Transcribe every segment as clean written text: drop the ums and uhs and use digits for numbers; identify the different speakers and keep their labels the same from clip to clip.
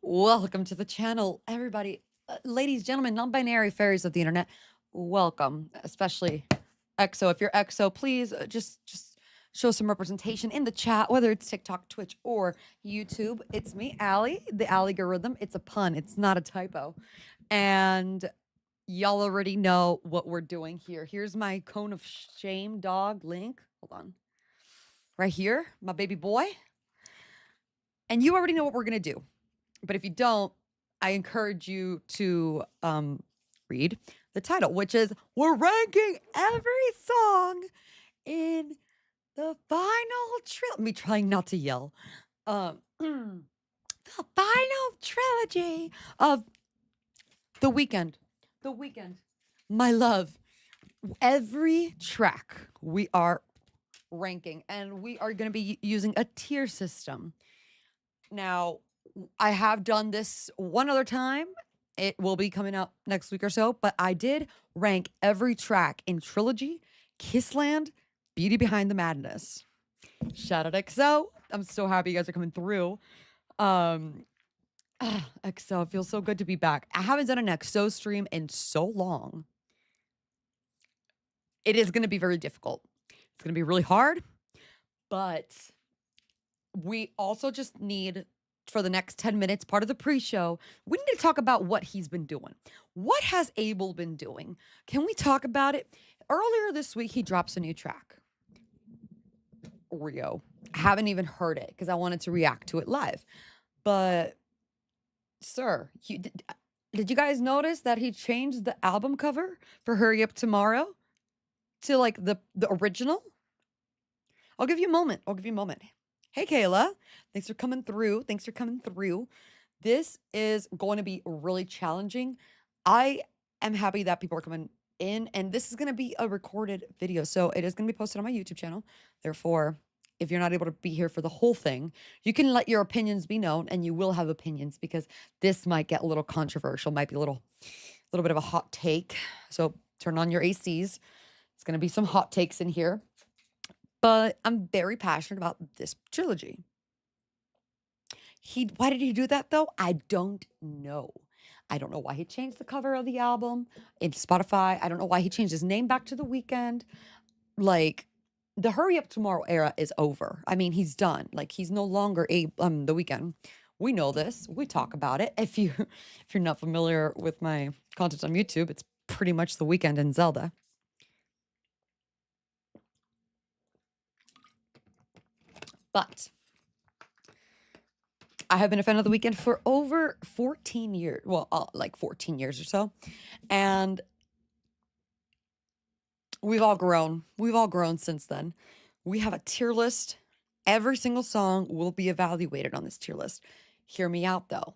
Speaker 1: Welcome to the channel, everybody. Ladies, gentlemen, non-binary fairies of the internet, welcome, especially XO. If you're XO, please just show some representation in the chat, whether it's TikTok, Twitch, or YouTube. It's me, Allie, the algorithm. It's a pun. It's not a typo. And y'all already know what we're doing here. Here's my cone of shame dog link. Hold on. Right here, my baby boy. And you already know what we're going to do. But if you don't, I encourage you to read the title, which is we're ranking every song in the final trilogy. Me trying not to yell. The final trilogy of The Weeknd. The Weeknd. My love. Every track we are ranking, and we are going to be using a tier system. Now, I have done this one other time. It will be coming out next week or so, but I did rank every track in Trilogy, Kissland, Beauty Behind the Madness. Shout out XO. I'm so happy you guys are coming through. XO, it feels so good to be back. I haven't done an XO stream in so long. It is going to be very difficult. It's going to be really hard, but we also just need, for the next 10 minutes, part of the pre-show, we need to talk about what he's been doing. What has Abel been doing? Can we talk about it? Earlier this week, he drops a new track. Rio. I haven't even heard it because I wanted to react to it live. But, sir, did you guys notice that he changed the album cover for Hurry Up Tomorrow to like the original? I'll give you a moment. Hey, Kayla. Thanks for coming through. This is going to be really challenging. I am happy that people are coming in, and this is going to be a recorded video. So it is going to be posted on my YouTube channel. Therefore, if you're not able to be here for the whole thing, you can let your opinions be known, and you will have opinions because this might get a little controversial, might be a little bit of a hot take. So turn on your ACs. It's going to be some hot takes in here. But I'm very passionate about this trilogy. Why did he do that, though? I don't know. I don't know why he changed the cover of the album in Spotify. I don't know why he changed his name back to The Weeknd. Like, the Hurry Up Tomorrow era is over. I mean, he's done. Like, he's no longer The Weeknd. We know this. We talk about it. If you're not familiar with my content on YouTube, it's pretty much The Weeknd and Zelda. But I have been a fan of The Weeknd for over 14 years. Well, like 14 years or so. And we've all grown. We've all grown since then. We have a tier list. Every single song will be evaluated on this tier list. Hear me out, though.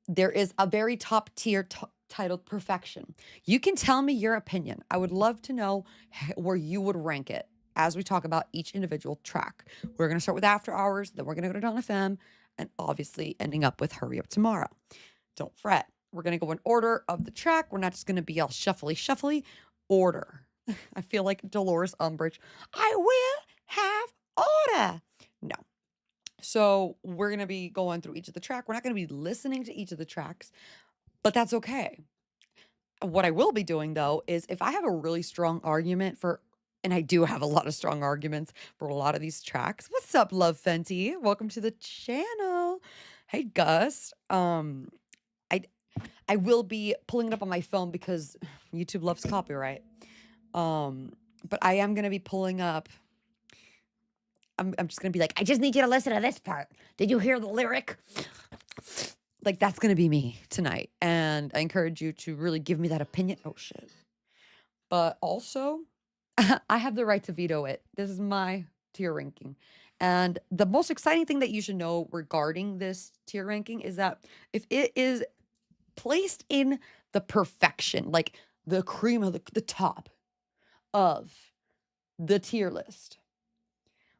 Speaker 1: There is a very top tier titled Perfection. You can tell me your opinion. I would love to know where you would rank it as we talk about each individual track. We're going to start with After Hours, then we're going to go to Dawn FM, and obviously ending up with Hurry Up Tomorrow. Don't fret. We're going to go in order of the track. We're not just going to be all shuffly. Order. I feel like Dolores Umbridge. I will have order. No. So we're going to be going through each of the track. We're not going to be listening to each of the tracks, but that's okay. What I will be doing, though, is if I have a really strong argument for, and I do have a lot of strong arguments for a lot of these tracks. What's up, Love Fenty? Welcome to the channel. Hey, Gus. I will be pulling it up on my phone because YouTube loves copyright. But I am going to be pulling up. I'm just going to be like, I just need you to listen to this part. Did you hear the lyric? Like, that's going to be me tonight. And I encourage you to really give me that opinion. Oh, shit. But also, I have the right to veto it. This is my tier ranking. And the most exciting thing that you should know regarding this tier ranking is that if it is placed in the perfection, like the cream of the top of the tier list,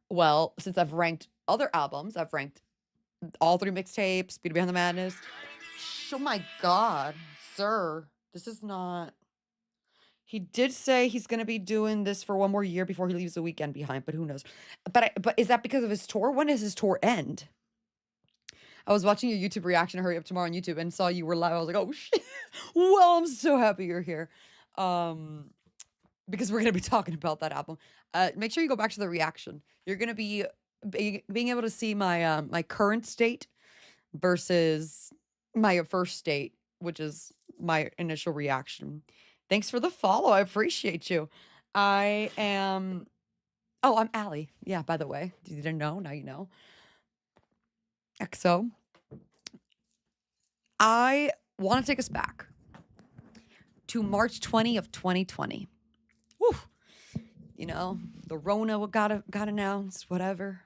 Speaker 1: well, since I've ranked other albums, I've ranked all 3 mixtapes, Beauty Behind the Madness. Oh my God, sir. This is not... He did say he's going to be doing this for 1 more year before he leaves The Weeknd behind, but who knows? But is that because of his tour? When does his tour end? I was watching your YouTube reaction to Hurry Up Tomorrow on YouTube and saw you were live. I was like, oh shit. Well, I'm so happy you're here. Because we're gonna be talking about that album. Make sure you go back to the reaction. You're gonna being able to see my my current state versus my first state, which is my initial reaction. Thanks for the follow. I appreciate you. I am. Oh, I'm Allie. Yeah, by the way, you didn't know. Now you know. XO. I want to take us back to March 20 of 2020. Woo. You know, the Rona got announced, whatever.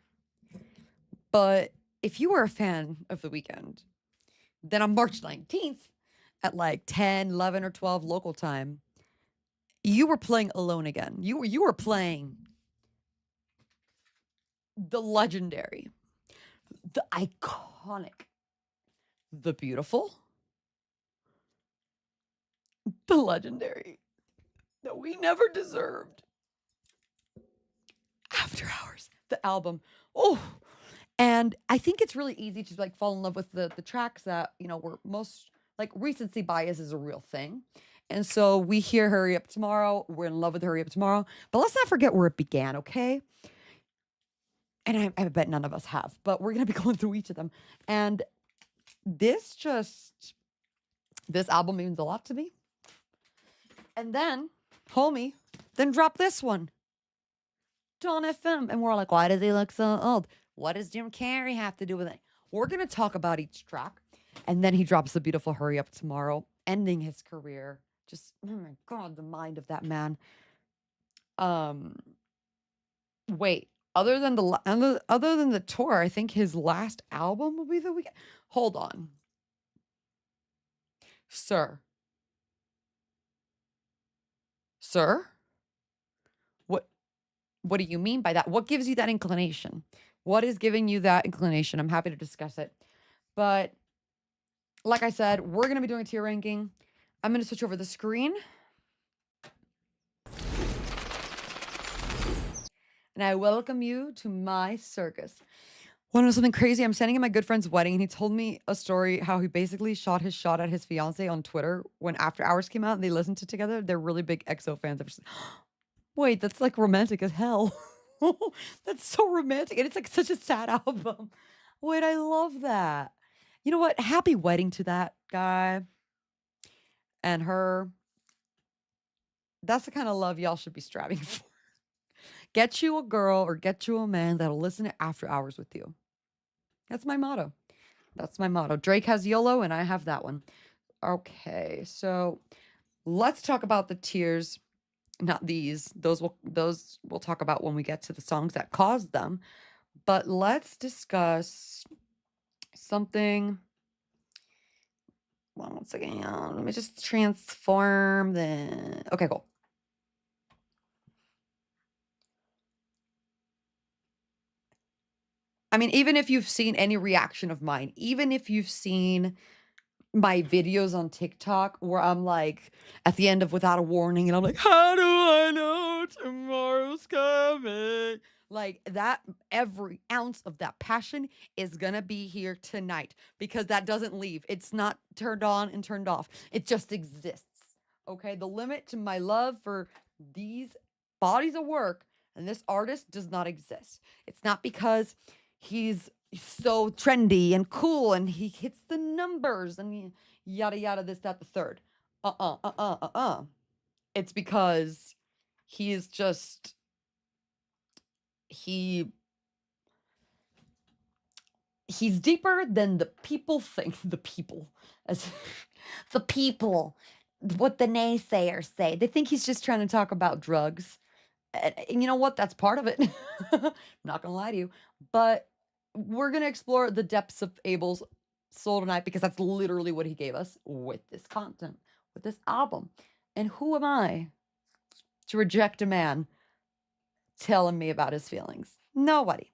Speaker 1: But if you were a fan of The Weeknd, then on March 19th at like 10, 11, or 12 local time, you were playing Alone Again. You were playing the legendary, the iconic, the beautiful, the legendary that we never deserved. After Hours, the album. Oh, and I think it's really easy to like fall in love with the tracks that, you know, were most like recency bias is a real thing. And so we hear Hurry Up Tomorrow. We're in love with Hurry Up Tomorrow. But let's not forget where it began, okay? And I bet none of us have, but we're going to be going through each of them. And this album means a lot to me. And then, homie, then drop this one. Dawn FM. And we're like, why does he look so old? What does Jim Carrey have to do with it? We're going to talk about each track. And then he drops the beautiful Hurry Up Tomorrow, ending his career. Just, oh my God, the mind of that man. Wait, other than the tour, I think his last album will be The Weeknd. Hold on. Sir. Sir? What do you mean by that? What gives you that inclination? What is giving you that inclination? I'm happy to discuss it. But like I said, we're going to be doing a tier ranking. I'm going to switch over the screen. And I welcome you to my circus. Want to know something crazy? I'm standing at my good friend's wedding, and he told me a story how he basically shot his shot at his fiance on Twitter when After Hours came out and they listened to it together. They're really big EXO fans. Wait, that's like romantic as hell. That's so romantic. And it's like such a sad album. Wait, I love that. You know what? Happy wedding to that guy and her. That's the kind of love y'all should be striving for. Get you a girl or get you a man that'll listen to After Hours with you. That's my motto. That's my motto. Drake has YOLO and I have that one. Okay, so let's talk about the tiers. Not these. Those we'll talk about when we get to the songs that caused them. But let's discuss something. Well, once again, let me just transform the. Okay, cool. I mean, even if you've seen any reaction of mine, even if you've seen my videos on TikTok where I'm like at the end of Without a Warning and I'm like, how do I know tomorrow's coming? Like that, every ounce of that passion is gonna be here tonight because that doesn't leave. It's not turned on and turned off. It just exists. Okay. The limit to my love for these bodies of work and this artist does not exist. It's not because he's so trendy and cool and he hits the numbers and yada yada this that the third. It's because he is just he's deeper than the people think. The people as the people, what the naysayers say, they think he's just trying to talk about drugs, and you know what, that's part of it. Not gonna lie to you, but we're gonna explore the depths of Abel's soul tonight because that's literally what he gave us with this content, with this album. And who am I to reject a man telling me about his feelings? Nobody.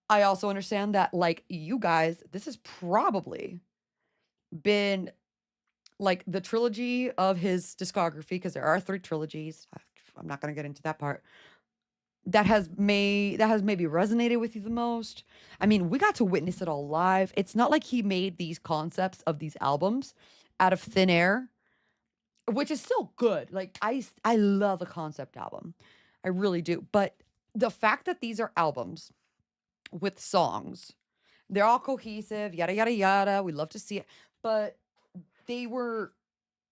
Speaker 1: I also understand that, like you guys, this has probably been like the trilogy of his discography because there are 3 trilogies. I'm not going to get into that part. that has maybe resonated with you the most? I mean, we got to witness it all live. It's not like he made these concepts of these albums out of thin air, which is still good. Like I love a concept album. I really do. But the fact that these are albums with songs, they're all cohesive, yada yada yada. We love to see it. But they were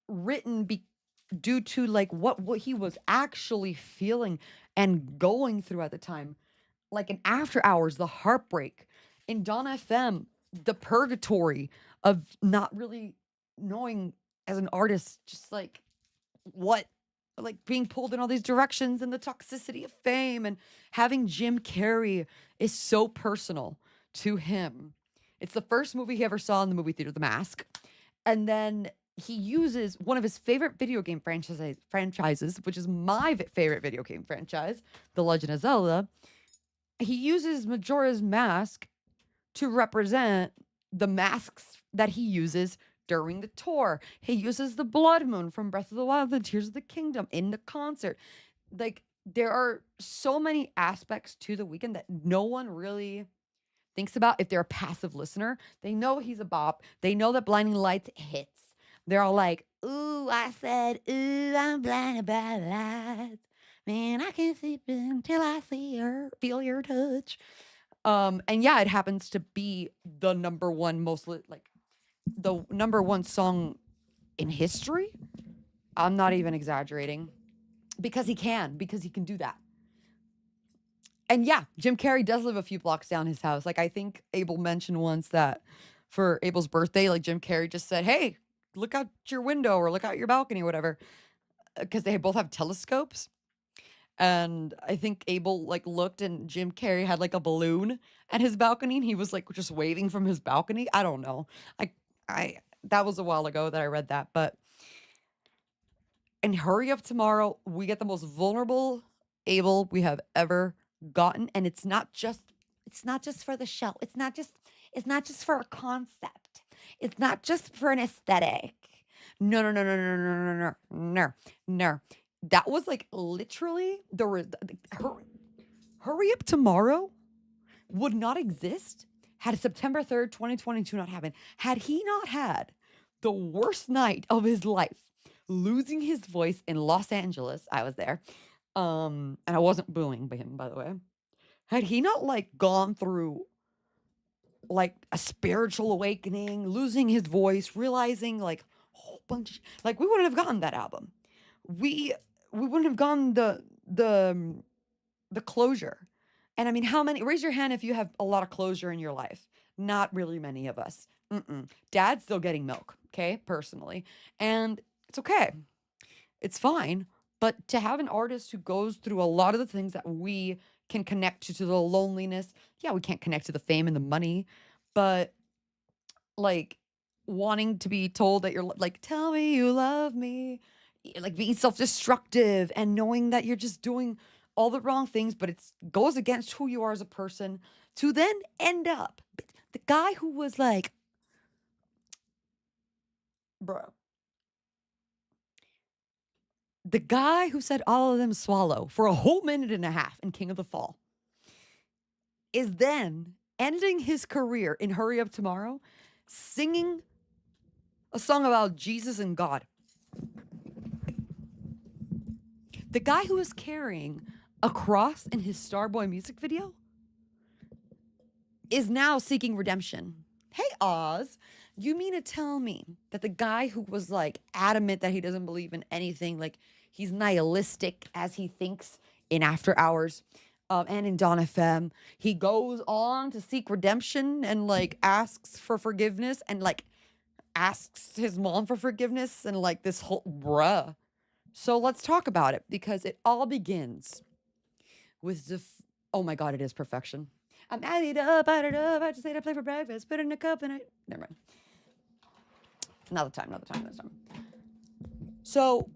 Speaker 1: written due to like what he was actually feeling and going through at the time. Like in After Hours, the heartbreak. In Dawn FM, the purgatory of not really knowing as an artist, just like what, like being pulled in all these directions and the toxicity of fame, and having Jim Carrey is so personal to him. It's the first movie he ever saw in the movie theater, The Mask. And then he uses one of his favorite video game franchises, which is my favorite video game franchise, The Legend of Zelda. He uses Majora's Mask to represent the masks that he uses during the tour. He uses the Blood Moon from Breath of the Wild and Tears of the Kingdom in the concert. Like, there are so many aspects to The Weeknd that no one really thinks about if they're a passive listener. They know he's a bop. They know that Blinding Lights hits. They're all like, ooh, I said, ooh, I'm blinded by lights. Man, I can't sleep until I see her, feel your touch. And yeah, it happens to be the number one the number one song in history. I'm not even exaggerating because he can do that. And yeah, Jim Carrey does live a few blocks down his house. Like, I think Abel mentioned once that for Abel's birthday, like Jim Carrey just said, "Hey, look out your window or look out your balcony or whatever," because they both have telescopes. And I think Abel like looked and Jim Carrey had like a balloon at his balcony and he was like just waving from his balcony. I don't know. I that was a while ago that I read that, but in Hurry Up Tomorrow, we get the most vulnerable Abel we have ever gotten. And it's not just for the show. It's not just for a concept. It's not just for an aesthetic. No, no, no, no, no, no, no, no, no, no. That was like literally Hurry Up Tomorrow would not exist had September 3rd, 2022 not happened. Had he not had the worst night of his life, losing his voice in Los Angeles. I was there. And I wasn't booing by him, by the way. Had he not like gone through like a spiritual awakening, losing his voice, realizing like a whole bunch like we wouldn't have gotten that album. We wouldn't have gotten the closure. And I mean, how many raise your hand if you have a lot of closure in your life? Not really many of us. Dad's still getting milk, okay, personally. And it's okay. It's fine. But to have an artist who goes through a lot of the things that we can connect to the loneliness. Yeah, we can't connect to the fame and the money, but like wanting to be told that like, tell me you love me, like being self-destructive and knowing that you're just doing all the wrong things, but it goes against who you are as a person to then end up the guy who was like, bro, the guy who said all of them swallow for a whole minute and a half in King of the Fall is then ending his career in Hurry Up Tomorrow, singing a song about Jesus and God. The guy who was carrying a cross in his Starboy music video is now seeking redemption. Hey, Oz, you mean to tell me that the guy who was like adamant that he doesn't believe in anything, like he's nihilistic as he thinks in After Hours, and in Dawn FM, he goes on to seek redemption and like asks for forgiveness and like asks his mom for forgiveness and like this whole bruh. So let's talk about it because it all begins with oh my God, it is perfection. I'm added up, I just ate a plate for breakfast, put it in a cup and never mind. Another time. So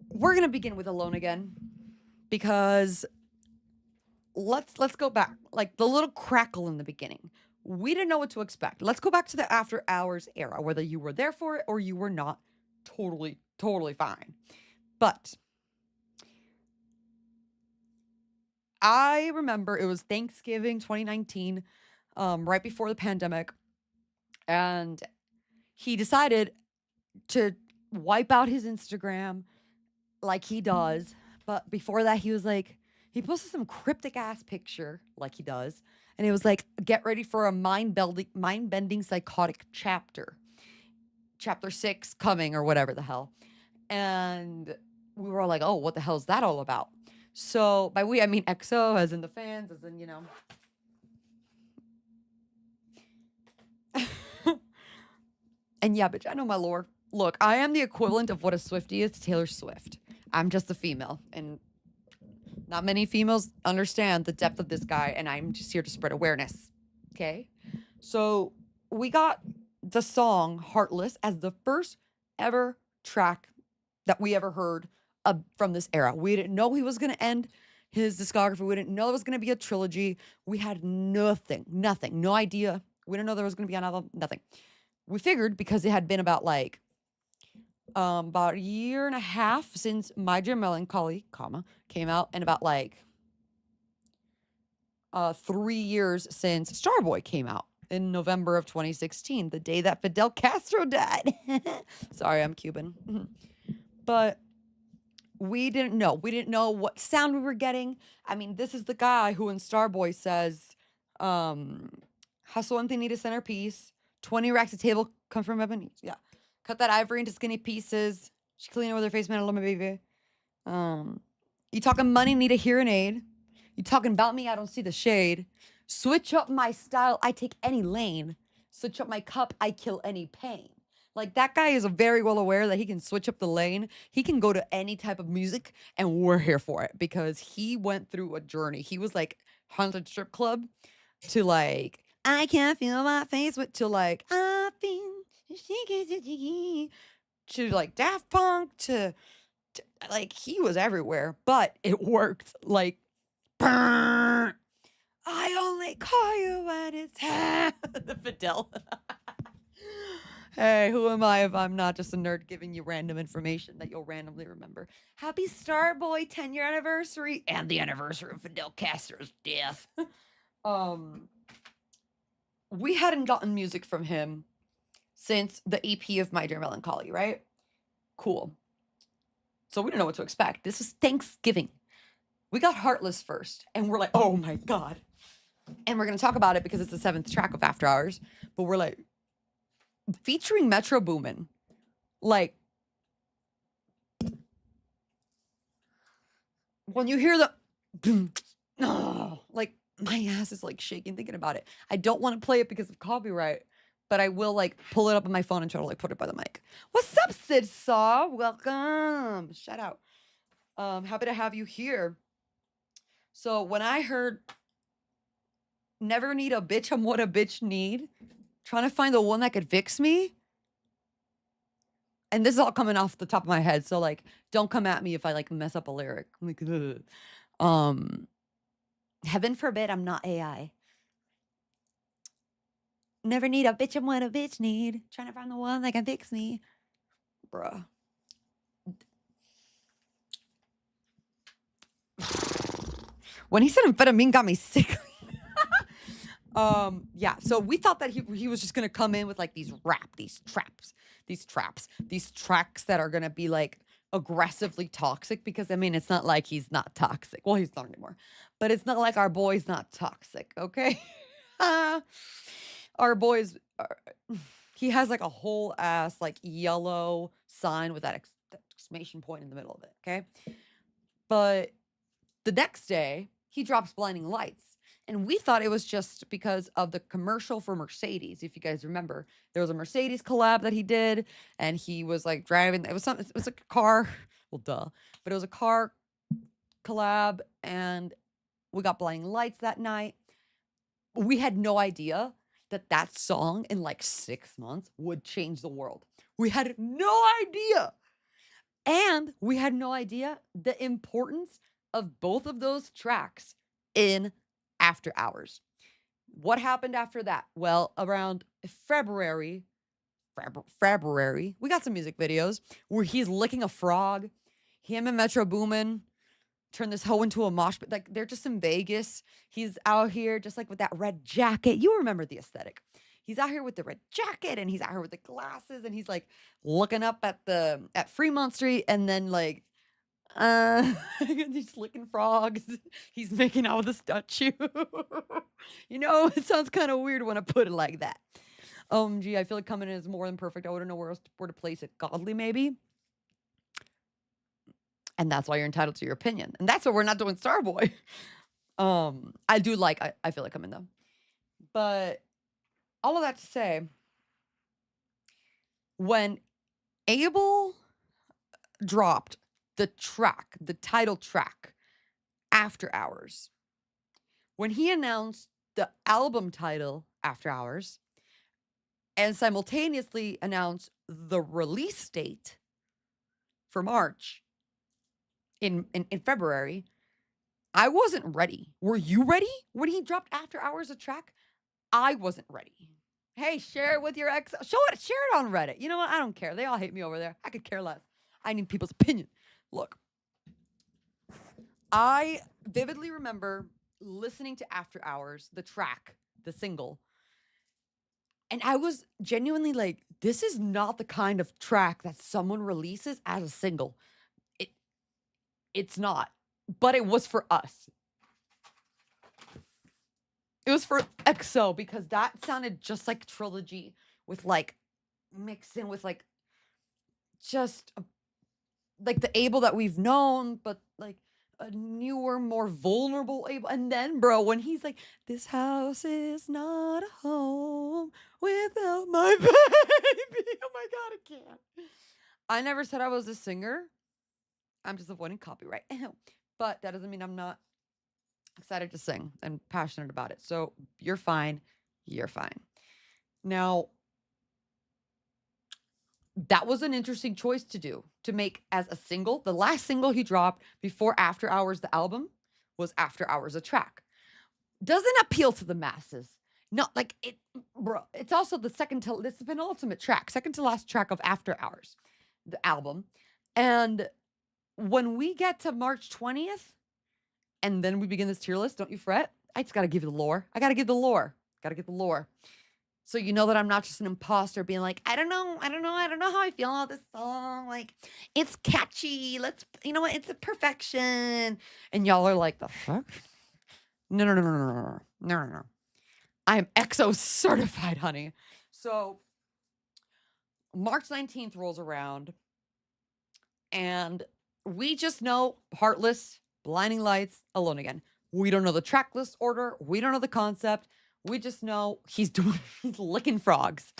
Speaker 1: we're going to begin with Alone Again because let's go back. Like the little crackle in the beginning. We didn't know what to expect. Let's go back to the After Hours era, whether you were there for it or you were not. Totally fine. But I remember it was Thanksgiving 2019, right before the pandemic, and he decided to wipe out his Instagram like he does. But before that, he was like, he posted some cryptic ass picture like he does. And it was like, get ready for a mind bending psychotic chapter. Chapter 6 coming or whatever the hell. And we were all like, oh, what the hell is that all about? So by we, I mean XO, as in the fans, as in, And yeah, bitch, I know my lore. Look, I am the equivalent of what a Swiftie is to Taylor Swift. I'm just a female, and not many females understand the depth of this guy, and I'm just here to spread awareness. Okay? So we got the song Heartless as the first ever track that we ever heard from this era. We didn't know he was going to end his discography. We didn't know it was going to be a trilogy. We had nothing, no idea. We didn't know there was going to be an album, nothing. We figured because it had been about a year and a half since My Dear Melancholy, came out, and about 3 years since Starboy came out in November of 2016, the day that Fidel Castro died. Sorry, I'm Cuban. But we didn't know. We didn't know what sound we were getting. I mean, this is the guy who in Starboy says, hustle and need a centerpiece. 20 racks of table come from ebony. Yeah. Cut that ivory into skinny pieces. She clean it with her face, man. I love my baby. You talking money, need a hearing aid. You talking about me, I don't see the shade. Switch up my style, I take any lane. Switch up my cup, I kill any pain. Like, that guy is very well aware that he can switch up the lane. He can go to any type of music, and we're here for it because he went through a journey. He was like Haunted Strip Club to like, I can't feel my face with, to like, I feel to like Daft Punk to like, he was everywhere, but it worked. Like, I only call you when it's the Fidel. Hey, who am I if I'm not just a nerd giving you random information that you'll randomly remember? Happy Starboy 10-year anniversary and the anniversary of Fidel Castro's death. We hadn't gotten music from him since the EP of My Dear Melancholy, right? Cool. So we didn't know what to expect. This is Thanksgiving. We got Heartless first, and we're like, oh my God. And we're going to talk about it because it's the 7th track of After Hours. But we're like, featuring Metro Boomin. Like, when you hear the, oh, like, my ass is like shaking thinking about it. I don't want to play it because of copyright, but I will like pull it up on my phone and try to like put it by the mic. What's up, Sid Saw? Welcome. Shout out. Happy to have you here. So when I heard Never Need a Bitch, I'm What a Bitch Need, trying to find the one that could fix me. And this is all coming off the top of my head, so like, don't come at me if I like mess up a lyric. I'm like, heaven forbid I'm not AI. Never need a bitch, I'm what a bitch need. Trying to find the one that can fix me. Bruh. When he said amphetamine got me sick. Yeah, so we thought that he was just gonna come in with like these tracks that are gonna be like aggressively toxic, because I mean, it's not like he's not toxic. Well, he's not anymore, but it's not like our boy's not toxic, okay? Our boys, he has like a whole ass like yellow sign with that exclamation point in the middle of it, okay? But the next day, he drops Blinding Lights. And we thought it was just because of the commercial for Mercedes. If you guys remember, there was a Mercedes collab that he did, and he was like driving. It was like a car. Well, duh. But it was a car collab, and we got Blinding Lights that night. We had no idea that song in like 6 months would change the world. We had no idea. And we had no idea the importance of both of those tracks in After Hours. What happened after that? Well, around February, we got some music videos where he's licking a frog. Him and Metro Boomin turn this hoe into a mosh pit. Like they're just in Vegas. He's out here just like with that red jacket. You remember the aesthetic. He's out here with the red jacket and he's out here with the glasses and he's like looking up at Fremont Street and then like he's licking frogs. He's making out with a statue. It sounds kind of weird when I put it like that. Gee, I feel like coming in is more than perfect. I wouldn't know where to place it. Godly, maybe. And that's why you're entitled to your opinion. And that's what we're not doing Starboy. I feel like I'm in though. But all of that to say, when Abel dropped the title track, After Hours, when he announced the album title, After Hours, and simultaneously announced the release date for March in February, I wasn't ready. Were you ready when he dropped After Hours a track? I wasn't ready. Hey, share it with your ex. Share it on Reddit. You know what? I don't care. They all hate me over there. I could care less. I need people's opinion. Look, I vividly remember listening to After Hours, the track, the single, and I was genuinely like, this is not the kind of track that someone releases as a single. It's not. But it was for us. It was for EXO because that sounded just like Trilogy with like mixed in with like just like the Abel that we've known, but like a newer, more vulnerable Abel. And then, bro, when he's like, this house is not a home without my baby. Oh my God, I can't. I never said I was a singer. I'm just avoiding copyright. But that doesn't mean I'm not excited to sing and passionate about it. So you're fine. You're fine. Now, that was an interesting choice to make as a single. The last single he dropped before After Hours, the album, was After Hours, a track. Doesn't appeal to the masses. No, like it, bro. It's also this penultimate track, second to last track of After Hours, the album. And when we get to March 20th, and then we begin this tier list, don't you fret. I just got to give you the lore. I got to give the lore. Got to get the lore. So you know that I'm not just an imposter being like, I don't know how I feel about this song. Like, it's catchy. It's a perfection. And y'all are like, the fuck? No. I am EXO certified, honey. So March 19th rolls around and we just know Heartless, Blinding Lights, Alone Again. We don't know the track list order. We don't know the concept. We just know he's licking frogs,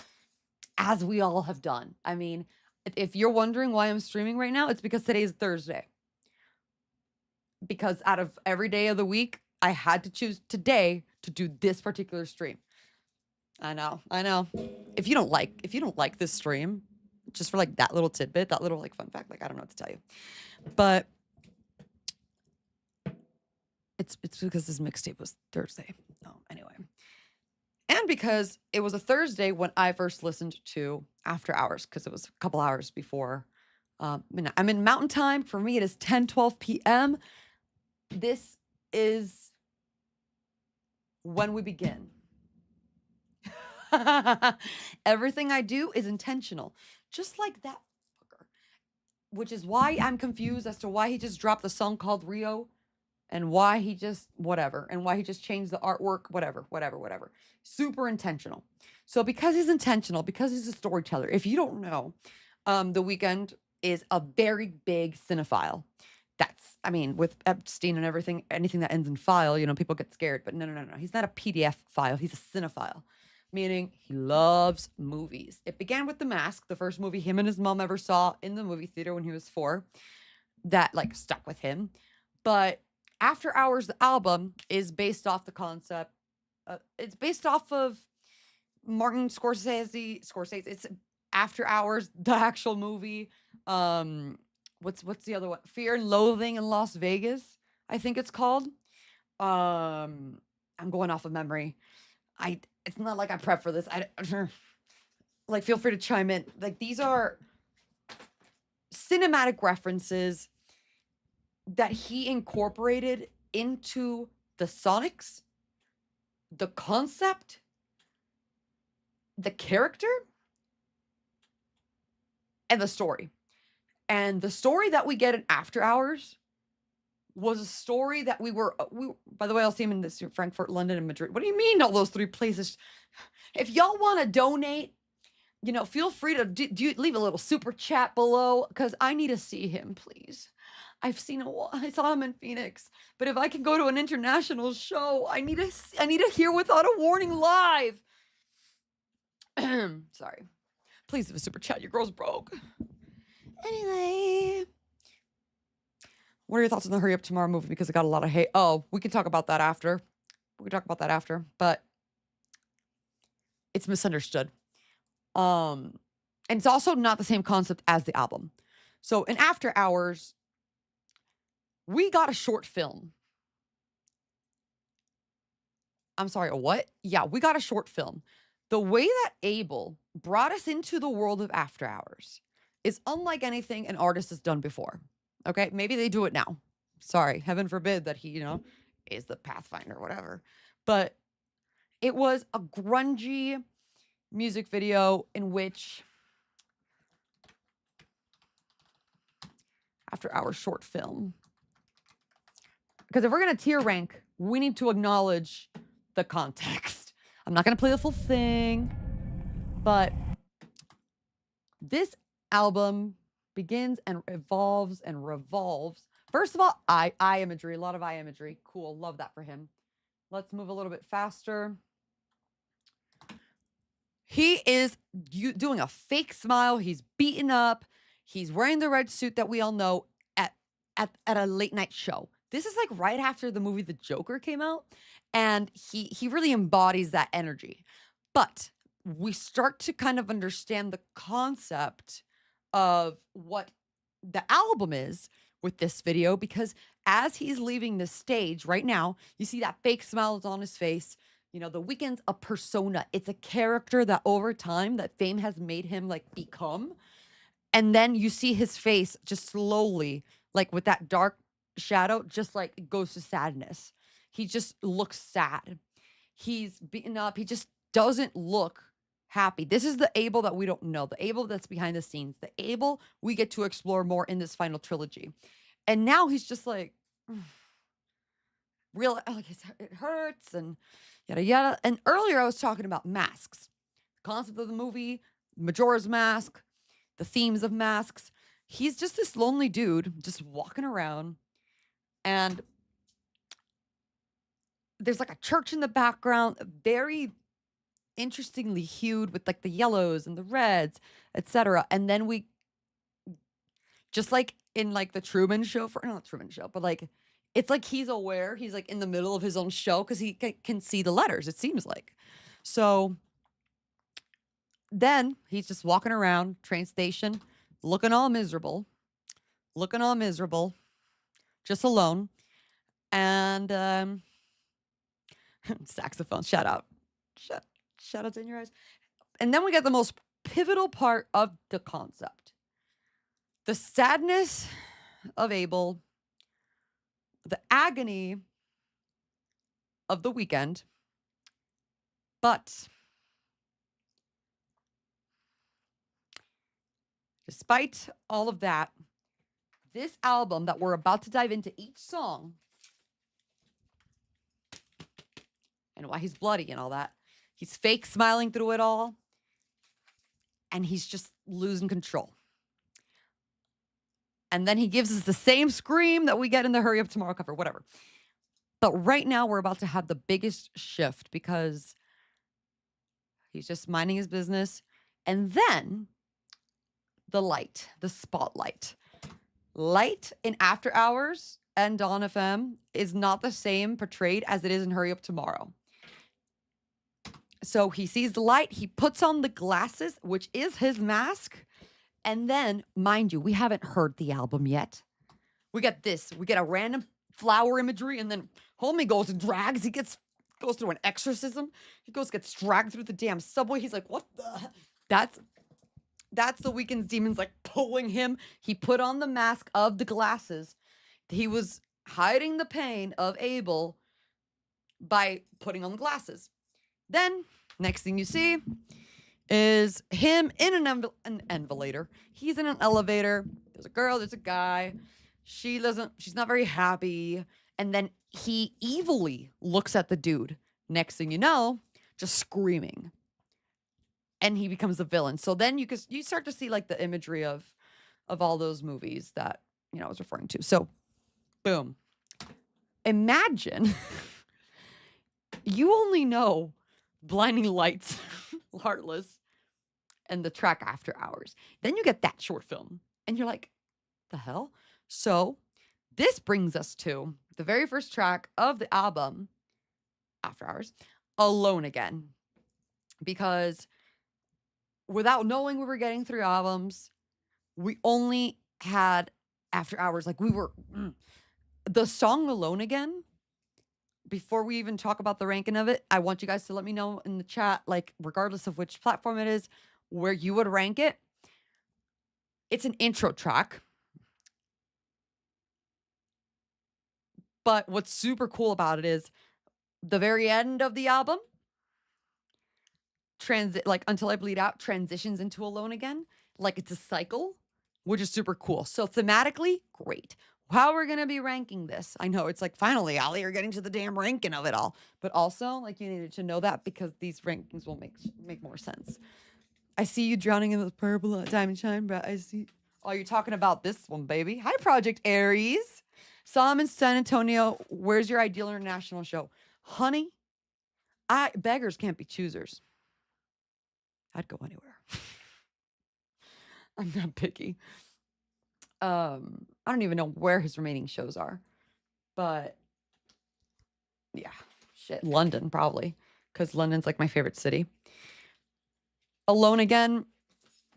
Speaker 1: as we all have done. I mean, if you're wondering why I'm streaming right now, it's because today's Thursday. Because out of every day of the week, I had to choose today to do this particular stream. I know. If you don't like this stream, just for like that little tidbit, that little like fun fact, like I don't know what to tell you. But it's because this mixtape was Thursday. Anyway. And because it was a Thursday when I first listened to After Hours, because it was a couple hours before midnight. I'm in Mountain Time. For me, it is 10:12 p.m. This is when we begin. Everything I do is intentional. Just like that fucker. Which is why I'm confused as to why he just dropped the song called Rio. And why he just, whatever. And why he just changed the artwork, whatever. Super intentional. So because he's intentional, because he's a storyteller, if you don't know, The Weeknd is a very big cinephile. With Epstein and everything, anything that ends in file, people get scared. But no. He's not a PDF file. He's a cinephile. Meaning he loves movies. It began with The Mask, the first movie him and his mom ever saw in the movie theater when he was 4. That like stuck with him. But After Hours, the album, is based off the concept. It's based off of Martin Scorsese. It's After Hours, the actual movie. What's the other one? Fear and Loathing in Las Vegas, I think it's called. I'm going off of memory. It's not like I prep for this. Like, feel free to chime in. Like, these are cinematic references that he incorporated into the sonics, the concept, the character, and the story. And the story that we get in After Hours was a story that we by the way, I'll see him in this Frankfurt, London, and Madrid. What do you mean all those 3 places? If y'all want to donate, feel free to leave a little super chat below, because I need to see him, please. I saw him in Phoenix, but if I can go to an international show, I need to hear Without a Warning live. Sorry. Please leave a super chat. Your girl's broke. Anyway, what are your thoughts on the Hurry Up Tomorrow movie? Because it got a lot of hate. Oh, we can talk about that after. But it's misunderstood. And it's also not the same concept as the album. So in After Hours, we got a short film. I'm sorry, a what? Yeah, we got a short film. The way that Abel brought us into the world of After Hours is unlike anything an artist has done before. Okay, maybe they do it now. Sorry, heaven forbid that he, is the Pathfinder or whatever. But it was a grungy music video in which After Hours short film. Because if we're going to tier rank, we need to acknowledge the context. I'm not going to play the full thing, but this album begins and evolves and revolves. First of all, eye imagery, a lot of eye imagery. Cool, love that for him. Let's move a little bit faster. He is doing a fake smile. He's beaten up. He's wearing the red suit that we all know at a late night show. This is like right after the movie The Joker came out, and he really embodies that energy. But we start to kind of understand the concept of what the album is with this video, because as he's leaving the stage right now, you see that fake smile is on his face. The Weeknd's a persona. It's a character that over time that fame has made him like become. And then you see his face just slowly, like with that dark shadow, just like it goes to sadness. He just looks sad. He's beaten up. He just doesn't look happy. This is the Abel that we don't know, the Abel that's behind the scenes, the Abel we get to explore more in this final trilogy. And now he's just like, real, like it hurts and yada yada. And earlier I was talking about masks, the concept of the movie, Majora's Mask, the themes of masks. He's just this lonely dude just walking around, and there's like a church in the background, very interestingly hued with like the yellows and the reds, etc. And then we, just like in like the Truman Show, not Truman Show, but like it's like he's aware, he's like in the middle of his own show because he can see the letters, it seems like. So then he's just walking around train station, looking all miserable, just alone. And saxophone, shout out to In Your Eyes. And then we get the most pivotal part of the concept. The sadness of Abel, the agony of the Weeknd, but despite all of that, this album that we're about to dive into each song, and why he's bloody and all that, he's fake smiling through it all, and he's just losing control. And then he gives us the same scream that we get in the Hurry Up Tomorrow cover, whatever. But right now we're about to have the biggest shift because he's just minding his business. And then the light, the spotlight. Light in After Hours and Dawn FM is not the same portrayed as it is in Hurry Up Tomorrow. So he sees the light, he puts on the glasses, which is his mask. And then, mind you, we haven't heard the album yet. We get this. We get a random flower imagery, and then homie goes and drags. He goes through an exorcism. He gets dragged through the damn subway. He's like, what the? That's the Weeknd's demons like pulling him. He put on the mask of the glasses. He was hiding the pain of Abel by putting on the glasses. Then, next thing you see is him in an elevator. He's in an elevator. There's a girl, there's a guy. She's not very happy. And then he evilly looks at the dude. Next thing you know, just screaming. And he becomes the villain. So then you start to see like the imagery of all those movies that, I was referring to. So, boom. Imagine you only know Blinding Lights, Heartless, and the track After Hours. Then you get that short film, and you're like, the hell? So this brings us to the very first track of the album, After Hours, Alone Again. Because without knowing we were getting 3 albums, we only had After Hours. Like the song Alone Again, before we even talk about the ranking of it, I want you guys to let me know in the chat, like, regardless of which platform it is, where you would rank it. It's an intro track. But what's super cool about it is the very end of the album, like Until I Bleed Out, transitions into Alone Again. Like it's a cycle, which is super cool. So thematically, great. How we're going to be ranking this. I know it's like, finally, Ali, you're getting to the damn ranking of it all. But also, like, you needed to know that because these rankings will make more sense. I see you drowning in the purple diamond shine, but I see. Oh, you're talking about this one, baby. Hi, Project Aries. Saw him in San Antonio. Where's your ideal international show? Honey, beggars can't be choosers. I'd go anywhere. I'm not picky. I don't even know where his remaining shows are. But yeah, shit. London, probably. Because London's like my favorite city. Alone Again.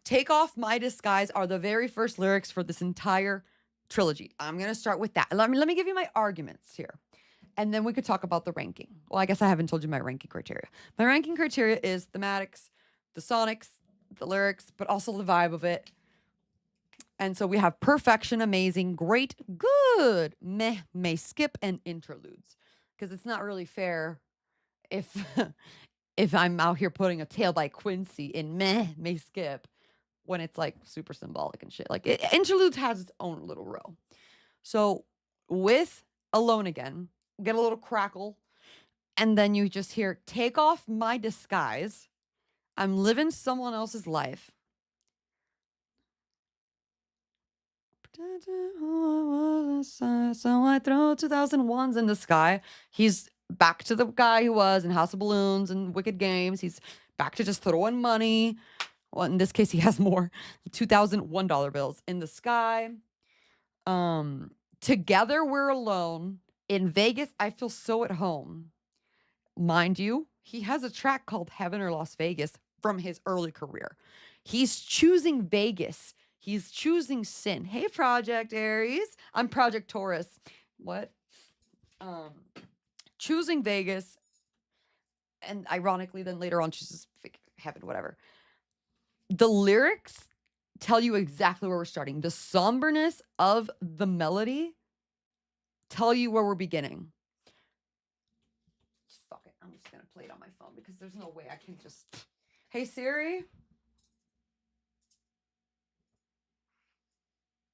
Speaker 1: Take Off My Disguise are the very first lyrics for this entire trilogy. I'm going to start with that. Let me give you my arguments here. And then we could talk about the ranking. Well, I guess I haven't told you my ranking criteria. My ranking criteria is thematics, the sonics, the lyrics, but also the vibe of it. And so we have perfection, amazing, great, good, meh, may skip, and interludes. Because it's not really fair if if I'm out here putting a Tale by Quincy in meh, may skip, when it's like super symbolic and shit. Like interludes has its own little row. So with Alone Again, get a little crackle, and then you just hear, take off my disguise. I'm living someone else's life. So I throw 2001s in the sky. He's back to the guy he was in House of Balloons and Wicked Games. He's back to just throwing money. Well, in this case, he has more $2,001 bills in the sky. Together We're Alone. In Vegas, I Feel So at Home. Mind you, he has a track called Heaven or Las Vegas from his early career. He's choosing Vegas. He's choosing sin. Hey, Project Aries. I'm Project Taurus. What? Choosing Vegas. And ironically, then later on chooses heaven, whatever. The lyrics tell you exactly where we're starting. The somberness of the melody tell you where we're beginning. Fuck it. I'm just going to play it on my phone because there's no way I can just... Hey, Siri.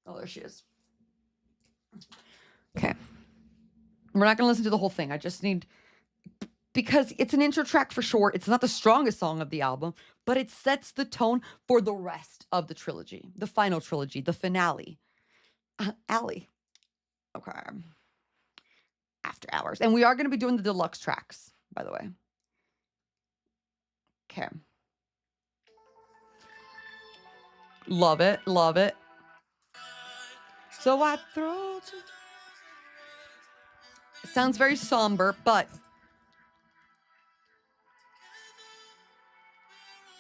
Speaker 1: Oh, there she is. Okay. We're not going to listen to the whole thing. I just need... Because it's an intro track for sure. It's not the strongest song of the album, but it sets the tone for the rest of the trilogy. The final trilogy. The finale. Allie. Okay. After Hours. And we are going to be doing the deluxe tracks, by the way. Okay. Love it. Love it. So I throw... It sounds very somber, but...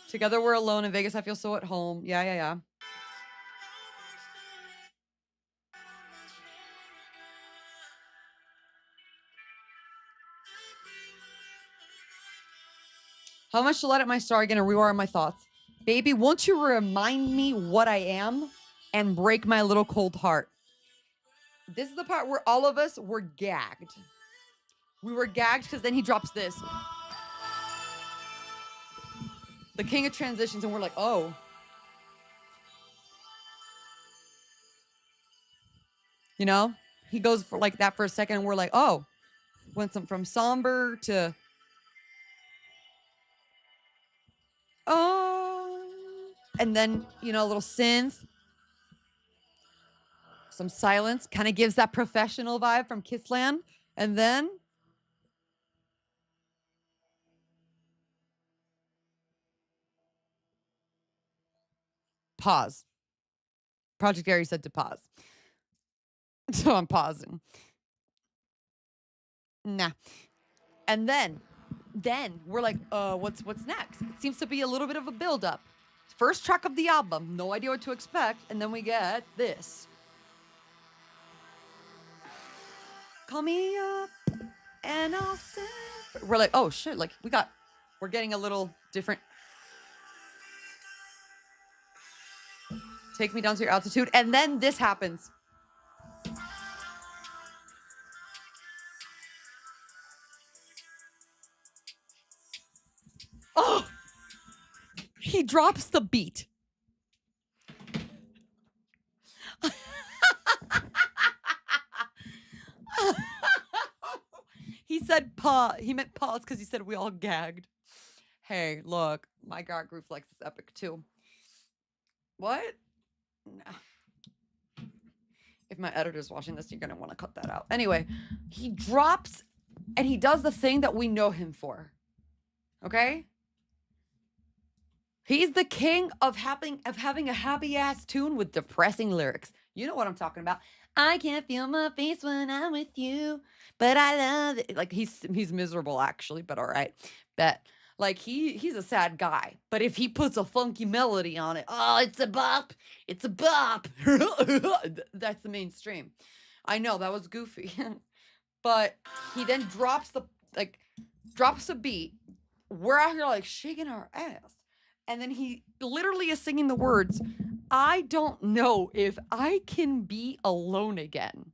Speaker 1: Together We're Alone. In Vegas, I Feel So at Home. Yeah. How much to let it my star again and rewire my thoughts? Baby, won't you remind me what I am and break my little cold heart? This is the part where all of us were gagged. We were gagged because then he drops this. The king of transitions, and we're like, oh. You know? He goes for like that for a second, and we're like, oh. Went from somber to oh. And then, you know, a little synth. Some silence. Kind of gives that professional vibe from Kissland. And then pause. Project Aries said to pause. So I'm pausing. Nah. And then we're like, what's next? It seems to be a little bit of a build-up. First track of the album, no idea what to expect, and then we get this. Call me up and I'll send. We're like, oh shit, like we're getting a little different. Take me down to your altitude, and then this happens. Oh, he drops the beat. He said pause. He meant pause because he said we all gagged. Hey, look, my gag reflex is epic too. What? No. If my editor's watching this, you're gonna want to cut that out. Anyway, he drops and he does the thing that we know him for. Okay? He's the king of having a happy ass tune with depressing lyrics. You know what I'm talking about. I can't feel my face when I'm with you, but I love it. Like he's miserable actually, but all right. Bet. Like he's a sad guy, but if he puts a funky melody on it, oh, it's a bop. It's a bop. That's the mainstream. I know that was goofy. But he then drops a beat. We're out here like shaking our ass. And then he literally is singing the words, I don't know if I can be alone again.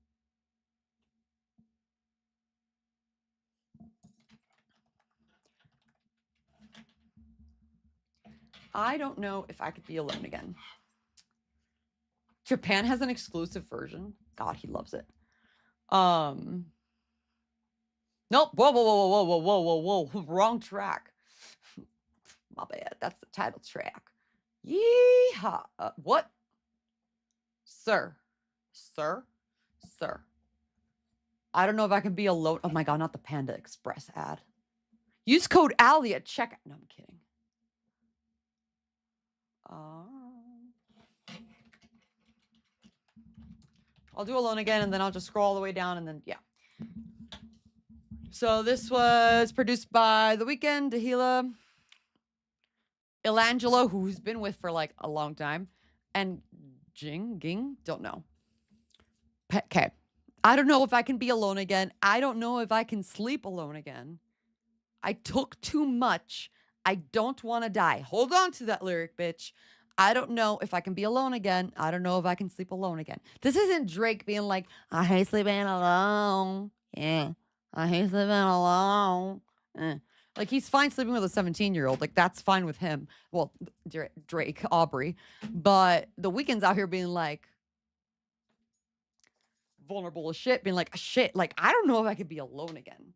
Speaker 1: I don't know if I could be alone again. Japan has an exclusive version. God, he loves it. Nope. Whoa, whoa, whoa, whoa, whoa, whoa, whoa, whoa. Wrong track. My bad. That's the title track. Yeehaw. What? Sir. I don't know if I can be alone. Oh my God, not the Panda Express ad. Use code ALLIE at checkout. No, I'm kidding. I'll do Alone Again, and then I'll just scroll all the way down, and then, yeah. So this was produced by The Weeknd, Dahila, Ilangelo, who he's been with for like a long time, and Ging, don't know. Okay. I don't know if I can be alone again. I don't know if I can sleep alone again. I took too much. I don't want to die. Hold on to that lyric, bitch. I don't know if I can be alone again. I don't know if I can sleep alone again. This isn't Drake being like, I hate sleeping alone. Yeah. I hate sleeping alone. Like, he's fine sleeping with a 17-year-old. Like, that's fine with him. Well, Drake, Aubrey. But The Weeknd's out here being like, vulnerable as shit, being like, shit, like, I don't know if I could be alone again.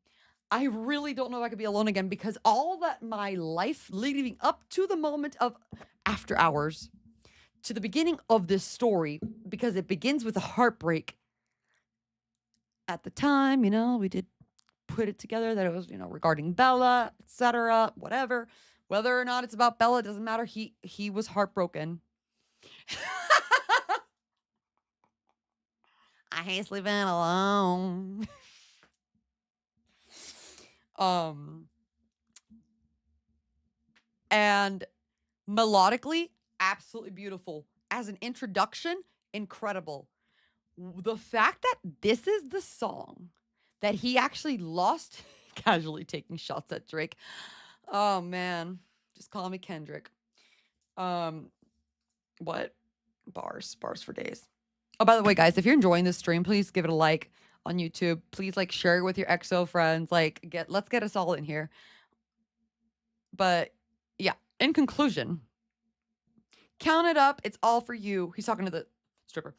Speaker 1: I really don't know if I could be alone again because all that my life leading up to the moment of After Hours, to the beginning of this story, because it begins with a heartbreak. At the time, you know, we did put it together that it was, you know, regarding Bella, etc., whatever. Whether or not it's about Bella, doesn't matter. He was heartbroken. I hate sleeping alone. And melodically, absolutely beautiful. As an introduction, incredible. The fact that this is the song that he actually lost, casually taking shots at Drake. Oh man, just call me Kendrick. What? Bars for days. Oh, by the way, guys, if you're enjoying this stream, please give it a like on YouTube. Please like share it with your XO friends. Like let's get us all in here. But yeah, in conclusion, count it up. It's all for you. He's talking to the stripper.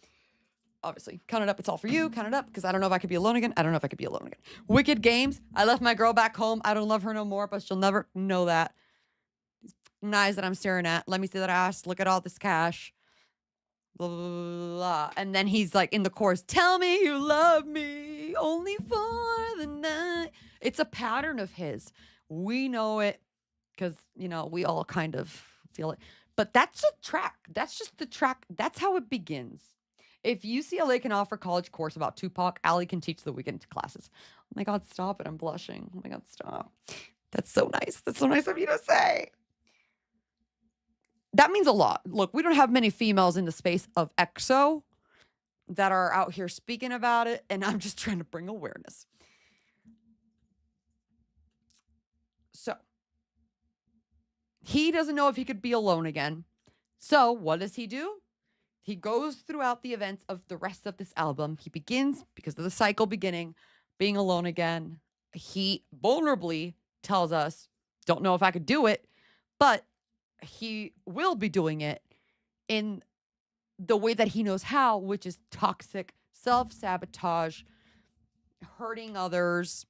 Speaker 1: Obviously, count it up. It's all for you. Count it up because I don't know if I could be alone again. I don't know if I could be alone again. Wicked Games. I left my girl back home. I don't love her no more, but she'll never know that. Knives that I'm staring at. Let me see that ass. Look at all this cash. Blah, blah, blah, blah. And then he's like in the chorus, tell me you love me only for the night. It's a pattern of his. We know it because, you know, we all kind of feel it. But that's a track. That's just the track. That's how it begins. If UCLA can offer college course about Tupac, Allie can teach the Weeknd classes. Oh my God, stop it. I'm blushing. Oh my God, stop. That's so nice. That's so nice of you to say. That means a lot. Look, we don't have many females in the space of EXO that are out here speaking about it, and I'm just trying to bring awareness. So, he doesn't know if he could be alone again. So, what does he do? He goes throughout the events of the rest of this album. He begins, because of the cycle beginning, being alone again. He vulnerably tells us, don't know if I could do it, but he will be doing it in the way that he knows how, which is toxic, self-sabotage, hurting others,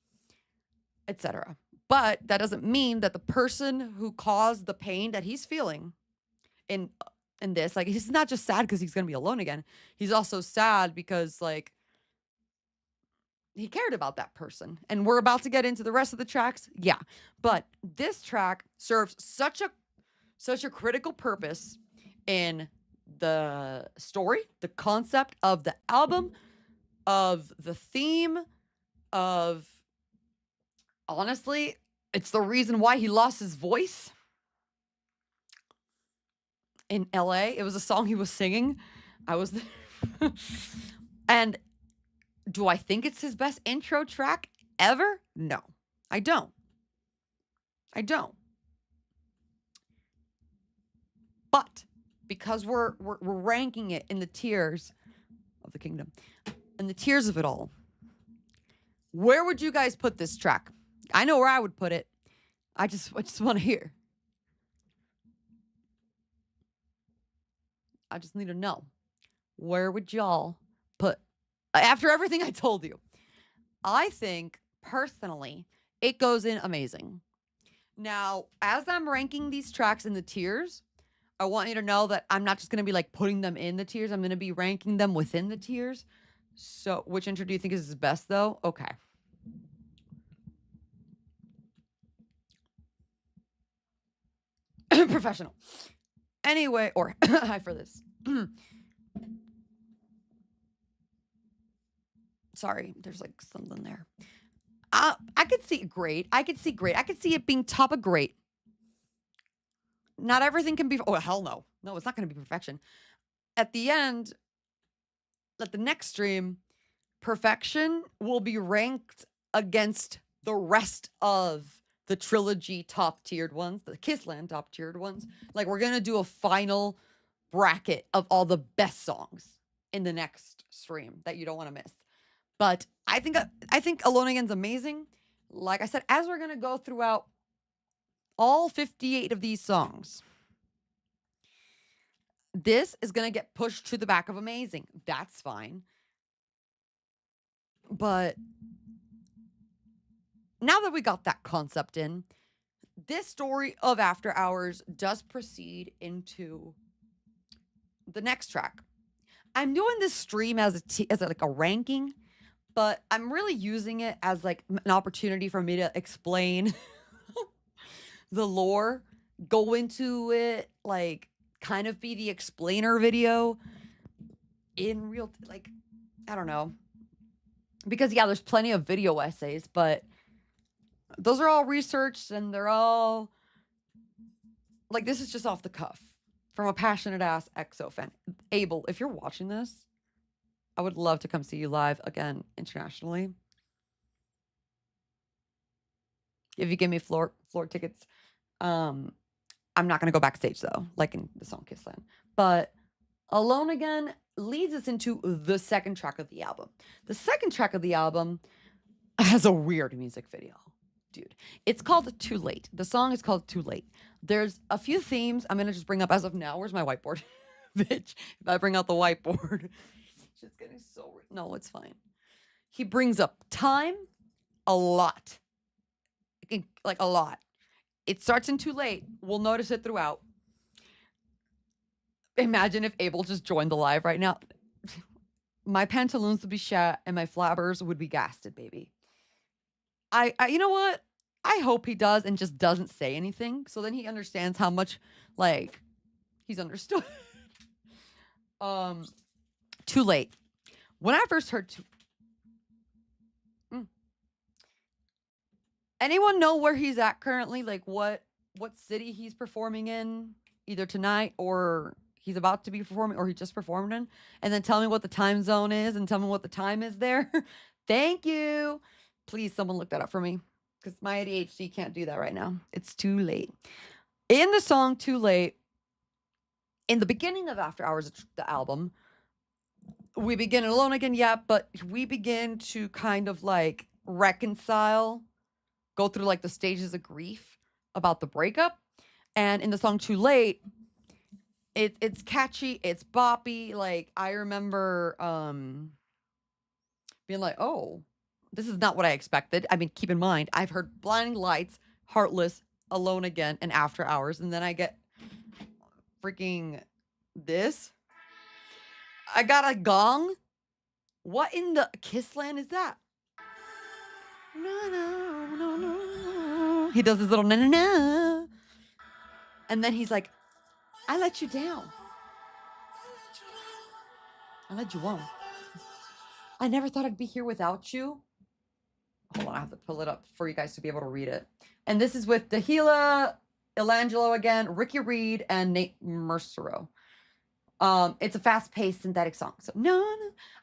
Speaker 1: etc. But that doesn't mean that the person who caused the pain that he's feeling in this, like, he's not just sad because he's going to be alone again. He's also sad because, like, he cared about that person. And we're about to get into the rest of the tracks. Yeah. But this track serves such a critical purpose in the story, the concept of the album, of the theme, of, honestly, it's the reason why he lost his voice in LA. It was a song he was singing. I was there. And do I think it's his best intro track ever? No, I don't. I don't. But because we're ranking it in the tiers of the kingdom, in the tiers of it all, where would you guys put this track? I know where I would put it. I just want to hear. I just need to know. Where would y'all put, after everything I told you? I think, personally, it goes in amazing. Now, as I'm ranking these tracks in the tiers, I want you to know that I'm not just going to be like putting them in the tiers. I'm going to be ranking them within the tiers. So, which intro do you think is his best, though? Okay. Professional. Anyway, or hi for this. Sorry, there's like something there. I could see great. I could see great. I could see it being top of great. Not everything can be. Oh, hell no. No, it's not going to be perfection. At the end, at the next stream, perfection will be ranked against the rest of the trilogy top tiered ones, the Kissland top tiered ones. Like, we're going to do a final bracket of all the best songs in the next stream that you don't want to miss. But I think Alone Again's amazing. Like I said, as we're going to go throughout all 58 of these songs, this is going to get pushed to the back of amazing. That's fine. But now that we got that concept in, this story of After Hours does proceed into the next track. I'm doing this stream as like a ranking, but I'm really using it as like an opportunity for me to explain the lore, go into it, like kind of be the explainer video in real, like, I don't know. Because yeah, there's plenty of video essays, but those are all researched and they're all like, this is just off the cuff from a passionate ass EXO fan. Abel, if you're watching this, I would love to come see you live again internationally. If you give me floor tickets, I'm not gonna go backstage though, like in the song Kissland. But Alone Again leads us into the second track of the album. The second track of the album has a weird music video. Dude, it's called Too Late. The song is called Too Late. There's a few themes I'm going to just bring up as of now. Where's my whiteboard? Bitch, if I bring out the whiteboard, shit's getting so weird. No, it's fine. He brings up time a lot. Like a lot. It starts in Too Late. We'll notice it throughout. Imagine if Abel just joined the live right now. My pantaloons would be shat and my flabbers would be gasted, baby. I you know what? I hope he does and just doesn't say anything. So then he understands how much like he's understood. Too Late. When I first heard anyone know where he's at currently? Like what city he's performing in either tonight or he's about to be performing or he just performed in? And then tell me what the time zone is and tell me what the time is there. Thank you. Please, someone look that up for me because my ADHD can't do that right now. It's too late. In the song Too Late, in the beginning of After Hours, the album, we begin Alone Again, yeah, but we begin to kind of like reconcile, go through like the stages of grief about the breakup. And in the song Too Late, it's catchy, it's boppy. Like I remember being like, oh, this is not what I expected. I mean, keep in mind, I've heard Blinding Lights, Heartless, Alone Again, and After Hours, and then I get freaking this. I got a gong. What in the Kissland is that? No, no, no, no. He does his little na na na. And then he's like, I let you down. I let you on. I never thought I'd be here without you. Hold on, I have to pull it up for you guys to be able to read it. And this is with Dahila, Elangelo again, Ricky Reed, and Nate Mercero. It's a fast-paced synthetic song. So no,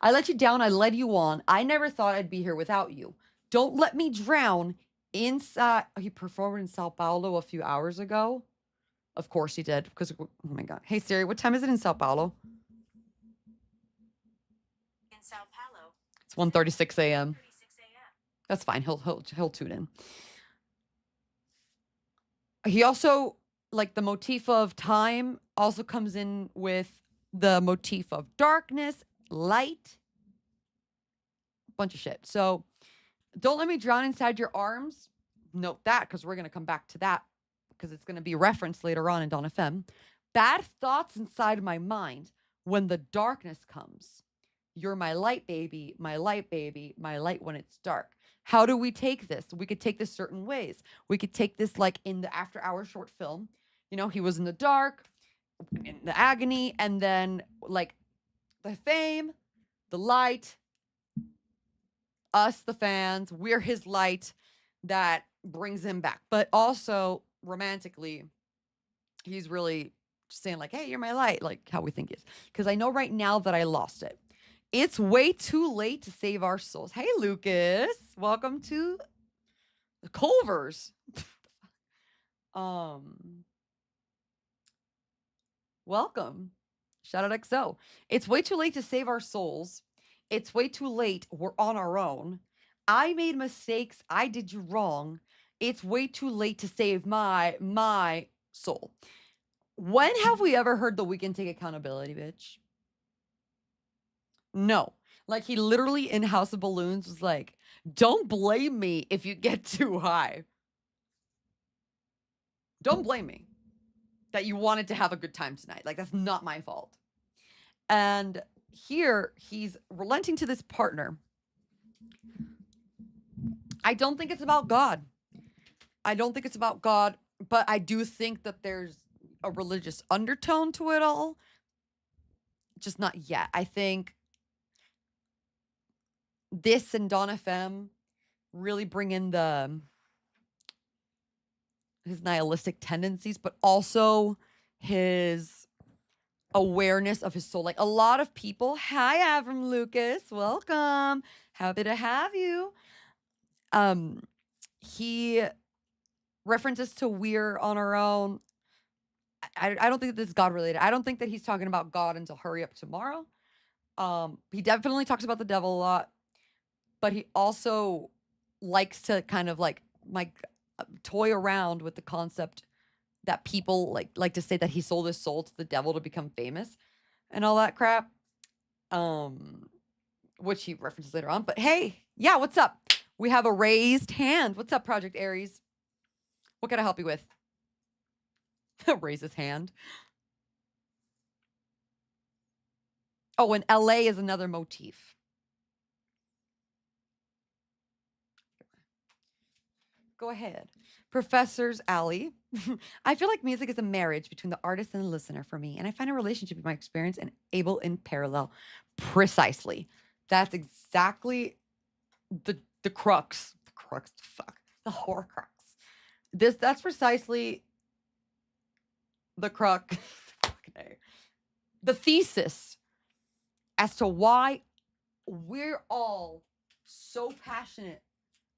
Speaker 1: I let you down, I led you on. I never thought I'd be here without you. Don't let me drown inside. He performed in Sao Paulo a few hours ago. Of course he did, because oh my god. Hey Siri, what time is it in Sao Paulo? In Sao Paulo. It's 1:36 a.m. That's fine. He'll tune in. He also, like the motif of time also comes in with the motif of darkness, light, bunch of shit. So don't let me drown inside your arms. Note that because we're going to come back to that because it's going to be referenced later on in Dawn FM. Bad thoughts inside my mind when the darkness comes. You're my light, baby, my light, baby, my light when it's dark. How do we take this? We could take this certain ways. We could take this like in the After Hours short film. You know, he was in the dark, in the agony, and then like the fame, the light, us, the fans, we're his light that brings him back. But also romantically, he's really just saying like, hey, you're my light, like how we think it is. Because I know right now that I lost it. It's way too late to save our souls. Hey, Lucas. Welcome to Culver's. Welcome. Shout out XO. It's way too late to save our souls. It's way too late. We're on our own. I made mistakes. I did you wrong. It's way too late to save my soul. When have we ever heard The Weeknd take accountability, bitch? No. Like he literally in House of Balloons was like, don't blame me if you get too high. Don't blame me that you wanted to have a good time tonight. Like that's not my fault. And here he's relenting to this partner. I don't think it's about God. I don't think it's about God, but I do think that there's a religious undertone to it all. Just not yet. I think this and Dawn FM really bring in his nihilistic tendencies, but also his awareness of his soul. Like a lot of people, hi Avram Lucas, welcome. Happy to have you. He references to We're on Our Own. I don't think that this is God related. I don't think that he's talking about God until Hurry Up Tomorrow. He definitely talks about the devil a lot, but he also likes to kind of like toy around with the concept that people like to say that he sold his soul to the devil to become famous and all that crap. Um, which he references later on. But hey, yeah, what's up? We have a raised hand. What's up, Project Aries? What can I help you with? Raise his hand. Oh, and LA is another motif. Go ahead. Professor's Alley. I feel like music is a marriage between the artist and the listener for me, and I find a relationship in my experience and able in parallel. Precisely. That's exactly the crux. The crux, the fuck. The horror crux. That's precisely the crux. The thesis as to why we're all so passionate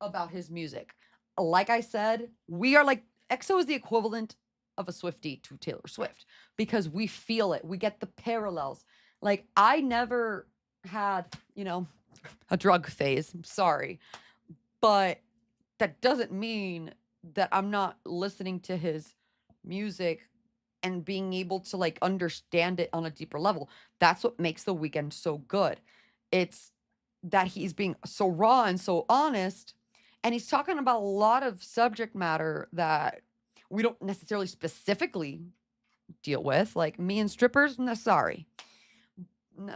Speaker 1: about his music. Like I said, we are like EXO is the equivalent of a Swiftie to Taylor Swift because we feel it. We get the parallels. Like I never had, a drug phase. I'm sorry. But that doesn't mean that I'm not listening to his music and being able to like understand it on a deeper level. That's what makes The Weeknd so good. It's that he's being so raw and so honest, and he's talking about a lot of subject matter that we don't necessarily specifically deal with, like me and strippers. No, sorry.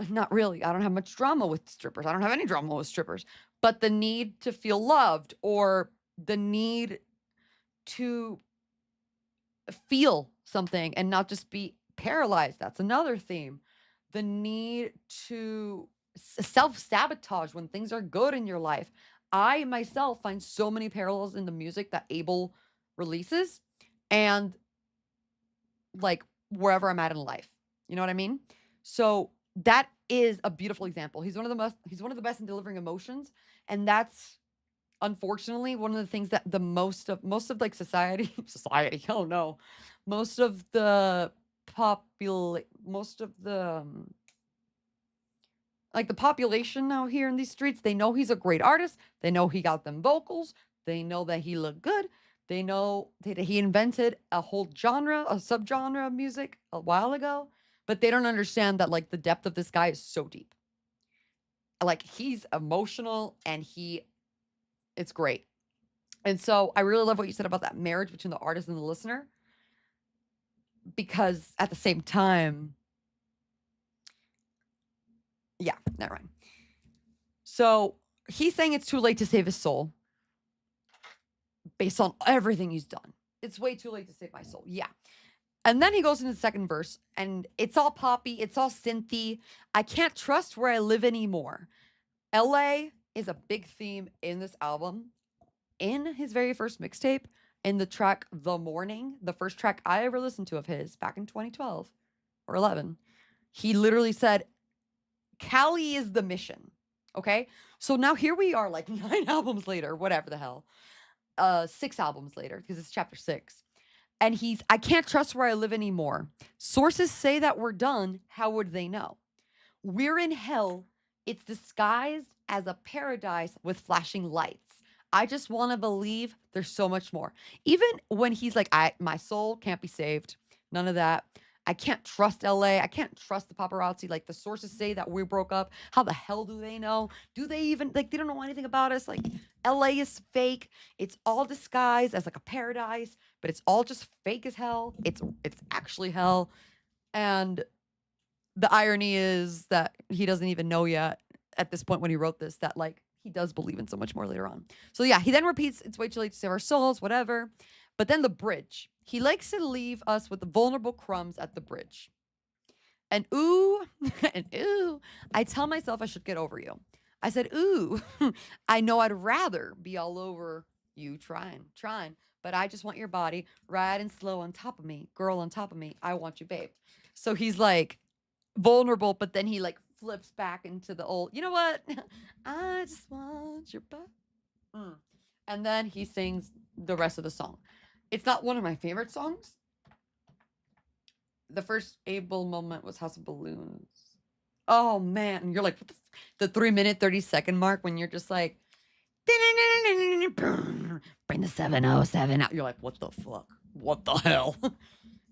Speaker 1: Not really. I don't have much drama with strippers. I don't have any drama with strippers. But the need to feel loved or the need to feel something and not just be paralyzed. That's another theme. The need to self sabotage when things are good in your life. I myself find so many parallels in the music that Abel releases and like wherever I'm at in life. You know what I mean? So that is a beautiful example. He's one of the best in delivering emotions, and that's unfortunately one of the things that the most of like society, oh no, most of the most of the like the population now here in these streets, they know he's a great artist, they know he got them vocals, they know that he looked good, they know that he invented a whole genre, a subgenre of music a while ago, but they don't understand that like the depth of this guy is so deep. Like he's emotional and it's great. And so I really love what you said about that marriage between the artist and the listener, because at the same time, yeah, never mind. So he's saying it's too late to save his soul based on everything he's done. It's way too late to save my soul. Yeah. And then he goes into the second verse and it's all poppy, it's all synthy. I can't trust where I live anymore. LA is a big theme in this album. In his very first mixtape, in the track The Morning, the first track I ever listened to of his back in 2012 or 11, he literally said, Cali is the mission. Okay. So now here we are, like 9 albums later, whatever the hell, 6 albums later, because it's chapter 6. And I can't trust where I live anymore. Sources say that we're done. How would they know? We're in hell. It's disguised as a paradise with flashing lights. I just want to believe there's so much more. Even when he's like, my soul can't be saved. None of that. I can't trust LA. I can't trust the paparazzi. Like the sources say that we broke up. How the hell do they know? Do they even like they don't know anything about us? Like LA is fake. It's all disguised as like a paradise, but it's all just fake as hell. It's actually hell. And the irony is that he doesn't even know yet at this point when he wrote this that like he does believe in so much more later on. So yeah, he then repeats, it's way too late to save our souls, whatever. But then the bridge. He likes to leave us with the vulnerable crumbs at the bridge. And ooh, and ooh, I tell myself I should get over you. I said, ooh, I know I'd rather be all over you trying, but I just want your body riding slow on top of me, girl on top of me. I want you, babe. So he's like vulnerable, but then he like flips back into the old, you know what? I just want your butt. And then he sings the rest of the song. It's not one of my favorite songs, The first Abel moment was House of Balloons. Oh man, you're like, what the 3 minute 30-second mark when you're just like, bring the 707 out. You're like, what the fuck? What the hell?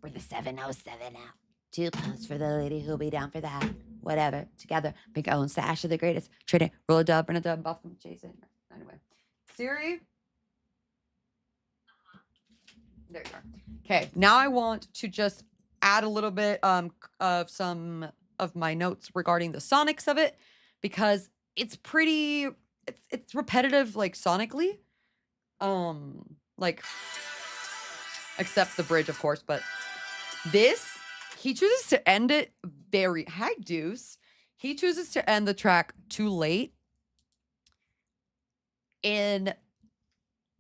Speaker 1: Bring the 707 out. 2 pounds for the lady who'll be down for that. Whatever. Together, make our own stash of the greatest. Trade it, roll a dub, bring a dub, buff them, chase it. Anyway, Siri. There you are. Okay, now I want to just add a little bit of some of my notes regarding the sonics of it, because it's pretty, it's repetitive, like sonically, like except the bridge, of course. But this, he chooses to end it very hi Deuce. He chooses to end the track too late in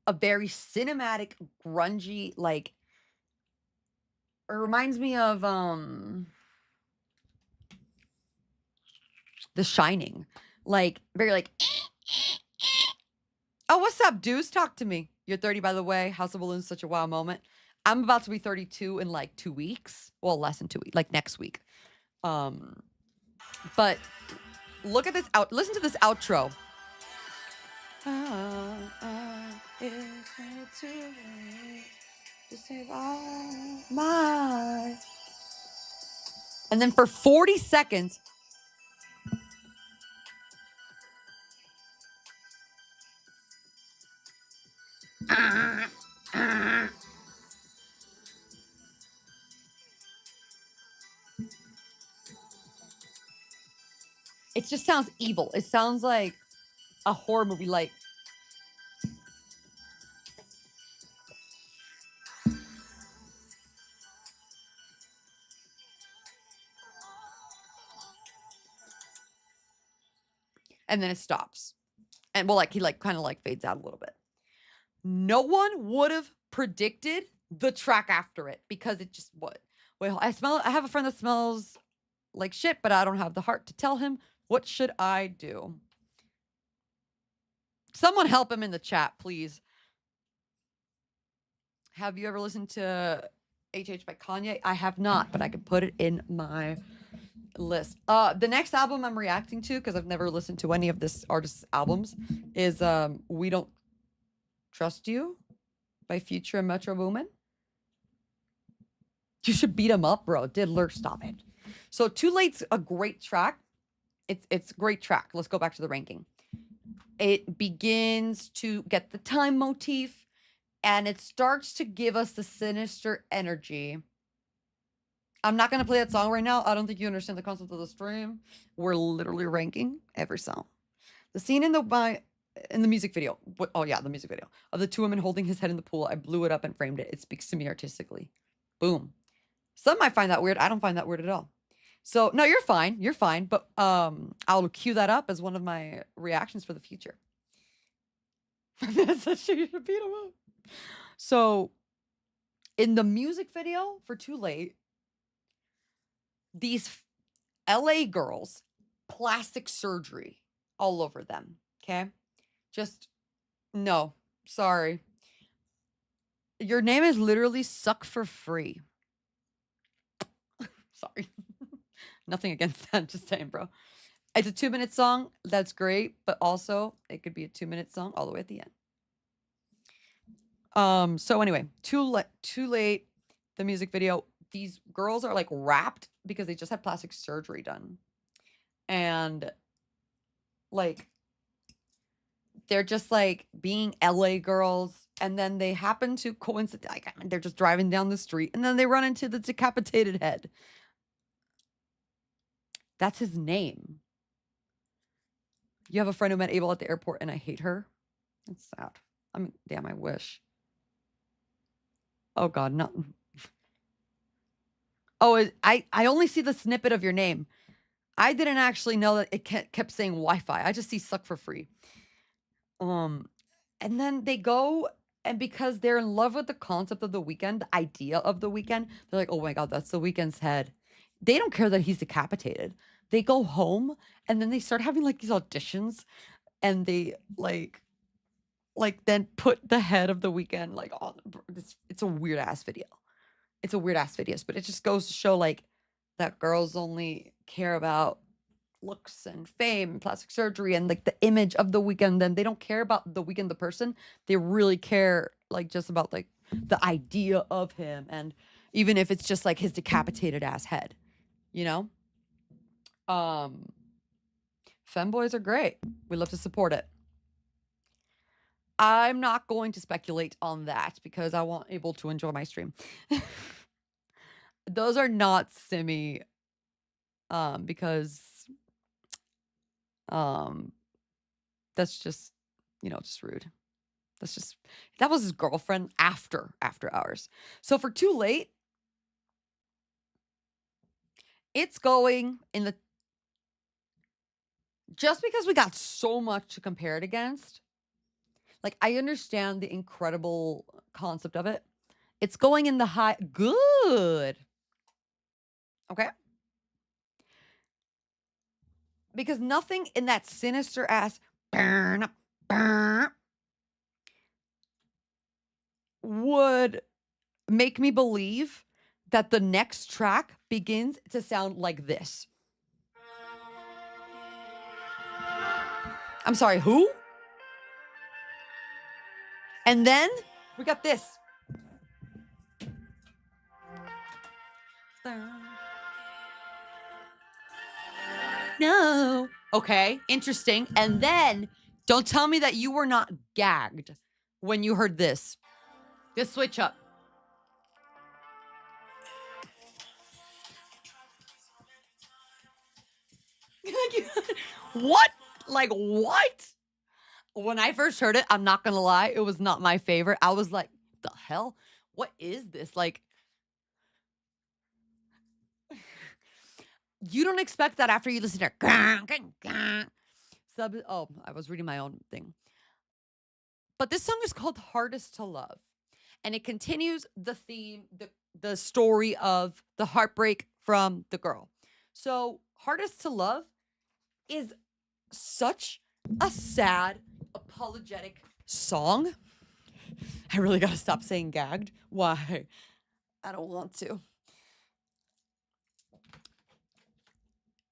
Speaker 1: a very cinematic, grungy, like, it reminds me of The Shining. Like, very like, oh, what's up, Deuce? Talk to me. You're 30, by the way. House of Balloons, such a wow moment. I'm about to be 32 in like 2 weeks. Well, less than 2 weeks, like next week. But look at this out. Listen to this outro. It's too late to save all my. And then for 40 seconds, it just sounds evil. It sounds like a horror movie, like. And then it stops. And well, like he like kind of like fades out a little bit. No one would have predicted the track after it, because it just would. Well, I have a friend that smells like shit, but I don't have the heart to tell him. What should I do? Someone help him in the chat, please. Have you ever listened to HH by Kanye? I have not, but I could put it in my list. The next album I'm reacting to, because I've never listened to any of this artist's albums, is We Don't Trust You by Future and Metro Boomin. You should beat him up, bro. Diddler, stop it. So Too Late's a great track. It's a great track. Let's go back to the ranking. It begins to get the time motif, and it starts to give us the sinister energy. I'm not going to play that song right now. I don't think you understand the concept of the stream. We're literally ranking every song. The scene in the music video. Oh, yeah, the music video. Of the 2 women holding his head in the pool. I blew it up and framed it. It speaks to me artistically. Boom. Some might find that weird. I don't find that weird at all. So, no, you're fine. You're fine. But I'll cue that up as one of my reactions for the future. That's such you should beat him up. So, in the music video for Too Late, these LA girls, plastic surgery all over them, okay? Just, no, sorry. Your name is literally Suck for Free. Sorry. Nothing against that, just saying, bro. It's a 2-minute song, that's great, but also it could be a 2-minute song all the way at the end. So anyway, Too Late, the music video, these girls are like wrapped because they just had plastic surgery done. And like, they're just like being LA girls. And then they happen to coincide, like, I mean, they're just driving down the street and then they run into the decapitated head. That's his name. You have a friend who met Abel at the airport and I hate her. That's sad. I mean, damn, I wish. Oh God, no. Oh, I only see the snippet of your name. I didn't actually know that it kept saying Wi-Fi. I just see Suck for Free. And then they go, and because they're in love with the concept of the Weeknd, the idea of the Weeknd, they're like, oh my God, that's the Weeknd's head. They don't care that he's decapitated. They go home, and then they start having like these auditions, and they like then put the head of the Weeknd like on. It's a weird ass video. It's a weird ass videos, but it just goes to show like that girls only care about looks and fame and plastic surgery and like the image of the Weeknd. Then they don't care about the Weeknd, the person. They really care like just about like the idea of him, and even if it's just like his decapitated ass head, you know. Um, Femboys are great. We love to support it. I'm not going to speculate on that because I want able to enjoy my stream. Those are not simmy, because that's just, just rude. That was his girlfriend after hours. So for Too Late, it's going in the, just because we got so much to compare it against. Like, I understand the incredible concept of it. It's going in the high. Good. Okay. Because nothing in that sinister ass burn would make me believe that the next track begins to sound like this. I'm sorry, who? And then we got this. No. Okay, interesting. And then don't tell me that you were not gagged when you heard this. This switch up. What? Like, what? When I first heard it, I'm not gonna lie, it was not my favorite. I was like, the hell? What is this? Like, you don't expect that after you listen to oh, I was reading my own thing. But this song is called Hardest to Love. And it continues the theme, the story of the heartbreak from the girl. So Hardest to Love is such a sad, apologetic song. I really gotta stop saying gagged. Why? I don't want to.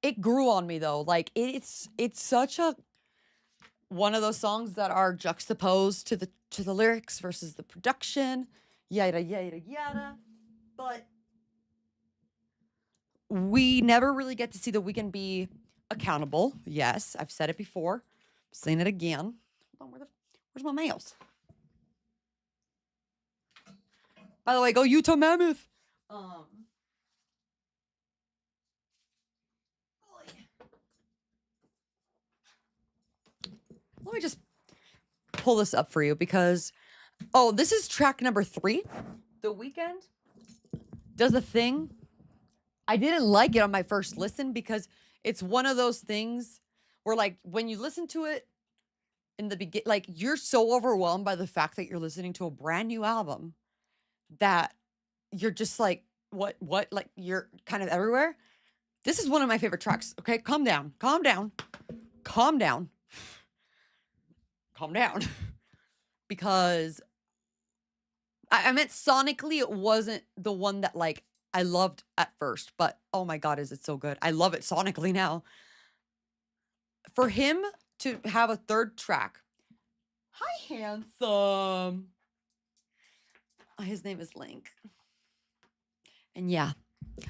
Speaker 1: It grew on me though. Like it's such a one of those songs that are juxtaposed to the lyrics versus the production. Yada yada yada. But we never really get to see the Weeknd be accountable. Yes, I've said it before. I'm saying it again. Hold on, where's my mouse? By the way, go Utah Mammoth. Let me just pull this up for you because, this is track number 3. The Weeknd does a thing. I didn't like it on my first listen because it's one of those things where, like, when you listen to it in the beginning, like, you're so overwhelmed by the fact that you're listening to a brand new album that you're just like, what, like, you're kind of everywhere. This is one of my favorite tracks. Okay, calm down. Because I meant sonically, it wasn't the one that like I loved at first, but oh my God, is it so good? I love it sonically now. For him to have a third track. Hi, handsome. His name is Link. And yeah,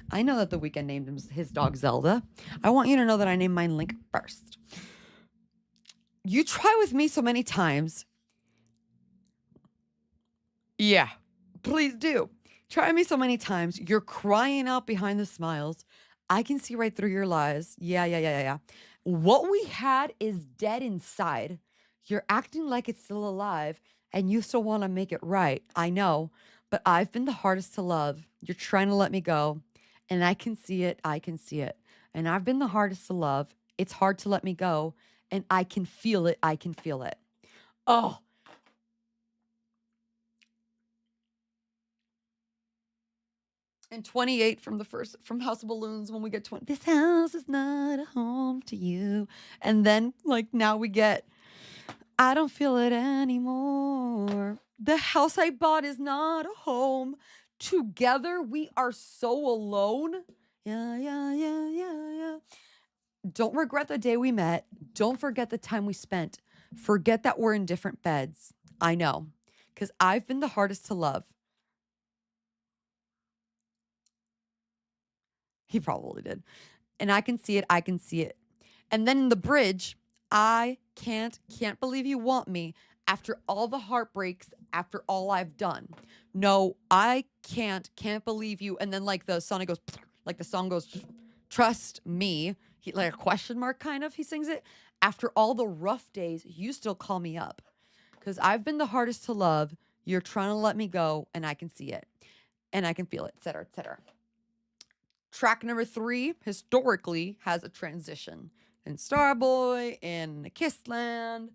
Speaker 1: I know that the Weeknd named his dog Zelda. I want you to know that I named mine Link first. You try with me so many times. Yeah, please do. Try me so many times. You're crying out behind the smiles. I can see right through your lies. Yeah. What we had is dead inside. You're acting like it's still alive and you still want to make it right. I know, but I've been the hardest to love. You're trying to let me go and I can see it. And I've been the hardest to love. It's hard to let me go and I can feel it. Oh, and 28 from House of Balloons when we get 20. This house is not a home to you. And then like now we get I don't feel it anymore. The house I bought is not a home Together we are so alone. Yeah, yeah, yeah, yeah, yeah. Don't regret the day we met. Don't forget the time we spent. Forget that we're in different beds. I know, because I've been the hardest to love. He probably did. And I can see it. I can see it. And then in the bridge, I can't believe you want me after all the heartbreaks, after all I've done. No, I can't believe you. And then like the song goes, like the song goes, trust me. He, like a question mark kind of, he sings it. After all the rough days, you still call me up. Because I've been the hardest to love. You're trying to let me go, and I can see it. And I can feel it, et cetera, et cetera. Track number 3 historically has a transition in Starboy, in Kissland,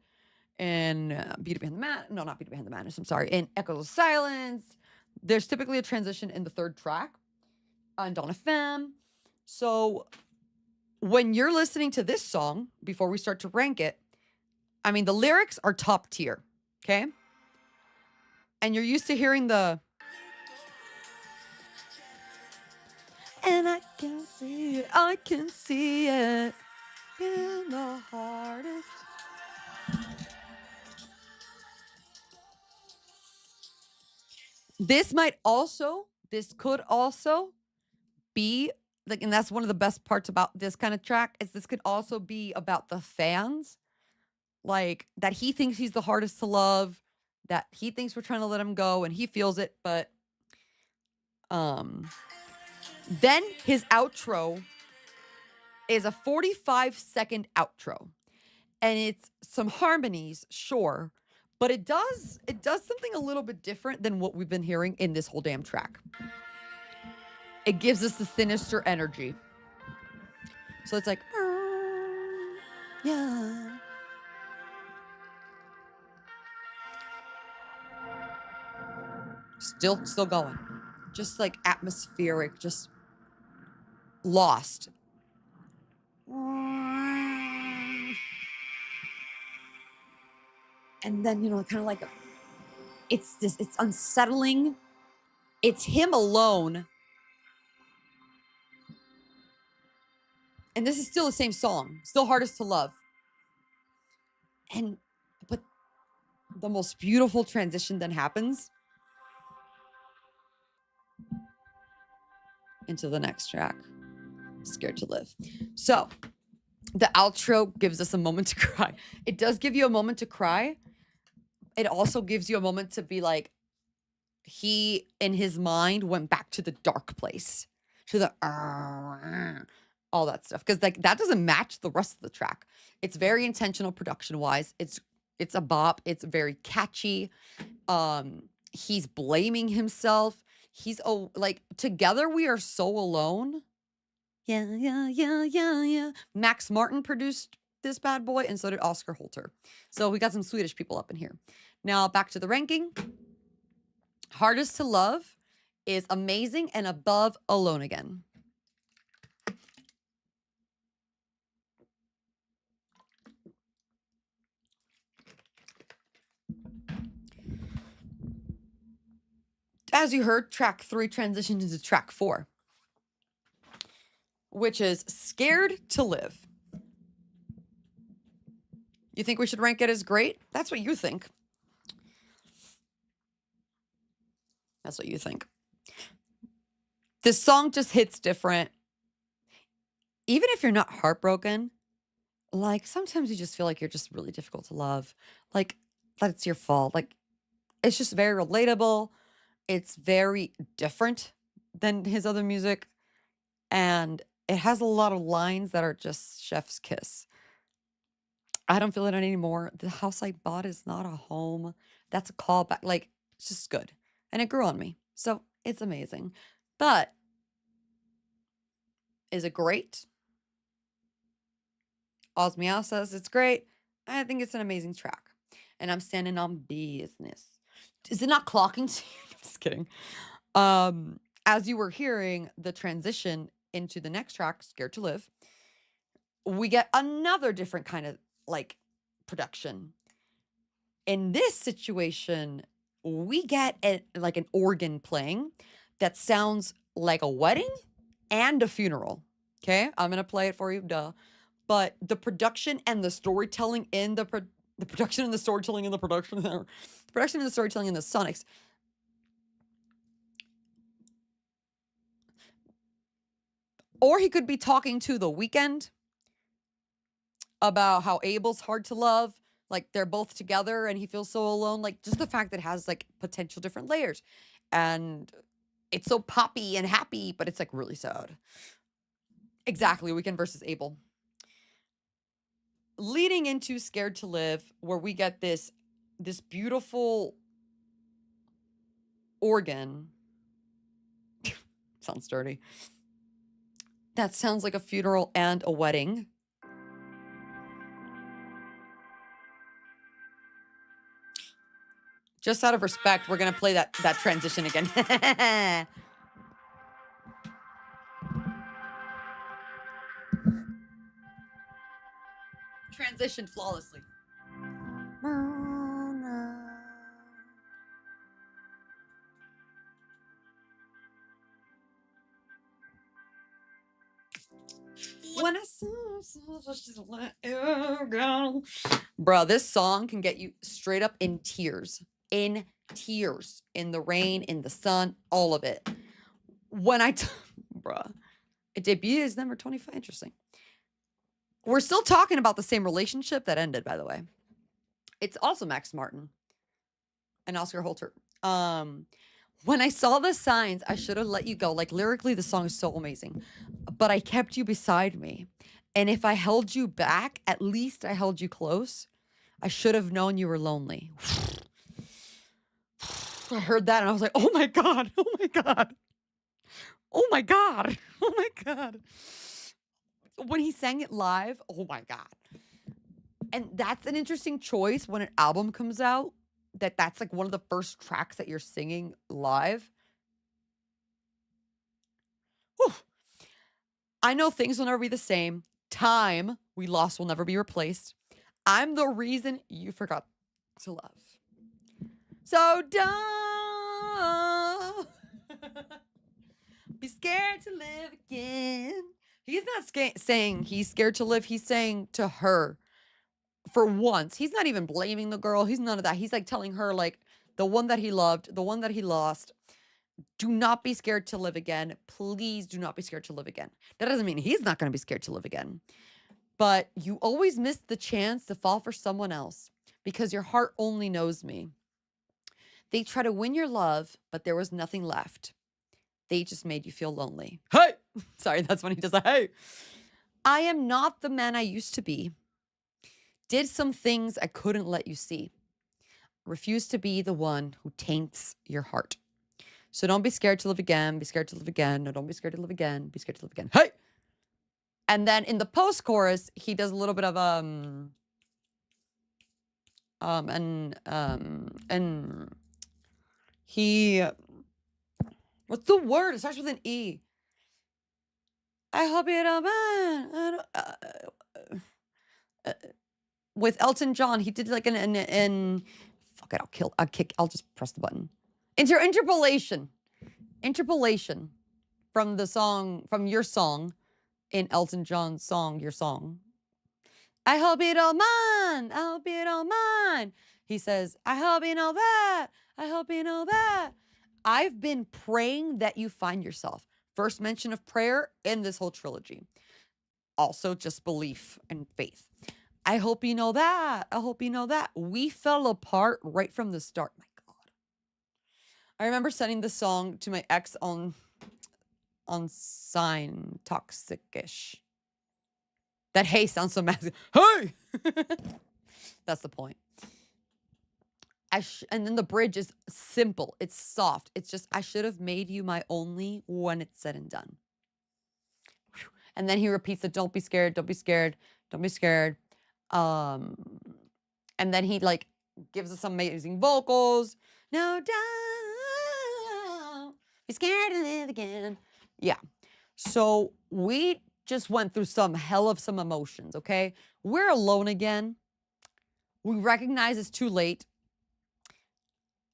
Speaker 1: in Beauty Behind the Man. No, not Beauty Behind the Madness. I'm sorry. In Echoes of Silence. There's typically a transition in the 3rd track on Dawn FM. So when you're listening to this song, before we start to rank it, I mean, the lyrics are top tier. Okay. And you're used to hearing the. And I can see it. I can see it. In the hardest. This could also be like, and that's one of the best parts about this kind of track is this could also be about the fans, like that he thinks he's the hardest to love, that he thinks we're trying to let him go, and he feels it, but then his outro is a 45-second outro. And it's some harmonies, sure, but it does something a little bit different than what we've been hearing in this whole damn track. It gives us the sinister energy. So it's like, yeah. Still going. Just like atmospheric, just lost. And then, kind of like it's unsettling. It's him alone. And this is still the same song, still hardest to love. But the most beautiful transition then happens into the next track, Scared to Live. So the outro gives us a moment to cry. It does give you a moment to cry. It also gives you a moment to be like, he in his mind went back to the dark place, to the all that stuff, because like that doesn't match the rest of the track. It's very intentional production wise. It's a bop. It's very catchy. He's blaming himself. He's like, together we are so alone. Yeah, yeah, yeah, yeah, yeah. Max Martin produced this bad boy, and so did Oscar Holter. So we got some Swedish people up in here. Now back to the ranking. Hardest to Love is amazing and above Alone Again. As you heard, track 3 transitions into track 4, which is Scared to Live. You think we should rank it as great? That's what you think. That's what you think. This song just hits different. Even if you're not heartbroken, like sometimes you just feel like you're just really difficult to love. Like that's your fault. Like it's just very relatable. It's very different than his other music. And it has a lot of lines that are just chef's kiss. I don't feel it anymore. The house I bought is not a home. That's a callback. Like, it's just good. And it grew on me. So it's amazing. But is it great? Osmeow says it's great. I think it's an amazing track. And I'm standing on business. Is it not clocking to you? I'm just kidding. As you were hearing the transition into the next track, Scared to Live, we get another different kind of like production. In this situation, we get like an organ playing. that sounds like a wedding and a funeral. Okay, I'm gonna play it for you, duh. But the production and the storytelling in the production and the storytelling in the production, the production and the storytelling in the Sonics. Or he could be talking to The Weeknd about how Abel's hard to love. Like they're both together and he feels so alone. Like just the fact that it has like potential different layers. And it's so poppy and happy, but it's like really sad. Exactly, Weeknd versus Abel. Leading into Scared to Live, where we get this beautiful organ. Sounds dirty. That sounds like a funeral and a wedding. Just out of respect, we're gonna play that transition again. Transitioned flawlessly. When I saw just let you go. Bro, this song can get you straight up in tears. In tears. In the rain, in the sun, all of it. When bruh. It debuted number 25. Interesting. We're still talking about the same relationship that ended, by the way. It's also Max Martin and Oscar Holter. When I saw the signs, I should have let you go. Like lyrically, the song is so amazing. But I kept you beside me. And if I held you back, at least I held you close. I should have known you were lonely. I heard that and I was like, oh my God, oh my God. Oh my God, oh my God. When he sang it live, oh my God. And that's an interesting choice when an album comes out, that's like one of the first tracks that you're singing live. Whew. I know things will never be the same. Time we lost will never be replaced. I'm the reason you forgot to love. So don't be scared to live again. He's not saying he's scared to live. He's saying to her, for once, he's not even blaming the girl. He's none of that. He's like telling her, like, the one that he loved, the one that he lost, do not be scared to live again. Please do not be scared to live again. That doesn't mean he's not going to be scared to live again. But you always missed the chance to fall for someone else because your heart only knows me. They try to win your love, but there was nothing left. They just made you feel lonely. Hey! Sorry, that's when he does that. Hey! I am not the man I used to be. Did some things I couldn't let you see. Refuse to be the one who taints your heart. So don't be scared to live again. Be scared to live again. No, don't be scared to live again. Be scared to live again. Hey! And then in the post-chorus, he does a little bit of he, what's the word? It starts with an E. I hope you don't mind. With Elton John, he did like an fuck it, I'll just press the button. Interpolation from the song, from your song in Elton John's song, Your Song. I hope you don't mind. I hope you don't mind. He says, I hope you know that. I hope you know that. I've been praying that you find yourself. First mention of prayer in this whole trilogy. Also just belief and faith. I hope you know that. I hope you know that. We fell apart right from the start. My God. I remember sending the song to my ex on Sign, Toxic-ish. That hey sounds so massive. Hey! That's the point. And then the bridge is simple. It's soft. It's just, I should have made you my only when it's said and done. And then he repeats the don't be scared, don't be scared, don't be scared. And then he like gives us some amazing vocals. No, don't be scared to live again. Yeah. So we just went through some hell of some emotions, okay? We're alone again. We recognize it's too late.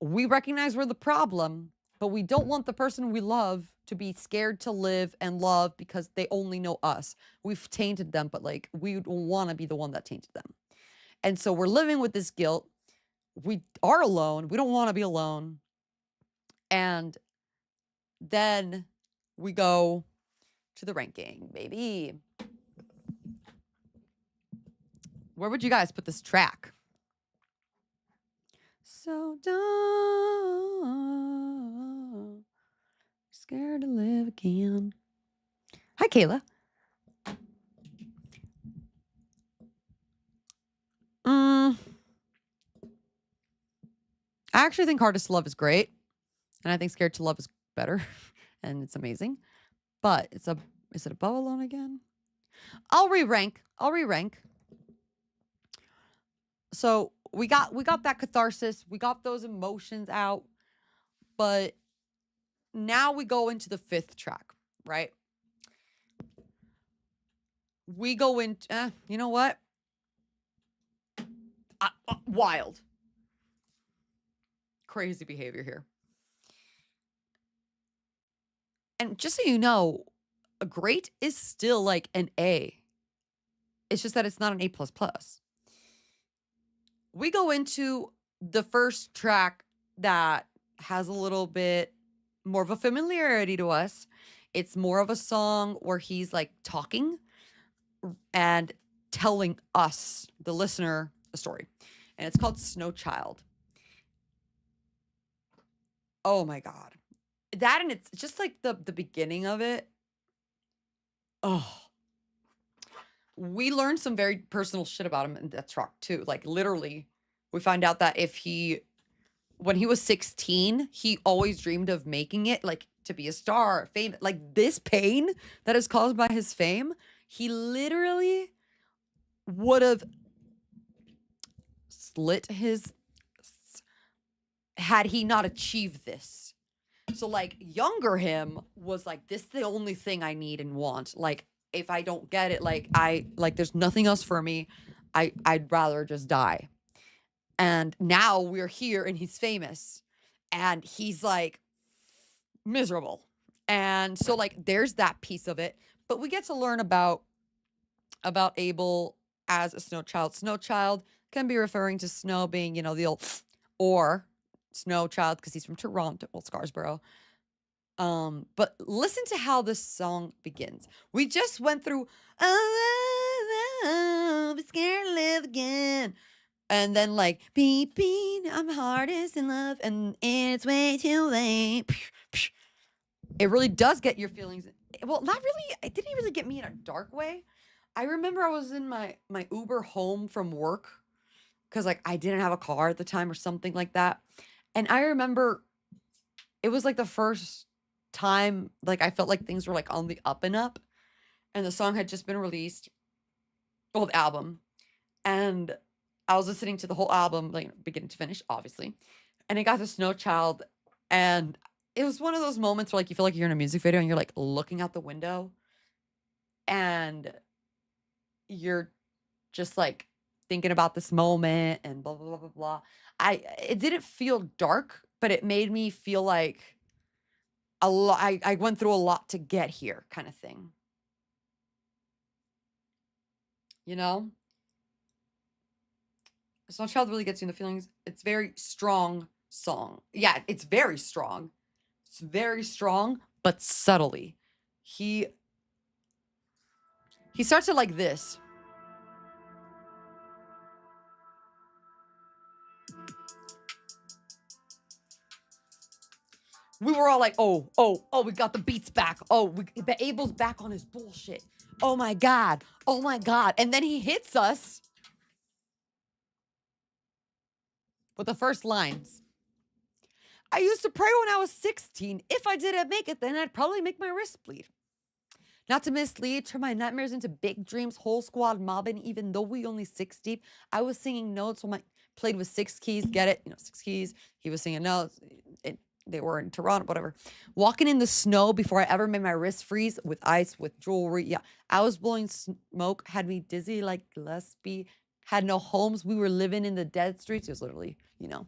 Speaker 1: We recognize we're the problem. but we don't want the person we love to be scared to live and love because they only know us. We've tainted them, but like we don't want to be the one that tainted them. And so we're living with this guilt. We are alone. We don't want to be alone. And then we go to the ranking, baby. Where would you guys put this track? So don't scared to live again. Hi, Kayla. I actually think Hardest to Love is great. And I think Scared to Love is better. And it's amazing. But is it above Alone again? I'll re-rank. So we got that catharsis. We got those emotions out. But now we go into the 5th track, right? We go into, you know what? Wild. Crazy behavior here. And just so you know, a great is still like an A. It's just that it's not an A++. We go into the first track that has a little bit more of a familiarity to us. It's more of a song where he's like talking and telling us, the listener, a story. And it's called Snow Child. Oh my God. That, and it's just like the beginning of it. Oh. We learned some very personal shit about him in that track too. Like literally, we find out that when he was 16, he always dreamed of making it, like to be a star, fame. Like this pain that is caused by his fame, he literally would have slit his had he not achieved this. So like younger him was like, this is the only thing I need and want. Like if I don't get it, like there's nothing else for me. I'd rather just die. And now we're here and he's famous and he's like miserable. And so like there's that piece of it. But we get to learn about Abel as a snow child. Snow child can be referring to snow being, the old or snow child because he's from Toronto, well, Scarsborough. But listen to how this song begins. We just went through oh, scared to live again. And then like beep beep, I'm hardest in love and it's way too late. It really does get your feelings. Well, not really. It didn't really get me in a dark way. I remember I was in my Uber home from work because like I didn't have a car at the time or something like that. And I remember it was like the first time like I felt like things were like on the up and up. And the song had just been released. Well, the album. And I was listening to the whole album, like beginning to finish, obviously. And it got to Snow Child. And it was one of those moments where like you feel like you're in a music video and you're like looking out the window. And you're just like thinking about this moment and blah blah blah blah blah. It didn't feel dark, but it made me feel like a lot. I went through a lot to get here, kind of thing. You know, Snow Child really gets you in the feelings. It's very strong song. Yeah, it's very strong. It's very strong, but subtly. He starts it like this. We were all like, oh, we got the beats back. Oh, Abel's back on his bullshit. Oh my God. Oh my God. And then he hits us with the first lines. I used to pray when I was 16. If I didn't make it, then I'd probably make my wrist bleed. Not to mislead, turn my nightmares into big dreams, whole squad mobbing, even though we only 6 deep. I was singing notes when I played with 6 keys, get it? 6 keys. He was singing notes. They were in Toronto, whatever. Walking in the snow before I ever made my wrist freeze with ice, with jewelry. Yeah, I was blowing smoke, had me dizzy like Gillespie. Had no homes. We were living in the dead streets. It was literally,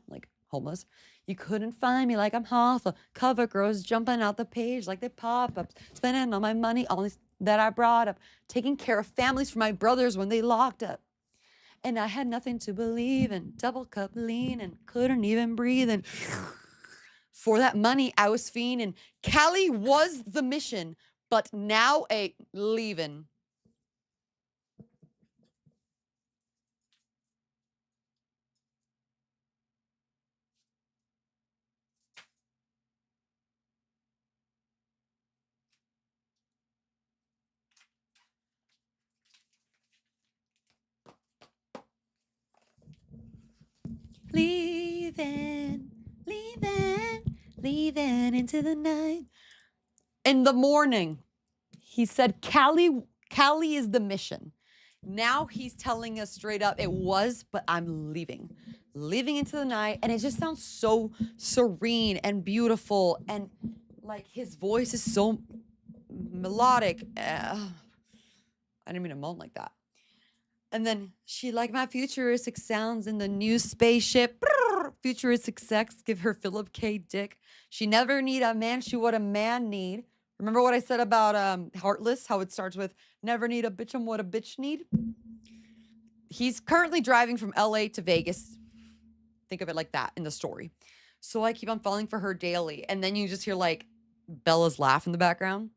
Speaker 1: like homeless. You couldn't find me like I'm Hoffa. Cover girls jumping out the page like they pop-ups. Spending all my money, all these that I brought up. Taking care of families for my brothers when they locked up. And I had nothing to believe in. Double cup lean and couldn't even breathe. And for that money, I was fiending. Cali was the mission, but now a leaving. Leaving, leaving into the night. In the morning, he said, Cali is the mission. Now he's telling us straight up, it was, but I'm leaving into the night. And it just sounds so serene and beautiful. And like his voice is so melodic. I didn't mean to moan like that. And then she like my futuristic sounds in the new spaceship. Futuristic sex, give her Philip K. Dick. She never need a man, she what a man need. Remember what I said about Heartless? How it starts with never need a bitch, I'm what a bitch need. He's currently driving from LA to Vegas. Think of it like that in the story. So I keep on falling for her daily. And then you just hear like Bella's laugh in the background.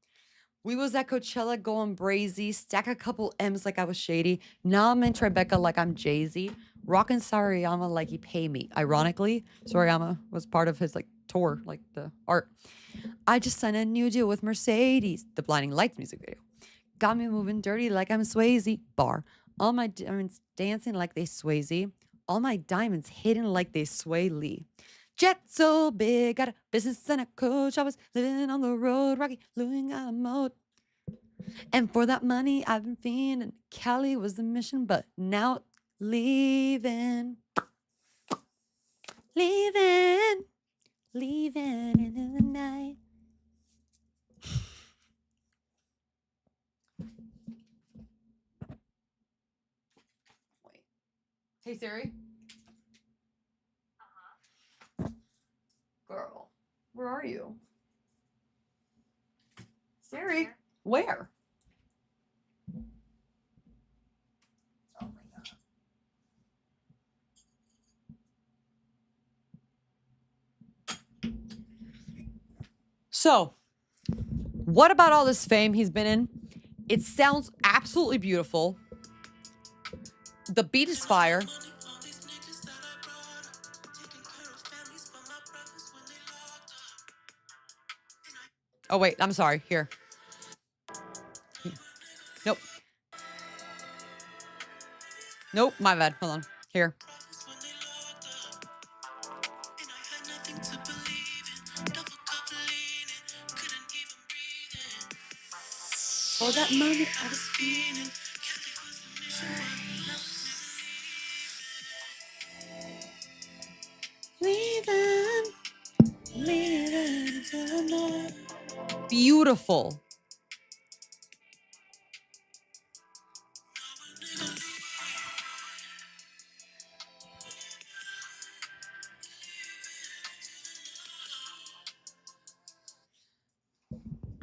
Speaker 1: We was at Coachella going brazy, stack a couple M's like I was shady. Now I'm in Tribeca like I'm Jay-Z. Rockin' Sariyama like he pay me. Ironically, Sariyama was part of his like tour, like the art. I just signed a new deal with Mercedes, the Blinding Lights music video. Got me moving dirty like I'm Swayze. Bar. All my diamonds dancing like they Swayze. All my diamonds hidden like they Sway Lee. Jet so big, got a business and a coach. I was living on the road, Rocky, Louis out of mode. And for that money, I've been fiending. Cali was the mission, but now leaving into the night. Wait. Hey, Siri. Girl, where are you? Siri, where? Oh my God. So, what about all this fame he's been in? It sounds absolutely beautiful. The beat is fire. Oh, wait, I'm sorry. Here. Nope. Nope, my bad. Hold on. Here. For that money, I was feeling. Leaving into the night. Beautiful.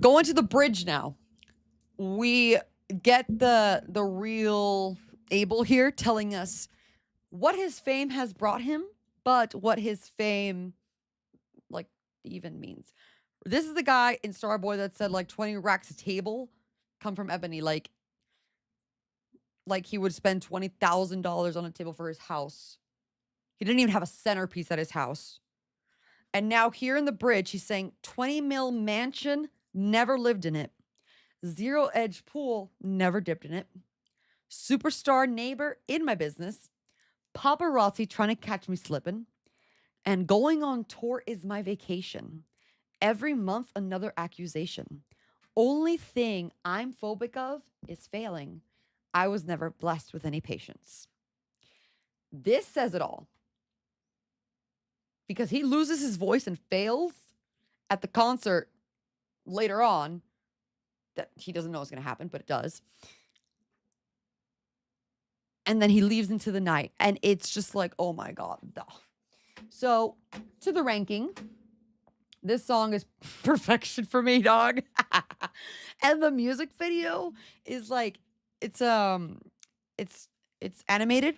Speaker 1: Going to the bridge now. We get the real Abel here telling us what his fame has brought him, but what his fame like even means. This is the guy in Starboy that said like 20 racks a table come from Ebony. Like he would spend $20,000 on a table for his house. He didn't even have a centerpiece at his house. And now here in the bridge, he's saying 20 mil mansion, never lived in it. Zero edge pool, never dipped in it. Superstar neighbor in my business. Paparazzi trying to catch me slipping. And going on tour is my vacation. Every month, another accusation. Only thing I'm phobic of is failing. I was never blessed with any patience. This says it all. Because he loses his voice and fails at the concert later on. That he doesn't know is going to happen, but it does. And then he leaves into the night. And it's just like, oh my God. So to the ranking, this song is perfection for me, dog. And the music video is like, it's it's it's animated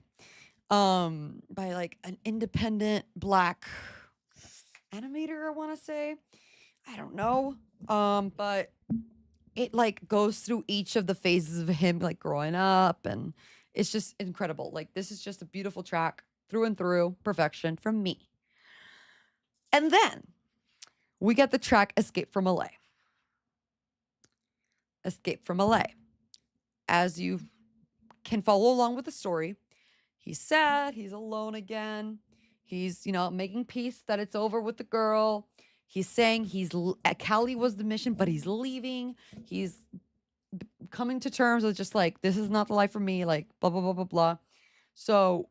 Speaker 1: by like an independent black animator, I want to say. I don't know. But it like goes through each of the phases of him like growing up, and it's just incredible. Like, this is just a beautiful track through and through, perfection from me. And then we get the track Escape from LA. Escape from LA. As you can follow along with the story, he's sad, he's alone again. He's, making peace that it's over with the girl. He's saying Cali was the mission, but he's leaving. He's coming to terms with just like, this is not the life for me, like blah, blah, blah, blah, blah. So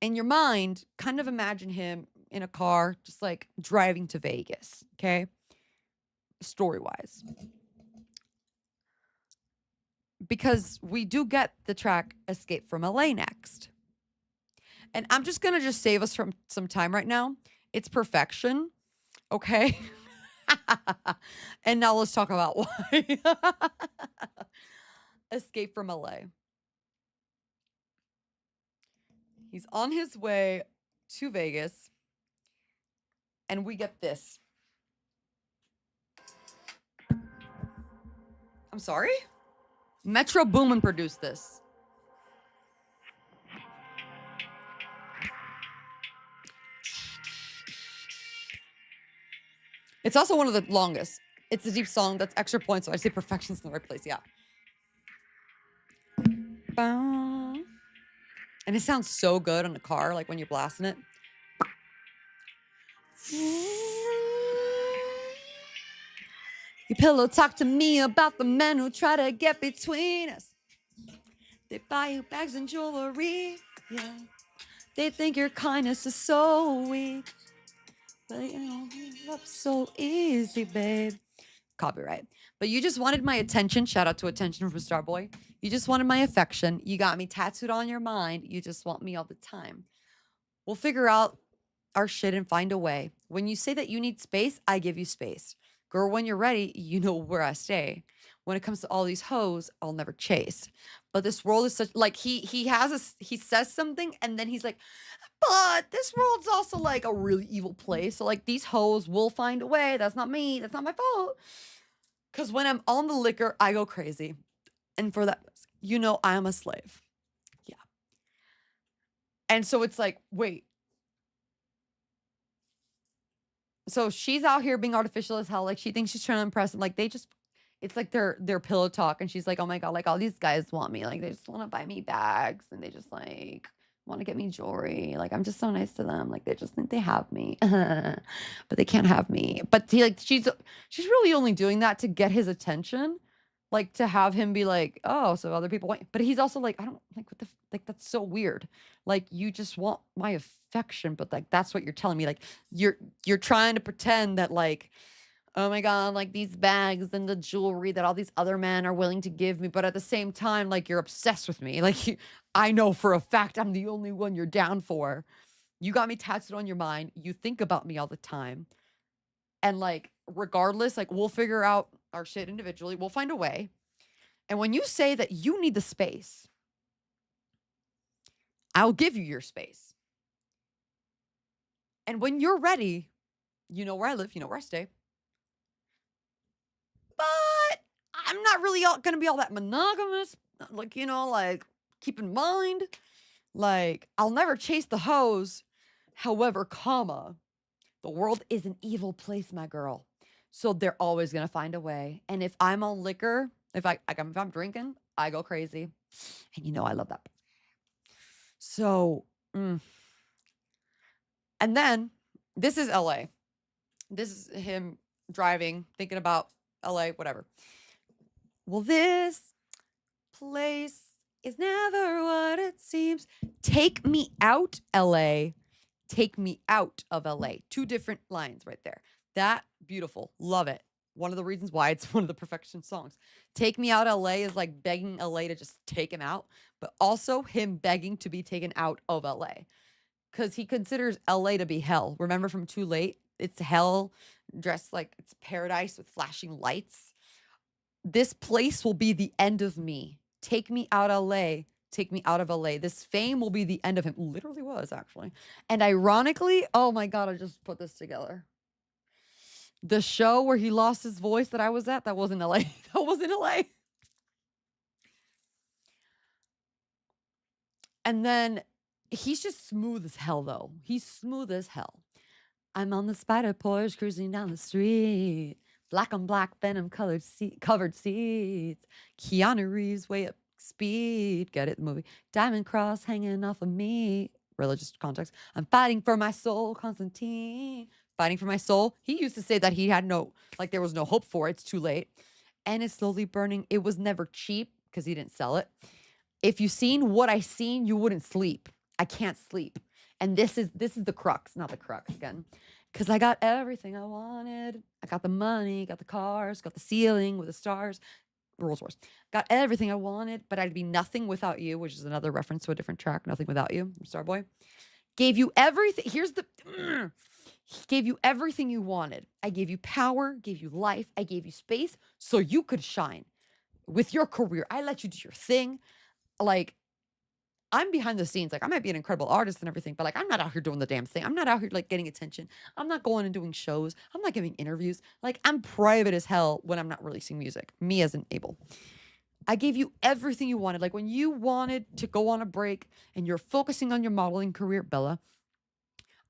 Speaker 1: in your mind, kind of imagine him in a car, just like driving to Vegas, okay? Story-wise. Because we do get the track Escape from LA next. And I'm just going to just save us from some time right now. It's perfection, okay? And now let's talk about why. Escape from LA. He's on his way to Vegas. And we get this. I'm sorry? Metro Boomin produced this. It's also one of the longest. It's a deep song. That's extra points. So I say perfection's in the right place. Yeah. And it sounds so good on the car, like when you're blasting it. You pillow talk to me about the men who try to get between us. They buy you bags and jewelry. Yeah. They think your kindness is so weak. But you know, give up so easy, babe. Copyright. But you just wanted my attention. Shout out to Attention from Starboy. You just wanted my affection. You got me tattooed on your mind. You just want me all the time. We'll figure out our shit and find a way. When you say that you need space, I give you space. Girl, when you're ready, you know where I stay. When it comes to all these hoes, I'll never chase. But this world is such, like, he says something and then he's like, but this world's also like a really evil place. So like, these hoes will find a way. That's not me. That's not my fault. Because when I'm on the liquor, I go crazy. And for that, I am a slave. Yeah. And so it's like, wait. So she's out here being artificial as hell. Like, she thinks she's trying to impress him. Like, it's like their pillow talk. And she's like, oh my God, like all these guys want me. Like, they just want to buy me bags. And they just like want to get me jewelry. Like, I'm just so nice to them. Like, they just think they have me, but they can't have me. But she's really only doing that to get his attention. Like, to have him be like, oh, so other people want, but he's also like, I don't like, like, that's so weird. Like, you just want my affection, but like, that's what you're telling me. Like, you're trying to pretend that like, oh my God, like these bags and the jewelry that all these other men are willing to give me. But at the same time, like, you're obsessed with me. Like, I know for a fact I'm the only one you're down for. You got me tattooed on your mind. You think about me all the time. And like, regardless, like, we'll figure out our shit individually. We'll find a way. And when you say that you need the space, I'll give you your space. And when you're ready, you know where I live, you know where I stay. But I'm not really going to be all that monogamous. Like, like, keep in mind, like, I'll never chase the hoes. However, the world is an evil place, my girl. So they're always going to find a way. And if I'm on liquor, if I'm drinking, I go crazy. And I love that. So, and then this is LA. This is him driving, thinking about LA, whatever. Well, this place is never what it seems. Take me out, LA. Take me out of LA. Two different lines right there. That, beautiful. Love it. One of the reasons why it's one of the perfection songs. Take me out, LA is like begging LA to just take him out, but also him begging to be taken out of LA. because he considers LA to be hell. Remember from Too Late? It's hell dressed like it's paradise with flashing lights. This place will be the end of me. Take me out LA. Take me out of LA. This fame will be the end of him. Literally was, actually. And ironically, oh my God, I just put this together. The show where he lost his voice that I was at, that wasn't LA. That was in LA. And then he's just smooth as hell, though. He's smooth as hell. I'm on the spider Porsche cruising down the street. Black on black, venom covered seats. Keanu Reeves way up speed. Get it, the movie. Diamond cross hanging off of me. Religious context. I'm fighting for my soul, Constantine. Fighting for my soul. He used to say that he had no, like there was no hope for it. It's too late. And it's slowly burning. It was never cheap because he didn't sell it. If you seen what I seen, you wouldn't sleep. I can't sleep. And this is the crux, not the crux again. Because I got everything I wanted. I got the money, got the cars, got the ceiling with the stars. Rolls Royce. Got everything I wanted, but I'd be nothing without you, which is another reference to a different track, Nothing Without You, from Starboy. Gave you everything. Here's the... Gave you everything you wanted. I gave you power, gave you life. I gave you space so you could shine with your career. I let you do your thing. Like, I'm behind the scenes. Like, I might be an incredible artist and everything, but like, I'm not out here doing the damn thing. I'm not out here like getting attention. I'm not going and doing shows. I'm not giving interviews. Like, I'm private as hell when I'm not releasing music. Me as an Abel. I gave you everything you wanted. Like when you wanted to go on a break and you're focusing on your modeling career, Bella,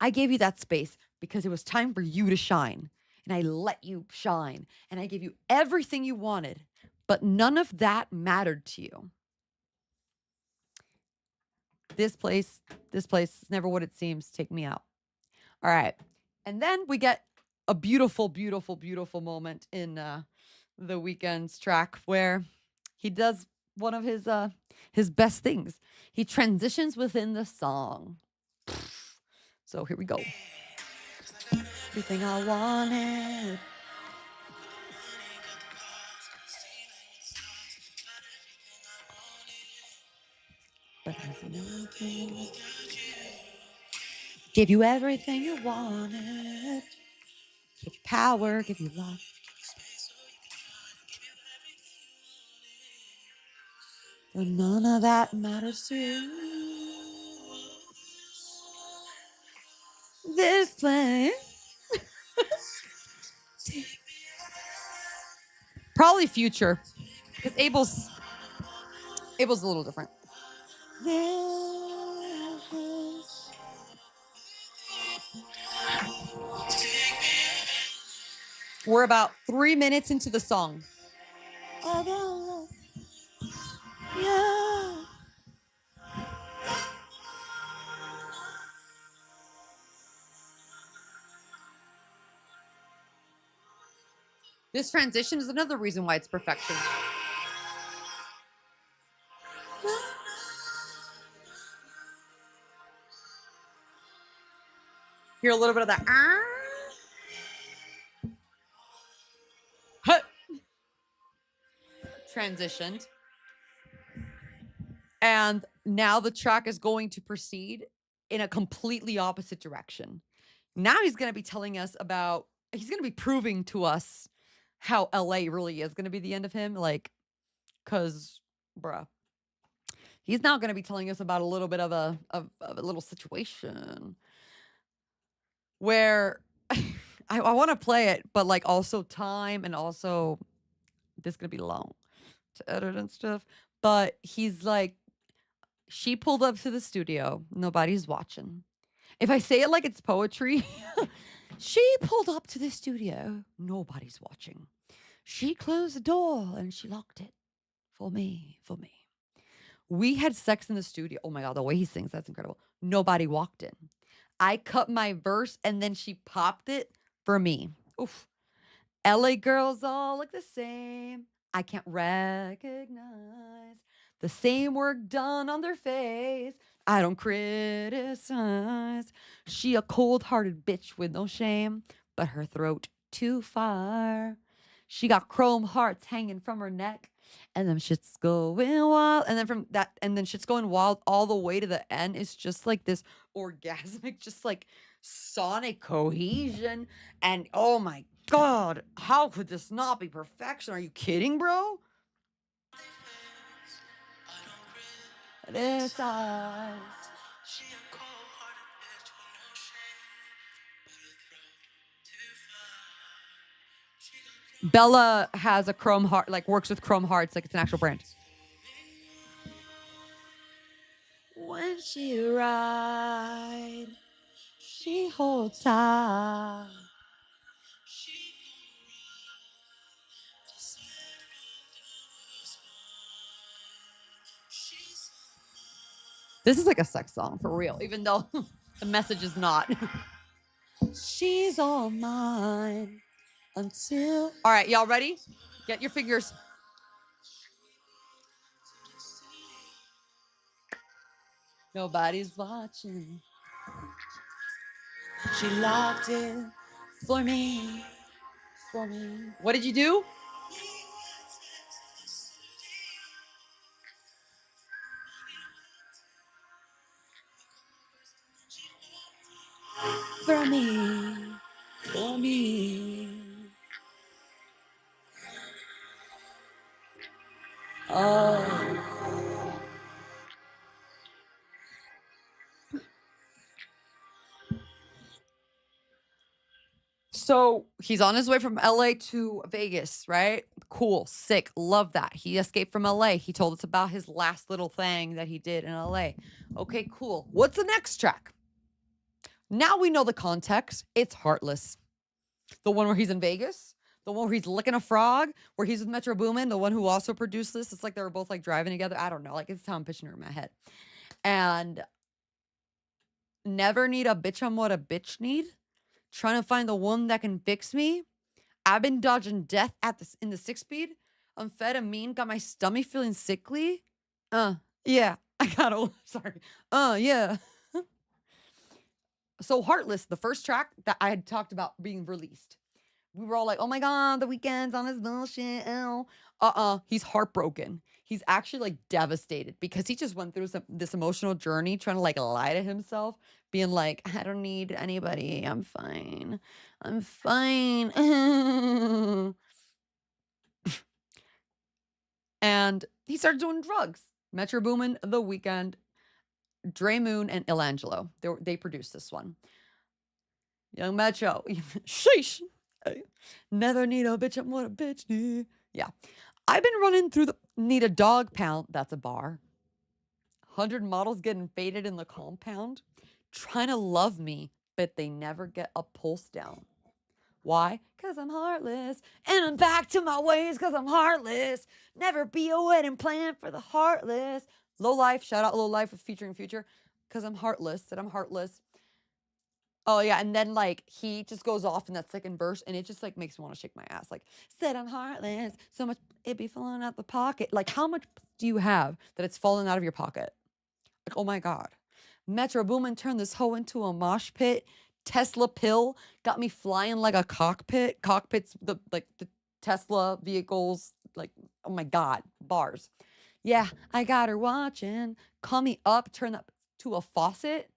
Speaker 1: I gave you that space because it was time for you to shine. And I let you shine. And I gave you everything you wanted, but none of that mattered to you. This place is never what it seems. Take me out. All right. And then we get a beautiful, beautiful, beautiful moment in the Weeknd's track where he does one of his best things. He transitions within the song. So here we go. Everything I wanted. But nothing. Give you everything you wanted. Give you power, give you love. But none of that matters to you. This place. Probably Future. Because Abel's a little different. We're about 3 minutes into the song. Yeah. This transition is another reason why it's perfection. Hear a little bit of that. Transitioned. And now the track is going to proceed in a completely opposite direction. Now he's going to be telling us about, he's going to be proving to us how LA really is going to be the end of him. Like, because, bruh, he's now going to be telling us about a little bit of a little situation where I want to play it, but like also time and also this is going to be long to edit and stuff. But he's like, she pulled up to the studio. Nobody's watching. If I say it like it's poetry, she pulled up to the studio. Nobody's watching. She closed the door and she locked it for me. We had sex in the studio. Oh my God, the way he sings, that's incredible. Nobody walked in. I cut my verse and then she popped it for me. Oof. LA girls all look the same. I can't recognize the same work done on their face. I don't criticize. She a cold-hearted bitch with no shame, but her throat too far. She got chrome hearts hanging from her neck. And then shit's going wild. And then from that, and then shit's going wild all the way to the end. It's just like this orgasmic, just like sonic cohesion. And oh my God, how could this not be perfection? Are you kidding, bro? This eyes. Bella has a chrome heart, like works with chrome hearts, like it's an actual brand. When she ride, she holds tight. This is like a sex song for real, even though the message is not. She's all mine until. All right, y'all ready? Get your fingers. Nobody's watching. She locked in for me. For me. What did you do? For me. For me. Oh. So he's on his way from LA to Vegas, right? Cool, sick, love that. He escaped from LA. He told us about his last little thing that he did in LA. Okay, cool. What's the next track? Now we know the context. It's Heartless. The one where he's in Vegas, the one where he's licking a frog, where he's with Metro Boomin, the one who also produced this. It's like they were both like driving together. I don't know. Like it's how I'm picturing it in my head. And never need a bitch I'm what a bitch need. Trying to find the one that can fix me. I've been dodging death in the 6-speed. Amphetamine got my stomach feeling sickly. Yeah. I got sorry. Yeah. So Heartless, the first track that I had talked about being released. We were all like, oh my God, the Weeknd's on his bullshit. He's heartbroken. He's actually like devastated because he just went through this emotional journey trying to like lie to himself, being like, I don't need anybody. I'm fine. I'm fine. And he started doing drugs. Metro Boomin, The Weeknd, Dre Moon, and Ilangelo. They produced this one. Young Metro. Sheesh. Never need a bitch. I'm what a bitch need. Yeah. I've been running through need a dog pound. That's a bar. 100 models getting faded in the compound. Trying to love me, but they never get a pulse down. Why? Because I'm heartless. And I'm back to my ways because I'm heartless. Never be a wedding plan for the heartless. Low Life. Shout out Low Life with featuring Future. Because I'm heartless. Said I'm heartless. Oh, yeah. And then, like, he just goes off in that second verse, and it just, like, makes me want to shake my ass. Like, said I'm heartless. So much it be falling out the pocket. Like, how much do you have that it's falling out of your pocket? Like, oh, my God. Metro Boomin turned this hoe into a mosh pit. Tesla pill got me flying like a cockpit. Cockpits, the Tesla vehicles. Like, oh, my God. Bars. Yeah, I got her watching. Call me up. Turn that to a faucet.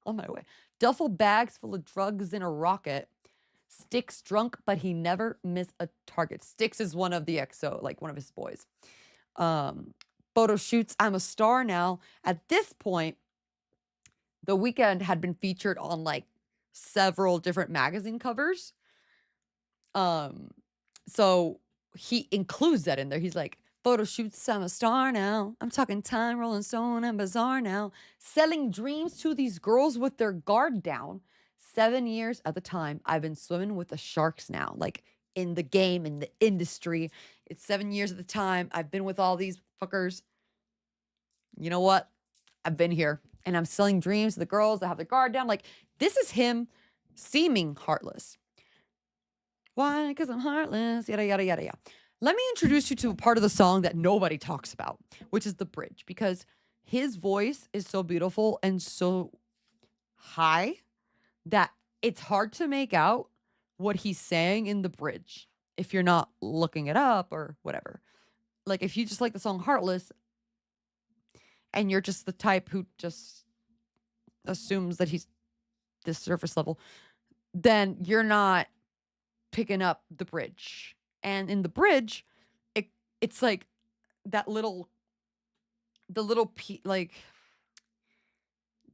Speaker 1: On my way. Duffel bags full of drugs in a rocket. Sticks drunk, but he never missed a target. Sticks is one of the XO, like one of his boys. Photo shoots. I'm a star now. At this point, The Weeknd had been featured on like several different magazine covers. So he includes that in there. He's like, photo shoots, I'm a star now. I'm talking time, Rolling Stone, and Bazaar now. Selling dreams to these girls with their guard down. 7 years at the time, I've been swimming with the sharks now. Like in the game, in the industry. It's 7 years at the time. I've been with all these fuckers. You know what? I've been here. And I'm selling dreams to the girls that have their guard down. Like, this is him seeming heartless. Why? Because I'm heartless. Yada, yada, yada, yada. Let me introduce you to a part of the song that nobody talks about, which is the bridge, because his voice is so beautiful and so high that it's hard to make out what he's saying in the bridge. if you're not looking it up or whatever. Like if you just like the song Heartless and you're just the type who just assumes that he's this surface level, then you're not picking up the bridge. And in the bridge, it's like that little like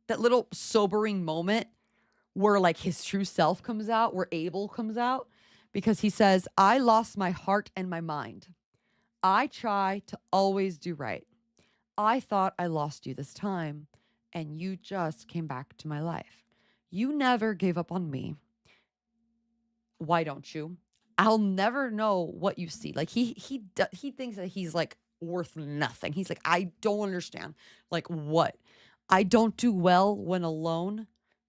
Speaker 1: that little sobering moment where like his true self comes out, where Abel comes out, because he says, I lost my heart and my mind. I try to always do right. I thought I lost you this time, and you just came back to my life. You never gave up on me. Why don't you? I'll never know what you see. Like he thinks that he's like worth nothing. He's like, I don't understand. Like what? I don't do well when alone.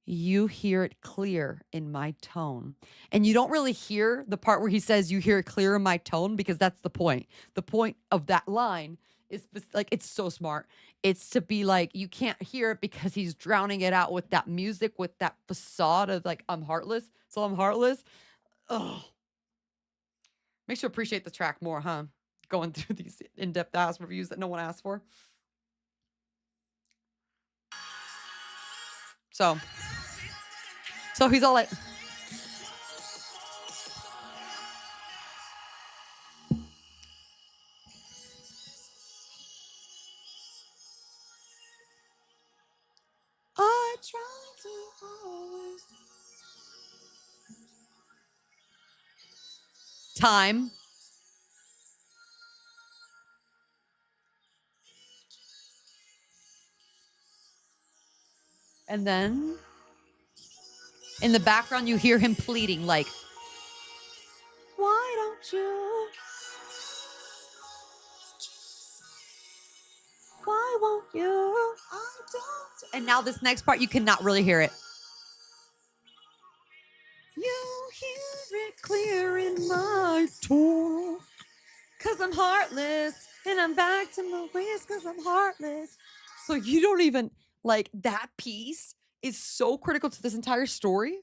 Speaker 1: You hear it clear in my tone. And you don't really hear the part where he says you hear it clear in my tone, because that's the point. The point of that line is like, it's so smart. It's to be like, you can't hear it because he's drowning it out with that music, with that facade of like, I'm heartless. So I'm heartless. Oh, makes you appreciate the track more, huh? Going through these in-depth ass reviews that no one asked for. So he's all like, I try to always time. And then in the background, you hear him pleading, like, why don't you? Why won't you? I don't. And now this next part, you cannot really hear it. You hear it clear in my tone. Cause I'm heartless. And I'm back to my ways cause I'm heartless. So you don't even, like, that piece is so critical to this entire story.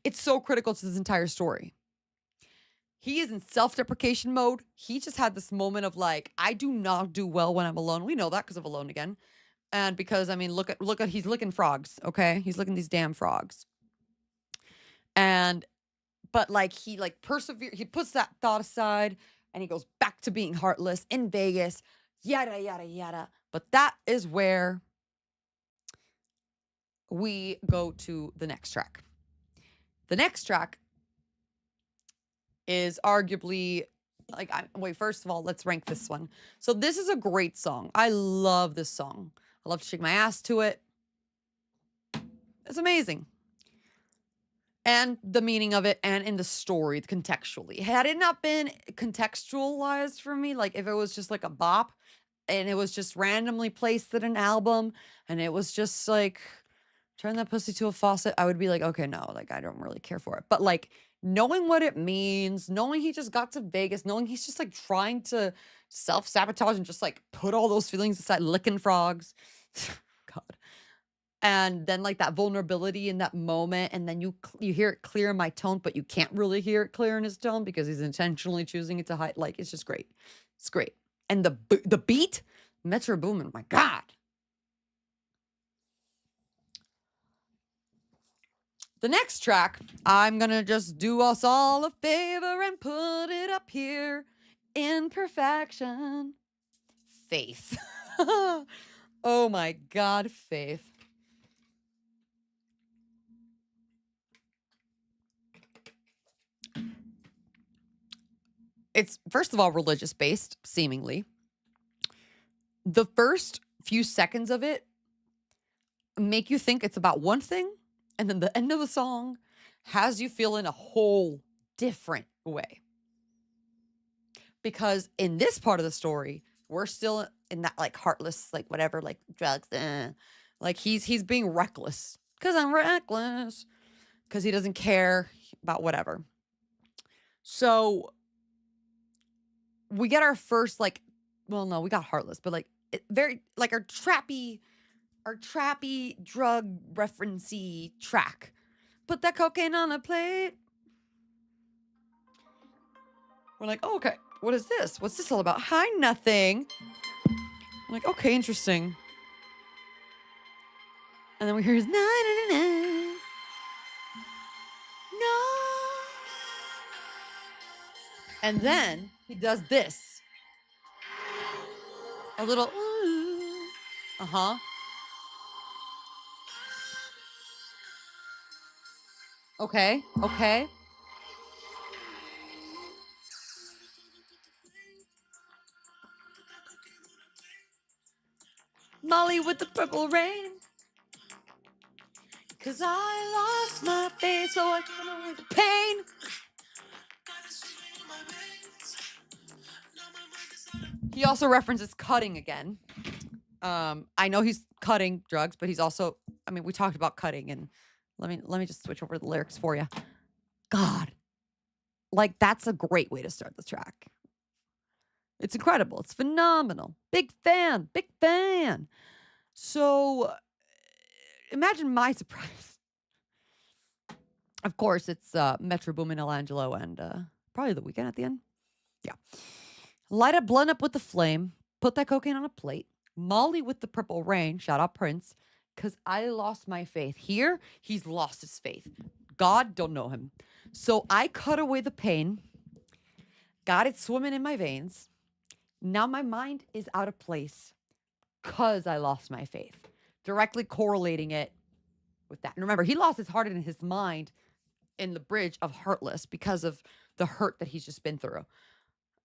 Speaker 1: It's so critical to this entire story. He is in self-deprecation mode. He just had this moment of like, I do not do well when I'm alone. We know that because of Alone Again. And because, I mean, look at, he's licking frogs, okay? He's licking these damn frogs. And, but like, he like perseveres, he puts that thought aside and he goes back to being heartless in Vegas, yada, yada, yada. But that is where we go to the next track. The next track is arguably like, wait, first of all, let's rank this one. So this is a great song. I love this song. I love to shake my ass to it. It's amazing. And the meaning of it, and in the story, contextually. Had it not been contextualized for me, like if it was just like a bop and it was just randomly placed in an album and it was just like, turn that pussy to a faucet, I would be like, okay, no, like I don't really care for it. But like knowing what it means, knowing he just got to Vegas, knowing he's just like trying to self-sabotage and just like put all those feelings aside, licking frogs. God. And then like that vulnerability in that moment, and then you hear it clear in my tone, but you can't really hear it clear in his tone because he's intentionally choosing it to hide. Like, it's just great. It's great. And the beat, Metro Boomin, my God. The next track, I'm gonna just do us all a favor and put it up here. Imperfection. Faith. Oh my God, Faith. It's, first of all, religious based, seemingly. The first few seconds of it make you think it's about one thing, and then the end of the song has you feel in a whole different way. Because in this part of the story, we're still in that like heartless, like whatever, like drugs, like he's being reckless. Because I'm reckless. Because he doesn't care about whatever. So we get our first like, well, no, we got heartless, but like very like our trappy drug referencey track. Put that cocaine on a plate. We're like, oh, okay, what is this? What's this all about? Hi, nothing. I'm like, okay, interesting. And then we hear his na na na na. No. And then he does this. A little. Uh-huh. Okay. Okay. Molly with the purple rain. Cause I lost my face, so I got away the pain. He also references cutting again. I know he's cutting drugs, but he's also, I mean, we talked about cutting, and let me just switch over the lyrics for you. God, like that's a great way to start the track. It's incredible. It's phenomenal. Big fan. Big fan. So imagine my surprise. Of course, it's Metro Boomin, Elangelo, and probably The Weeknd at the end. Yeah. Light a blunt up with the flame. Put that cocaine on a plate. Molly with the purple rain. Shout out Prince. Because I lost my faith. Here, he's lost his faith. God, don't know him. So I cut away the pain. Got it swimming in my veins. Now my mind is out of place because I lost my faith. Directly correlating it with that. And remember, he lost his heart and his mind in the bridge of Heartless because of the hurt that he's just been through.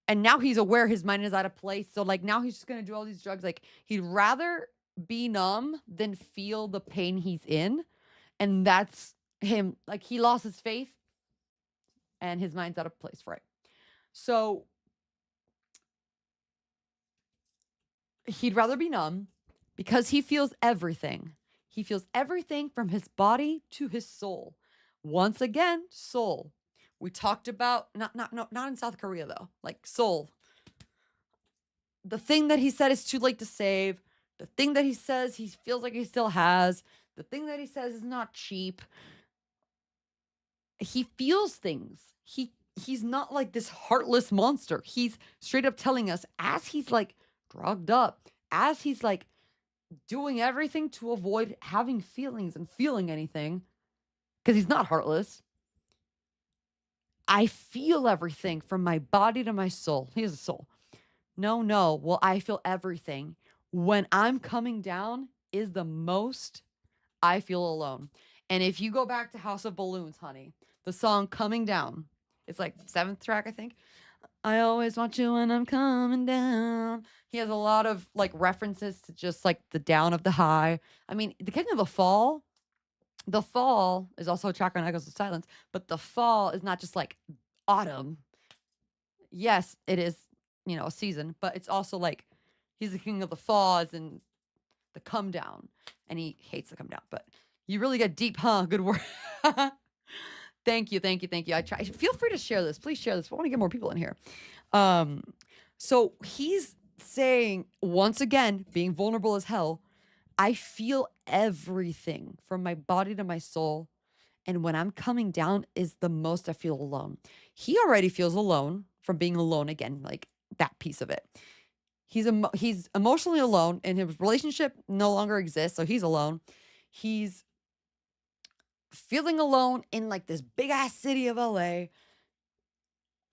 Speaker 1: And now he's aware his mind is out of place. So like now he's just going to do all these drugs. Like he'd rather be numb than feel the pain he's in. And that's him. Like he lost his faith and his mind's out of place for it. So he'd rather be numb because he feels everything. He feels everything from his body to his soul. Once again, soul. We talked about not in South Korea though. Like soul. The thing that he said is too late to save. The thing that he says he feels like he still has. The thing that he says is not cheap. He feels things. He's not like this heartless monster. He's straight up telling us as he's like drugged up, as he's like doing everything to avoid having feelings and feeling anything, because he's not heartless. I feel everything from my body to my soul. He has a soul. No. Well, I feel everything. When I'm coming down is the most I feel alone. And if you go back to House of Balloons, honey, the song Coming Down, it's like 7th track, I think. I always want you when I'm coming down. He has a lot of like references to just like the down of the high. I mean, the King of the Fall is also a track on Echoes of Silence, but the fall is not just like autumn. Yes, it is, a season, but it's also like he's the king of the fall as in the come down, and he hates the come down, but you really get deep, huh? Good work. Thank you. I try. Feel free to share this. Please share this. I want to get more people in here. So he's saying, once again, being vulnerable as hell, I feel everything from my body to my soul. And when I'm coming down is the most I feel alone. He already feels alone from being alone again, like that piece of it. He's emotionally alone, and his relationship no longer exists, so he's alone. He's feeling alone in like this big ass city of LA.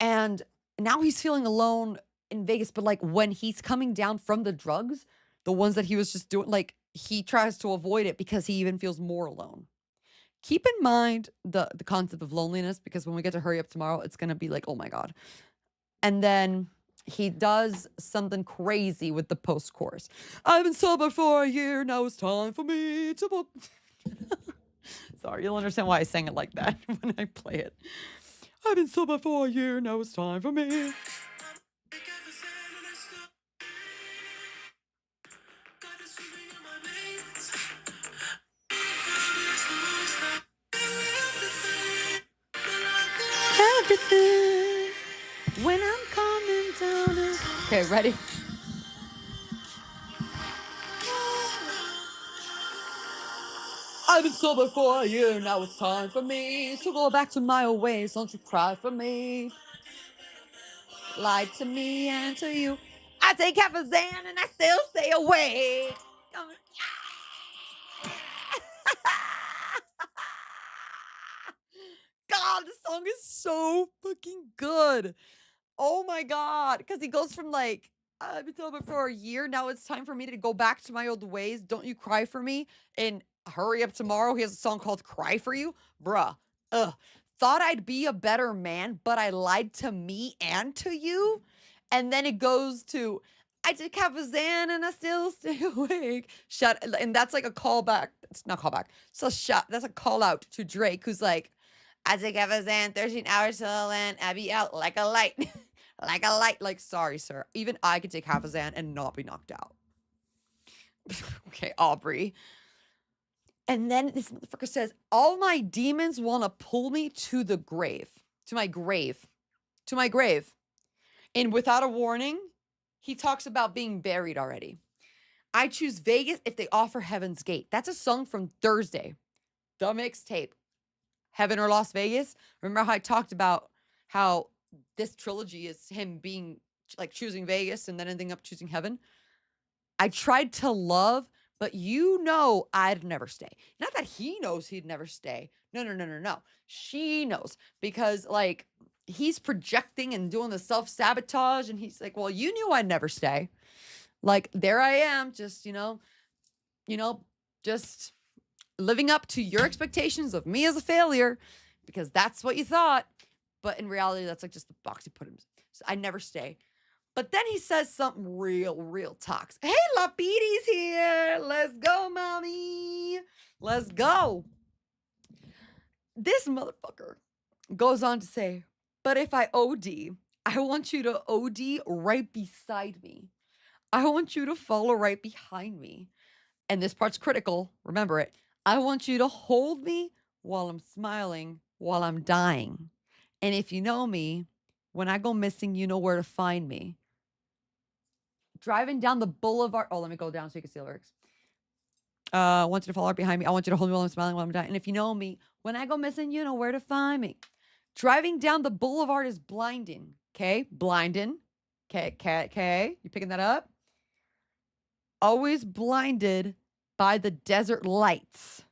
Speaker 1: And now he's feeling alone in Vegas, but like when he's coming down from the drugs, the ones that he was just doing, like he tries to avoid it because he even feels more alone. Keep in mind the concept of loneliness, because when we get to Hurry Up Tomorrow, it's going to be like, oh my God. And then he does something crazy with the post chorus. I've been sober for a year. Now it's time for me to book. Sorry, you'll understand why I sang it like that when I play it. I've been sober for a year. Now it's time for me. Everything when I'm coming down. Okay, ready? I've been sober for a year, now it's time for me to go back to my old ways. Don't you cry for me. Lied to me and to you. I take half a Xan and I still stay awake. God, this song is so fucking good. Oh my God. Because he goes from like, I've been celibate for a year. Now it's time for me to go back to my old ways. Don't you cry for me. And hurry up tomorrow. He has a song called Cry for You. Bruh. Ugh. Thought I'd be a better man, but I lied to me and to you. And then it goes to, I took half a Xan and I still stay awake. Shut. And that's like a callback. It's not callback. So shut. That's a call out to Drake, who's like, I take half a Xan, 13 hours till I land. I be out like a light. Like a light. Like, sorry, sir. Even I could take half a Xan and not be knocked out. Okay, Aubrey. And then this motherfucker says, all my demons want to pull me to the grave. To my grave. To my grave. And without a warning, he talks about being buried already. I choose Vegas if they offer Heaven's Gate. That's a song from Thursday. The mixtape. Heaven or Las Vegas. Remember how I talked about how this trilogy is him being like choosing Vegas and then ending up choosing heaven? I tried to love, but you know I'd never stay. Not that he knows he'd never stay. No. She knows because like he's projecting and doing the self-sabotage and he's like, well, you knew I'd never stay. Like there I am, just, just living up to your expectations of me as a failure because that's what you thought. But in reality, that's like just the box you put him. So I never stay. But then he says something real toxic. Hey, Lapidi's here. Let's go, mommy. Let's go. This motherfucker goes on to say, but if I OD, I want you to OD right beside me. I want you to follow right behind me. And this part's critical. Remember it. I want you to hold me while I'm smiling, while I'm dying. And if you know me, when I go missing, you know where to find me. Driving down the boulevard. Oh, let me go down so you can see the lyrics. I want you to follow right behind me. I want you to hold me while I'm smiling, while I'm dying. And if you know me, when I go missing, you know where to find me. Driving down the boulevard is blinding. Okay? Blinding. Okay. You picking that up? Always blinded by the desert lights.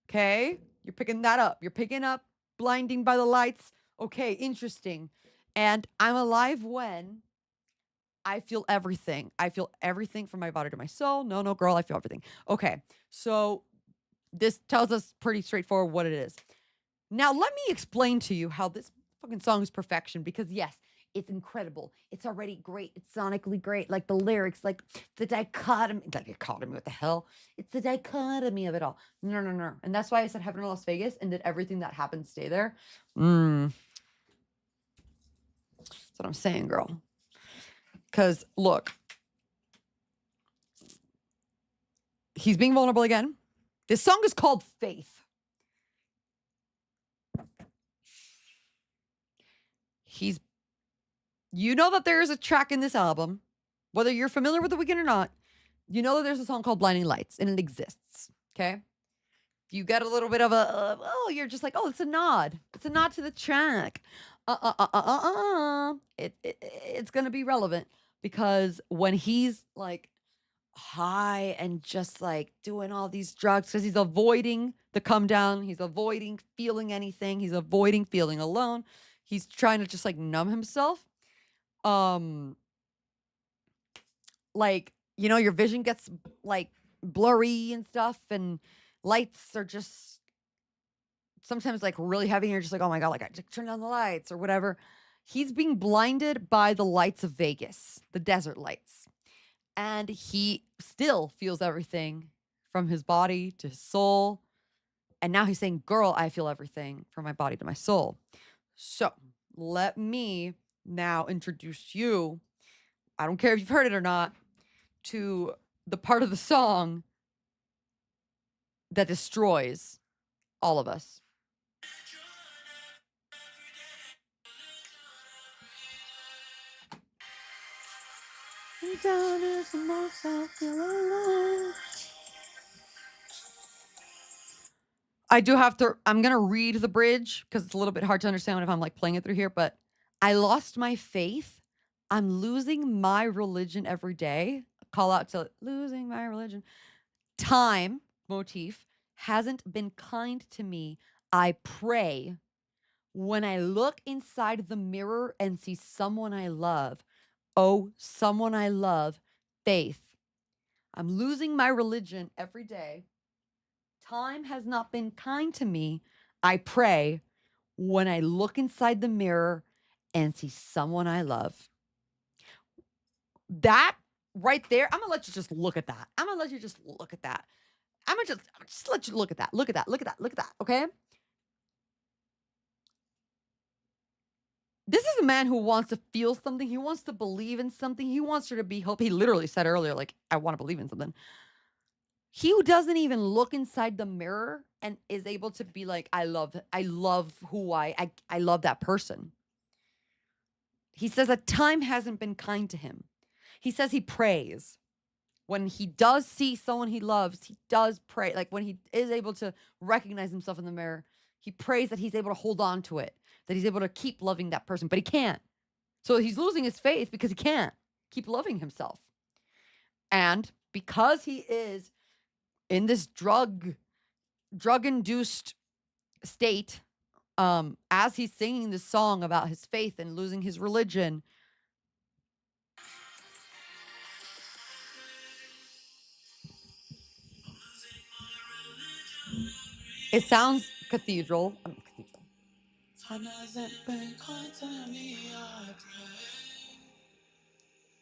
Speaker 1: Okay? You're picking that up. You're picking up blinding by the lights. Okay, interesting. And I'm alive when I feel everything. I feel everything from my body to my soul. No, girl, I feel everything. Okay, so this tells us pretty straightforward what it is. Now, let me explain to you how this fucking song is perfection because, yes, it's incredible. It's already great. It's sonically great. Like the lyrics, like the dichotomy. What the hell? It's the dichotomy of it all. No. And that's why I said Heaven or Las Vegas and did everything that happened stay there. That's what I'm saying, girl. Because, look, he's being vulnerable again. This song is called Faith. You know that there is a track in this album, whether you're familiar with The Weeknd or not, you know that there's a song called Blinding Lights, and it exists, okay? If you get a little bit of you're just like, oh, it's a nod. It's a nod to the track. It's going to be relevant because when he's like high and just like doing all these drugs because he's avoiding the come down, he's avoiding feeling anything, he's avoiding feeling alone, he's trying to just like numb himself. Like, your vision gets like blurry and stuff and lights are just sometimes like really heavy and you're just like, oh my God, like I just turn down the lights or whatever. He's being blinded by the lights of Vegas, the desert lights. And he still feels everything from his body to his soul. And now he's saying, girl, I feel everything from my body to my soul. So let me now introduce you, I don't care if you've heard it or not, to the part of the song that destroys all of us. I do have to, I'm going to read the bridge because it's a little bit hard to understand if I'm like playing it through here, but I lost my faith. I'm losing my religion every day. Call out to losing my religion. Time motif hasn't been kind to me. I pray when I look inside the mirror and see someone I love. Oh, someone I love, faith. I'm losing my religion every day. Time has not been kind to me. I pray when I look inside the mirror and see someone I love. That right there, I'm gonna let you just look at that. I'm gonna let you just look at that. I'm gonna just let you look at that. Look at that. Look at that. Look at that. Okay. This is a man who wants to feel something. He wants to believe in something. He wants her to be hope. He literally said earlier, like, I want to believe in something. He who doesn't even look inside the mirror and is able to be like, I love who I love that person. He says that time hasn't been kind to him. He says he prays. When he does see someone he loves, he does pray. Like when he is able to recognize himself in the mirror, he prays that he's able to hold on to it, that he's able to keep loving that person, but he can't. So he's losing his faith because he can't keep loving himself. And because he is in this drug-induced state, as he's singing this song about his faith and losing his religion, it sounds cathedral. Time hasn't been kind to me, I pray.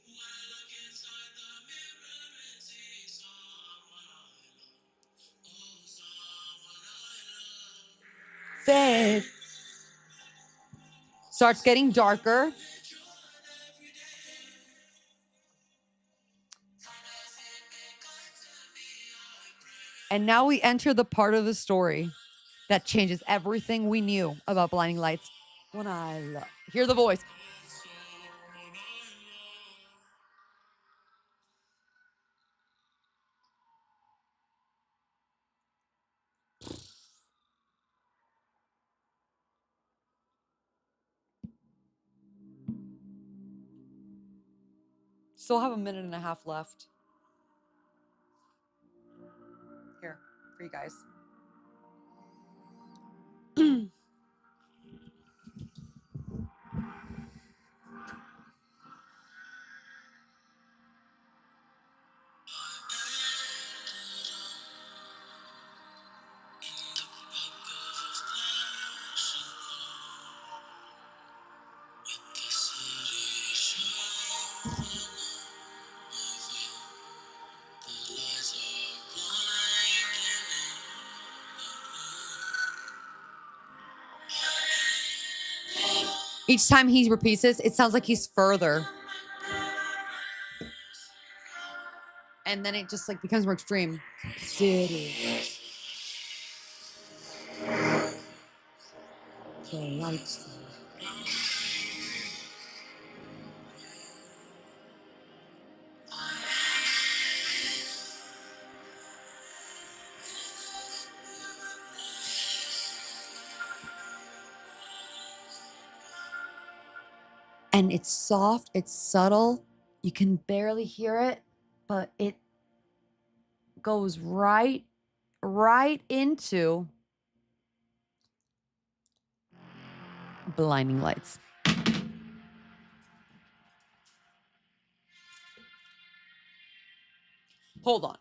Speaker 1: When I look inside the mirror and see someone I love, oh, someone I love. Faith starts getting darker. And now we enter the part of the story that changes everything we knew about Blinding Lights. When I love. Hear the voice. Still have a minute and a half left. Here, for you guys. Each time he repeats this, it sounds like he's further. And then it just like becomes more extreme. City. The lights. And it's soft, it's subtle. You can barely hear it, but it goes right into Blinding Lights. Hold on.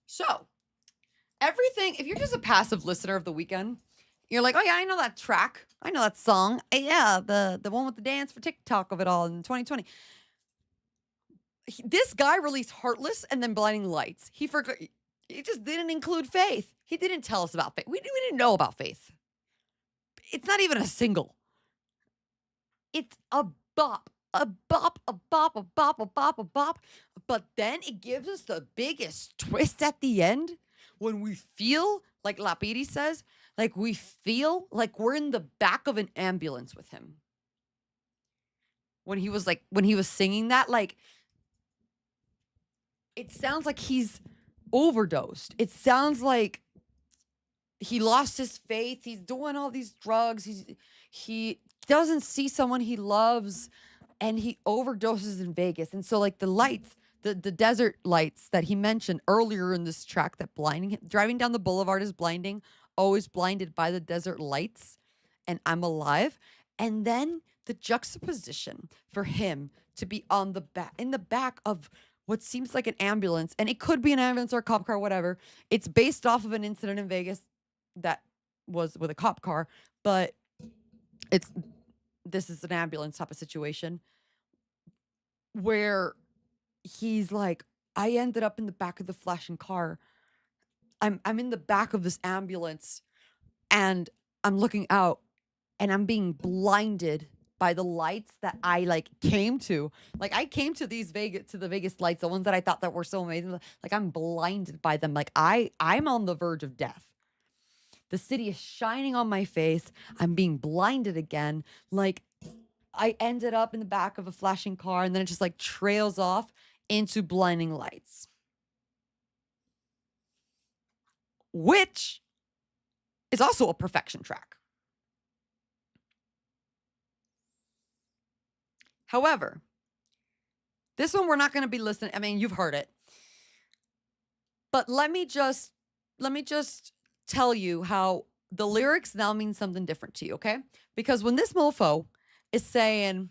Speaker 1: So, everything, if you're just a passive listener of The Weeknd, you're like, oh yeah, I know that track. I know that song. Yeah, the one with the dance for TikTok of it all in 2020. This guy released Heartless and then Blinding Lights. He forgot. He just didn't include Faith. He didn't tell us about Faith. We didn't know about Faith. It's not even a single. It's a bop. A bop, a bop, a bop, a bop, a bop. But then it gives us the biggest twist at the end when we feel, like Lapidi says, like we feel like we're in the back of an ambulance with him. When he was singing that, like, it sounds like he's overdosed. It sounds like he lost his faith. He's doing all these drugs. He doesn't see someone he loves, and he overdoses in Vegas. And so like the lights, the desert lights that he mentioned earlier in this track that blinding him, driving down the boulevard is blinding, always blinded by the desert lights, and I'm alive. And then the juxtaposition for him to be on the back, in the back of what seems like an ambulance, and it could be an ambulance or a cop car, whatever. It's based off of an incident in Vegas that was with a cop car, but it's this is an ambulance type of situation where he's like, I ended up in the back of the flashing car. I'm in the back of this ambulance, and I'm looking out, and I'm being blinded by the lights that I like came to. Like I came to these the Vegas lights, the ones that I thought that were so amazing. Like I'm blinded by them. Like I'm on the verge of death. The city is shining on my face. I'm being blinded again. Like I ended up in the back of a flashing car, and then it just like trails off into blinding lights. Which is also a perfection track. However, this one we're not going to be listening. I mean, you've heard it. But let me just tell you how the lyrics now mean something different to you, okay? Because when this mofo is saying,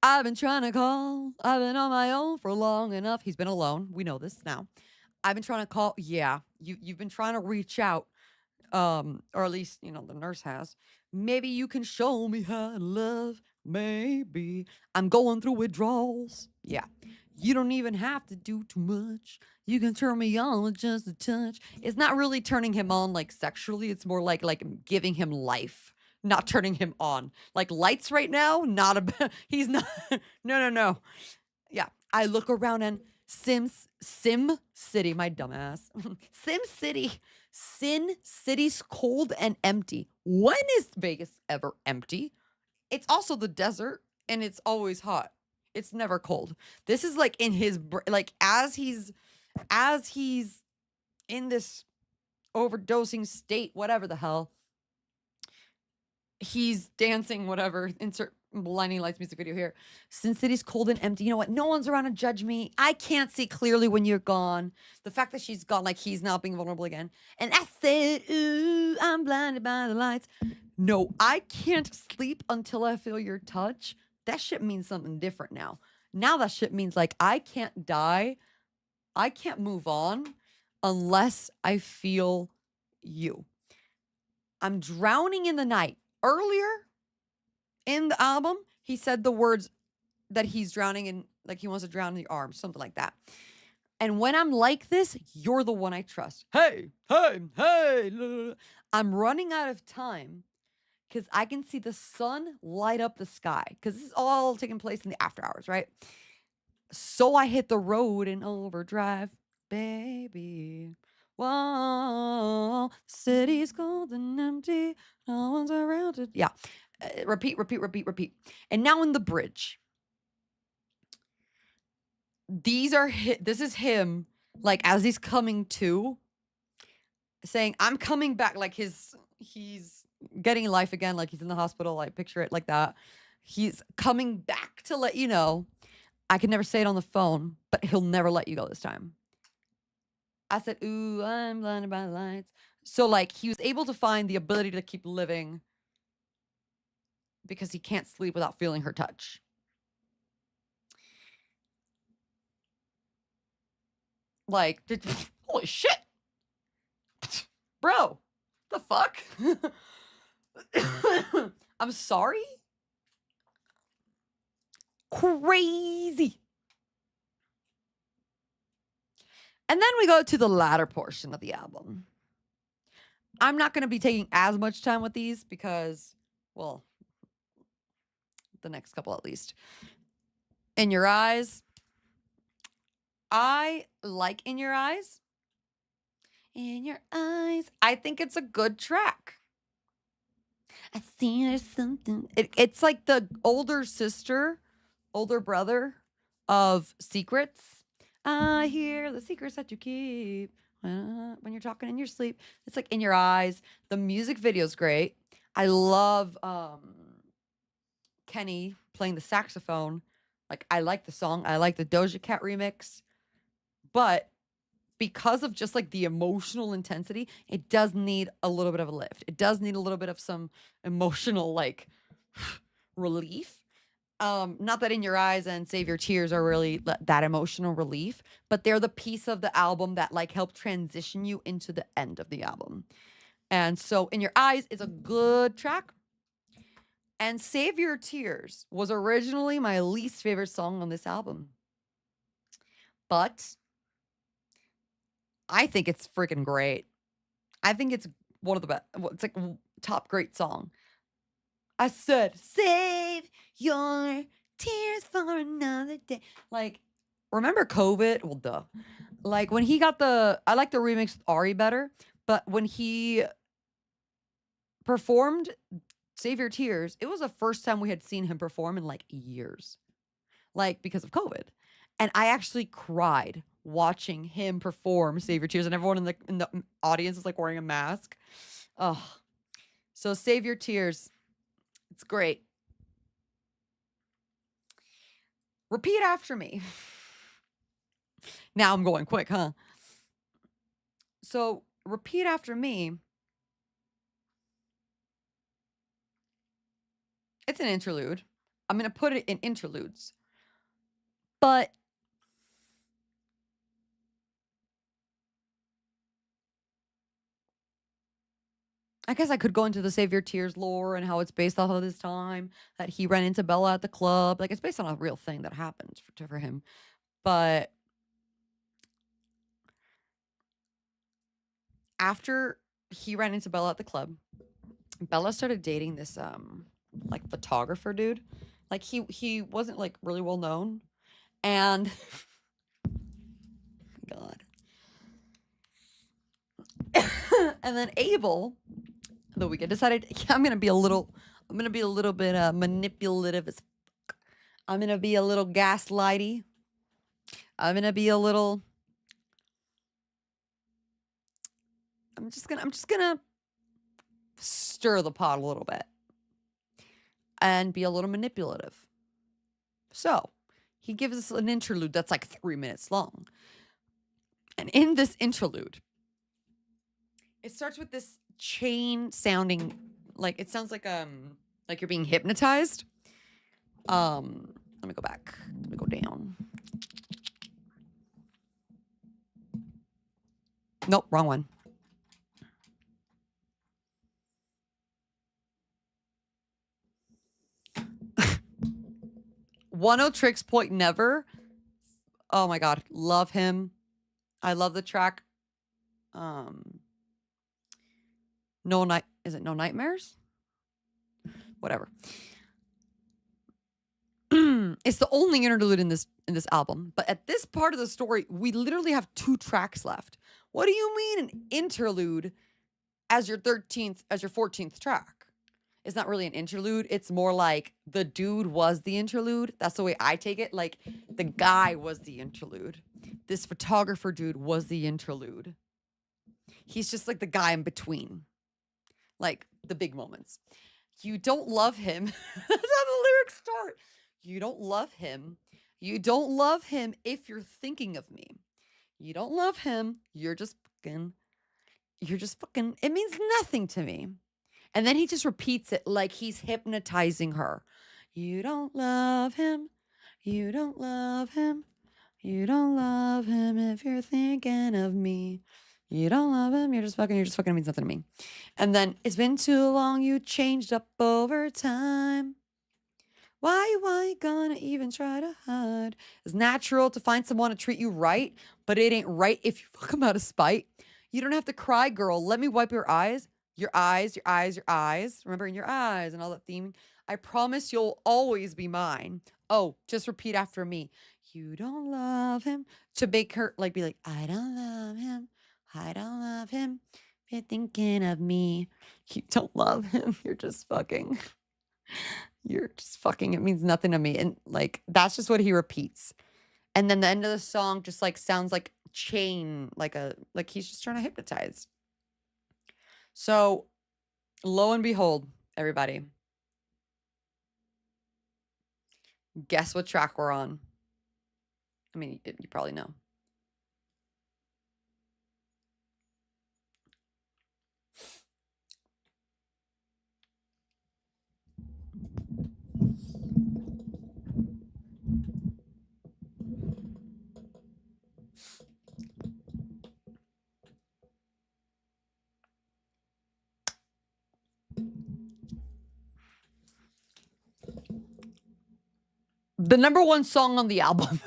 Speaker 1: I've been trying to call, I've been on my own for long enough. He's been alone. We know this now. I've been trying to call. Yeah, you've been trying to reach out. Or at least, you know, the nurse has. Maybe you can show me how to love. Maybe I'm going through withdrawals. Yeah. You don't even have to do too much. You can turn me on with just a touch. It's not really turning him on like sexually. It's more like giving him life, not turning him on. Like lights right now, not a he's not no. Yeah. I look around and Sim City, my dumbass. Sim City. Sin City's cold and empty. When is Vegas ever empty? It's also the desert, and it's always hot. It's never cold. This is like in his like as he's in this overdosing state, whatever the hell. He's dancing, whatever. Insert blinding lights music video here. Sin City's cold and empty. You know what? No one's around to judge me. I can't see clearly when you're gone. The fact that she's gone, like he's now being vulnerable again. And I said, ooh, I'm blinded by the lights. No, I can't sleep until I feel your touch. That shit means something different now. Now that shit means like I can't die. I can't move on unless I feel you. I'm drowning in the night. Earlier in the album, he said the words that he's drowning in, like he wants to drown in the arms, something like that. And when I'm like this, you're the one I trust. Hey. I'm running out of time because I can see the sun light up the sky because this is all taking place in the after hours, right? So I hit the road in overdrive, baby. Whoa, the city's cold and empty. No one's around it. Yeah. Repeat. And now in the bridge. This is him, like, as he's coming to, saying, I'm coming back. Like, he's getting life again. Like, he's in the hospital. Like, picture it like that. He's coming back to let you know. I can never say it on the phone, but he'll never let you go this time. I said, ooh, I'm blinded by the lights. So, like, he was able to find the ability to keep living because he can't sleep without feeling her touch. Like, holy shit. Bro, the fuck? I'm sorry? Crazy. And then we go to the latter portion of the album. I'm not going to be taking as much time with these because, well, the next couple at least. In Your Eyes. I like In Your Eyes. In Your Eyes. I think it's a good track. I see there's something. It's like the older brother of Secrets. I hear the secrets that you keep when you're talking in your sleep. It's like In Your Eyes. The music video's great. I love Kenny playing the saxophone. Like, I like the song. I like the Doja Cat remix. But because of just like the emotional intensity, it does need a little bit of a lift. It does need a little bit of some emotional like relief. Not that In Your Eyes and Save Your Tears are really that emotional relief, but they're the piece of the album that like help transition you into the end of the album. And so In Your Eyes is a good track. And Save Your Tears was originally my least favorite song on this album. But I think it's freaking great. I think it's one of the best. It's like top great song. I said, save your tears for another day. Like, remember COVID? Well, duh. Like when he got I like the remix with Ari better, but when he performed Save Your Tears, it was the first time we had seen him perform in like years. Like because of COVID. And I actually cried watching him perform Save Your Tears, and everyone in the audience is like wearing a mask. Oh. So Save Your Tears. It's great. Repeat after me. Now I'm going quick, huh? So repeat after me. It's an interlude. I'm going to put it in interludes. But I guess I could go into the Save Your Tears lore and how it's based off of this time that he ran into Bella at the club. Like, it's based on a real thing that happened for him. But after he ran into Bella at the club, Bella started dating this like photographer dude. Like he wasn't like really well known. And God. And then Abel, the Weeknd, decided, yeah, I'm gonna be a little bit manipulative as fuck. I'm gonna be a little gaslighty. I'm gonna be a little. I'm just gonna stir the pot a little bit and be a little manipulative. So he gives us an interlude that's like 3 minutes long. And in this interlude, it starts with this chain sounding, like it sounds like you're being hypnotized. Let me go back. Let me go down. Nope, wrong one. Tricks Point Never. Oh my god, love him. I love the track. No night. Is it No Nightmares? Whatever. It's the only interlude in this album. But at this part of the story, we literally have 2 tracks left. What do you mean an interlude as your 14th track? It's not really an interlude. It's more like the dude was the interlude. That's the way I take it. Like the guy was the interlude. This photographer dude was the interlude. He's just like the guy in between. Like the big moments. You don't love him. That's how the lyrics start. You don't love him. You don't love him if you're thinking of me. You don't love him. You're just fucking. It means nothing to me. And then he just repeats it like he's hypnotizing her. You don't love him. You don't love him. You don't love him if you're thinking of me. You don't love him. You're just fucking. It means nothing to me. And then it's been too long. You changed up over time. Why you gonna even try to hide? It's natural to find someone to treat you right, but it ain't right if you fuck them out of spite. You don't have to cry, girl. Let me wipe your eyes. Your eyes, your eyes, your eyes. Remember, in your eyes and all that theming. I promise you'll always be mine. Oh, just repeat after me. You don't love him. To make her like be like, I don't love him. I don't love him. If you're thinking of me. You don't love him. You're just fucking. You're just fucking. It means nothing to me. And like, that's just what he repeats. And then the end of the song just like sounds like chain, like he's just trying to hypnotize. So lo and behold, everybody, Guess what track we're on? I mean, you probably know. The number one song on the album.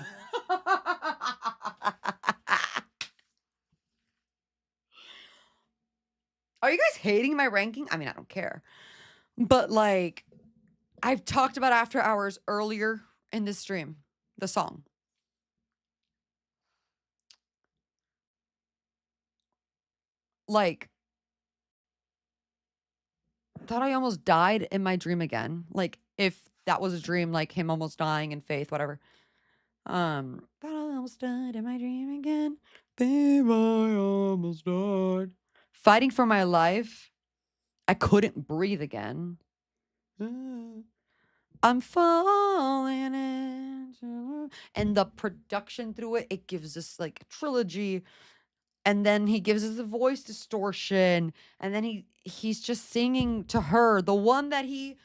Speaker 1: Are you guys hating my ranking? I mean, I don't care. But like, I've talked about After Hours earlier in this stream, the song. Like, thought I almost died in my dream again. Like, if that was a dream, like him almost dying in Faith, whatever. Thought I almost died in my dream again. Babe, I almost died. Fighting for my life. I couldn't breathe again. I'm falling into, and the production through it, it gives us like a trilogy. And then he gives us a voice distortion. And then he's just singing to her, the one that he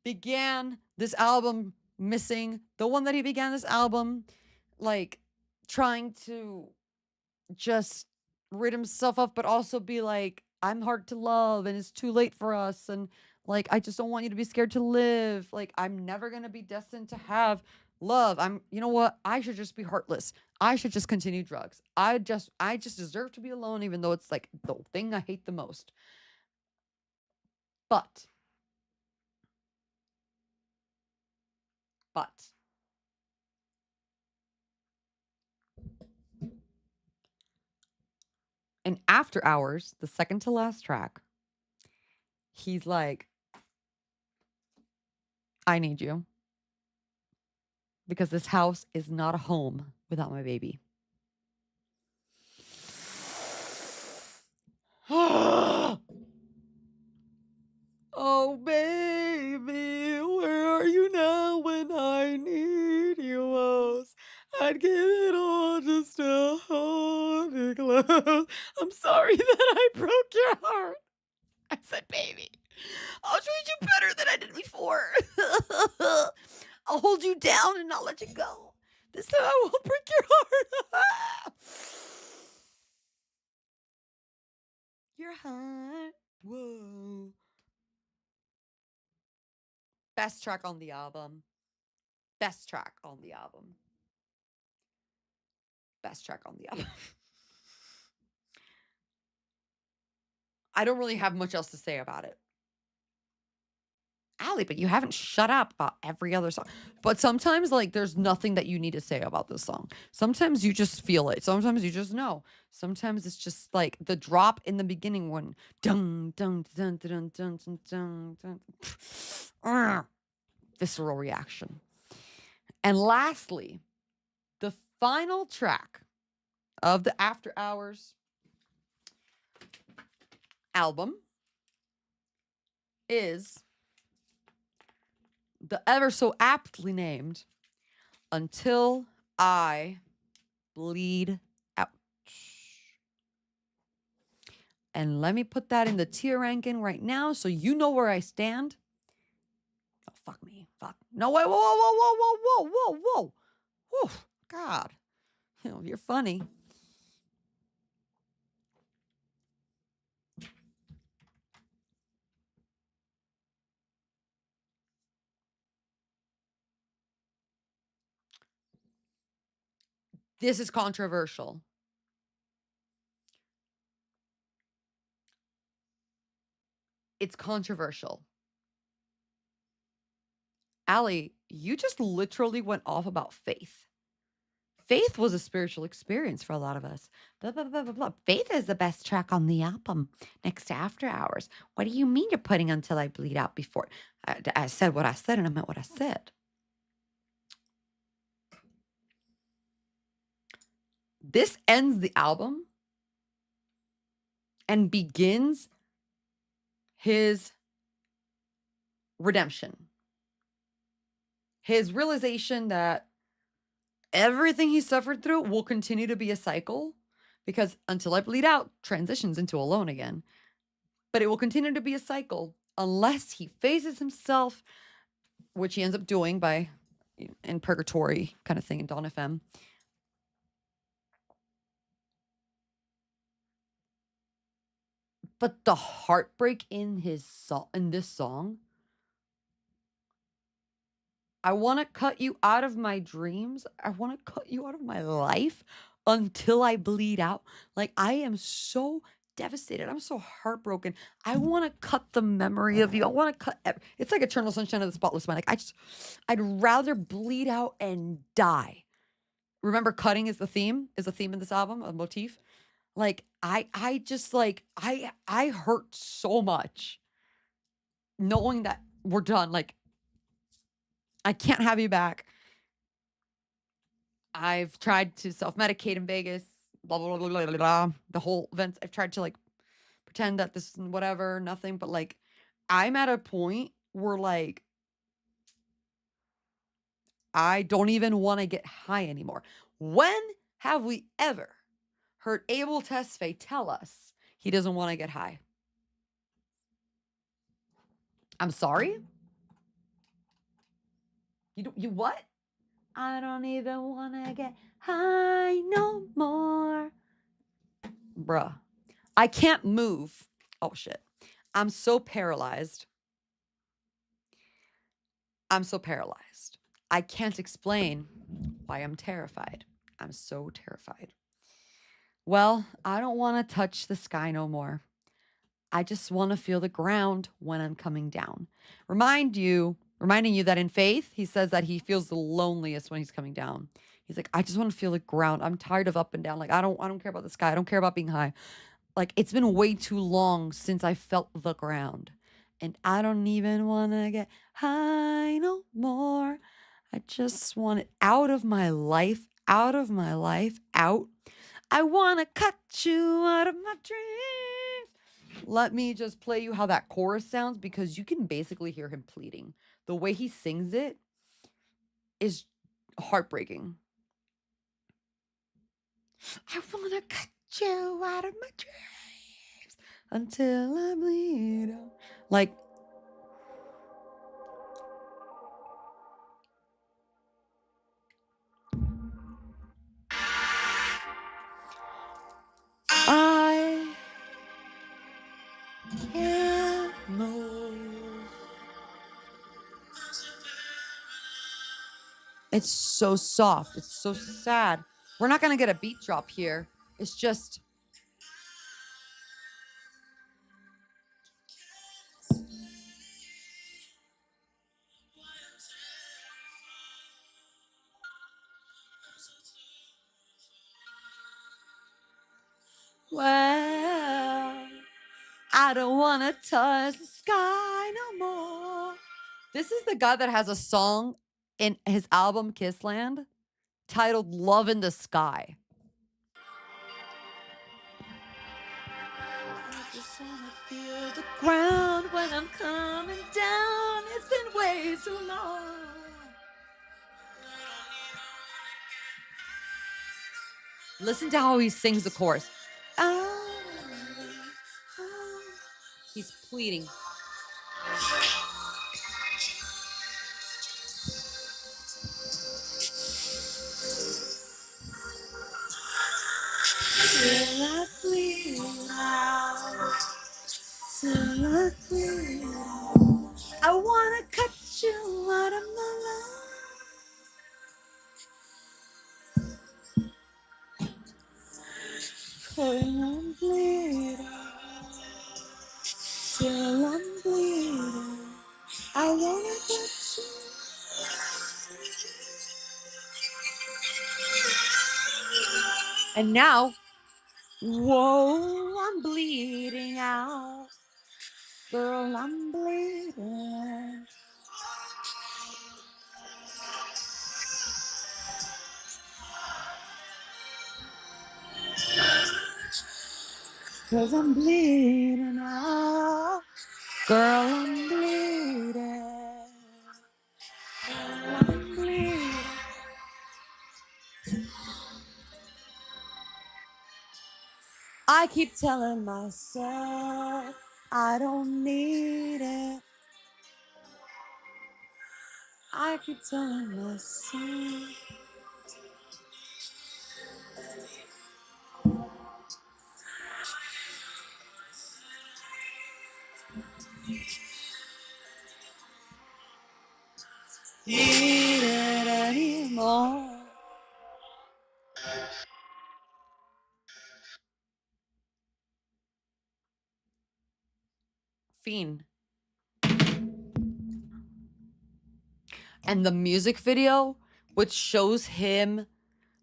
Speaker 1: began this album missing, the one that he began this album like trying to just rid himself of, but also be like, I'm hard to love and it's too late for us. And like, I just don't want you to be scared to live. Like, I'm never going to be destined to have love. You know what? I should just be heartless. I should just continue drugs. I just deserve to be alone, even though it's like the thing I hate the most. But, in After Hours, the second to last track, he's like, I need you. Because this house is not a home without my baby. Oh, baby, where are you now when I need you most? I'd give it all just to hold you close. I'm sorry that I broke your heart. I said, baby, I'll treat you better than I did before. I'll hold you down and not let you go. This time I won't break your heart. Your heart. Whoa. Best track on the album. Best track on the album. Best track on the album. I don't really have much else to say about it. Allie, but you haven't shut up about every other song. But sometimes, like, there's nothing that you need to say about this song. Sometimes you just feel it. Sometimes you just know. Sometimes it's just like the drop in the beginning when dun dun dun dun dun dun dun dun. Visceral reaction. And lastly, the final track of the After Hours album is the ever so aptly named Until I Bleed Out. And let me put that in the tier ranking right now so you know where I stand. Oh, fuck me. Fuck. No, wait, whoa, whoa, whoa, whoa, whoa, whoa, whoa, whoa. God. You're funny. This is controversial. It's controversial. Allie, you just literally went off about faith. Faith was a spiritual experience for a lot of us. Blah, blah, blah, blah, blah. Faith is the best track on the album next to After Hours. What do you mean you're putting Until I Bleed Out before? I said what I said and I meant what I said. This ends the album and begins his redemption. His realization that everything he suffered through will continue to be a cycle, because until I bleed out transitions into alone again. But it will continue to be a cycle unless he faces himself, which he ends up doing by in purgatory kind of thing in Dawn FM. But the heartbreak in this song, I want to cut you out of my dreams. I want to cut you out of my life until I bleed out. Like, I am so devastated. I'm so heartbroken. I want to cut the memory of you. I want to cut. It's like Eternal Sunshine of the Spotless Mind. Like, I'd rather bleed out and die. Remember, cutting is a theme in this album, a motif. Like, I just like, I hurt so much knowing that we're done. Like, I can't have you back. I've tried to self-medicate in Vegas, blah, blah, blah, blah, blah, blah. The whole events. I've tried to like pretend that this is whatever, nothing, but like, I'm at a point where like, I don't even want to get high anymore. When have we ever heard Abel Tesfaye tell us he doesn't want to get high? I'm sorry? You what? I don't even want to get high no more. Bruh. I can't move. Oh, shit. I'm so paralyzed. I can't explain why I'm terrified. I'm so terrified. Well, I don't want to touch the sky no more. I just want to feel the ground when I'm coming down. Reminding you that in Faith, he says that he feels the loneliest when he's coming down. He's like, I just want to feel the ground. I'm tired of up and down. Like, I don't care about the sky. I don't care about being high. Like, it's been way too long since I felt the ground. And I don't even want to get high no more. I just want it out of my life, out. I want to cut you out of my dreams. Let me just play you how that chorus sounds, because you can basically hear him pleading. The way he sings it is heartbreaking. I want to cut you out of my dreams until I bleed out. Like, I can't move. It's so soft. It's so sad. We're not going to get a beat drop here. It's just... Well, I don't want to touch the sky no more. This is the guy that has a song in his album Kissland titled Love in the Sky. I just want to feel the ground when I'm coming down. It's been way too long. Listen to how he sings the chorus. He's pleading. Till I bleed out. Till I bleed out. I wanna cut you out of my life. Till I'm bleeding. Till I'm bleeding. I wanna cut you. And now, whoa, I'm bleeding out. Girl, I'm bleeding. Cause I'm bleeding out. Girl, I'm bleeding. I keep telling myself I don't need it. I keep telling myself. Need it anymore. Fiend. And the music video, which shows him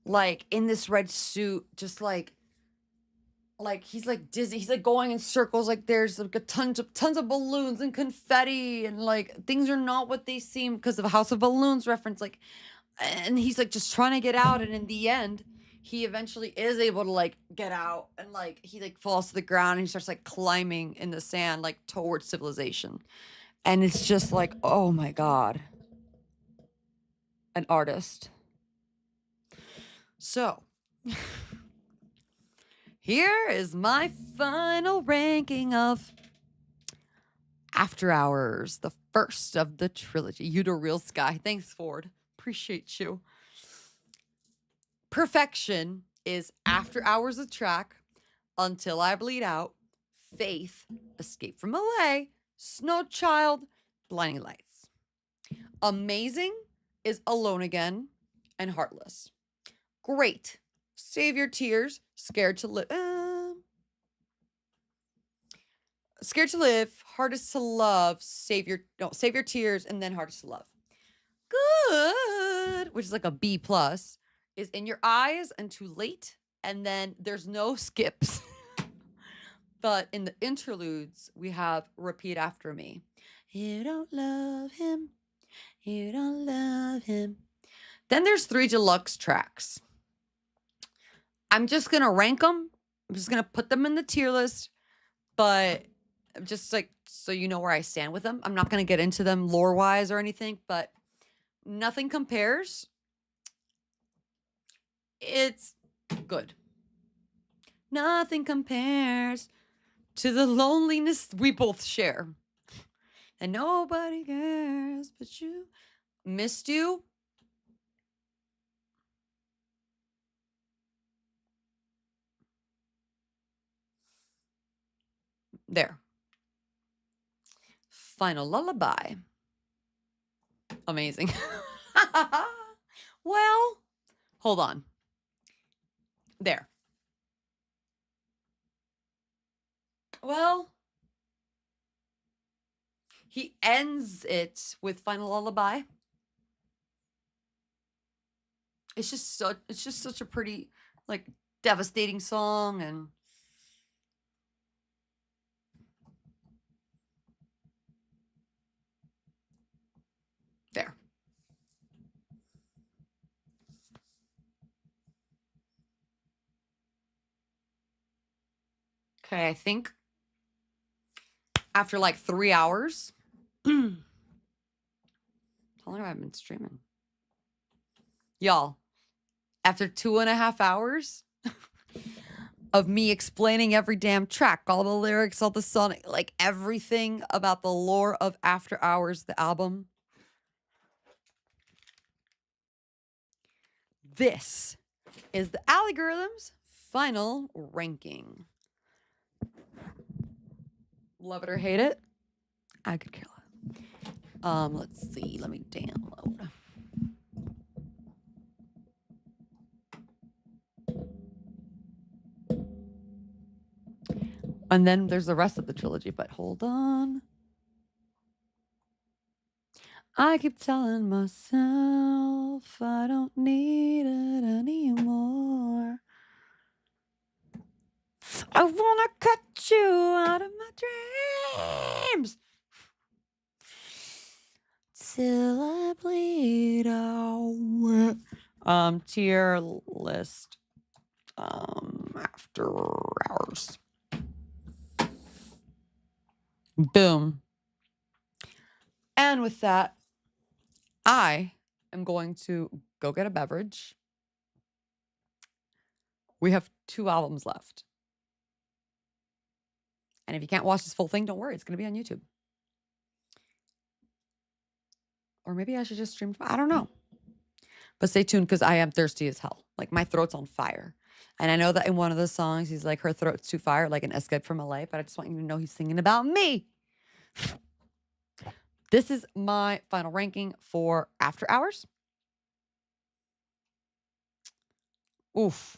Speaker 1: like in this red suit, just like he's like dizzy. He's like going in circles. Like there's like a tons of balloons and confetti, and like things are not what they seem because of a House of Balloons reference. Like, and he's like just trying to get out, and in the end, he eventually is able to like get out, and like he like falls to the ground, and he starts like climbing in the sand like towards civilization, and it's just like, oh my god, an artist. So. Here is my final ranking of After Hours, the first of the trilogy. You do real Sky. Thanks, Ford. Appreciate you. Perfection is After Hours, a track, Until I Bleed Out, Faith, Escape from LA, Snow Child, Blinding Lights. Amazing is Alone Again and Heartless. Great. Save Your Tears, Scared to Live. Scared to Live, Hardest to Love, Save Your Tears, and then Hardest to Love. Good, which is like a B plus, is In Your Eyes and Too Late, and then there's no skips. But in the interludes, we have Repeat After Me. You don't love him. You don't love him. Then there's 3 deluxe tracks. I'm just gonna rank them. I'm just gonna put them in the tier list, but just like so you know where I stand with them. I'm not going to get into them lore wise or anything, but nothing compares. It's good. Nothing compares to the loneliness we both share. And nobody cares but you. Missed You. There. Final Lullaby. Amazing. Well, hold on. There. Well, he ends it with Final Lullaby. It's just such a pretty, like, devastating song, and there. Okay, I think after like 3 hours, how long have I been streaming? Y'all, after 2.5 hours of me explaining every damn track, all the lyrics, all the sonic, like everything about the lore of After Hours, the album, this is the algorithm's final ranking. Love it or hate it, I could care less. Let's see. Let me download. And then there's the rest of the trilogy, but hold on. I keep telling myself I don't need it anymore. I wanna cut you out of my dreams till I bleed out. Tier list. After Hours. Boom. And with that, I am going to go get a beverage. We have 2 albums left. And if you can't watch this full thing, don't worry. It's going to be on YouTube. Or maybe I should just stream. I don't know. But stay tuned because I am thirsty as hell. Like my throat's on fire. And I know that in one of the songs, he's like, her throat's too fire, like an escape from a life. But I just want you to know he's singing about me. This is my final ranking for After Hours. Oof.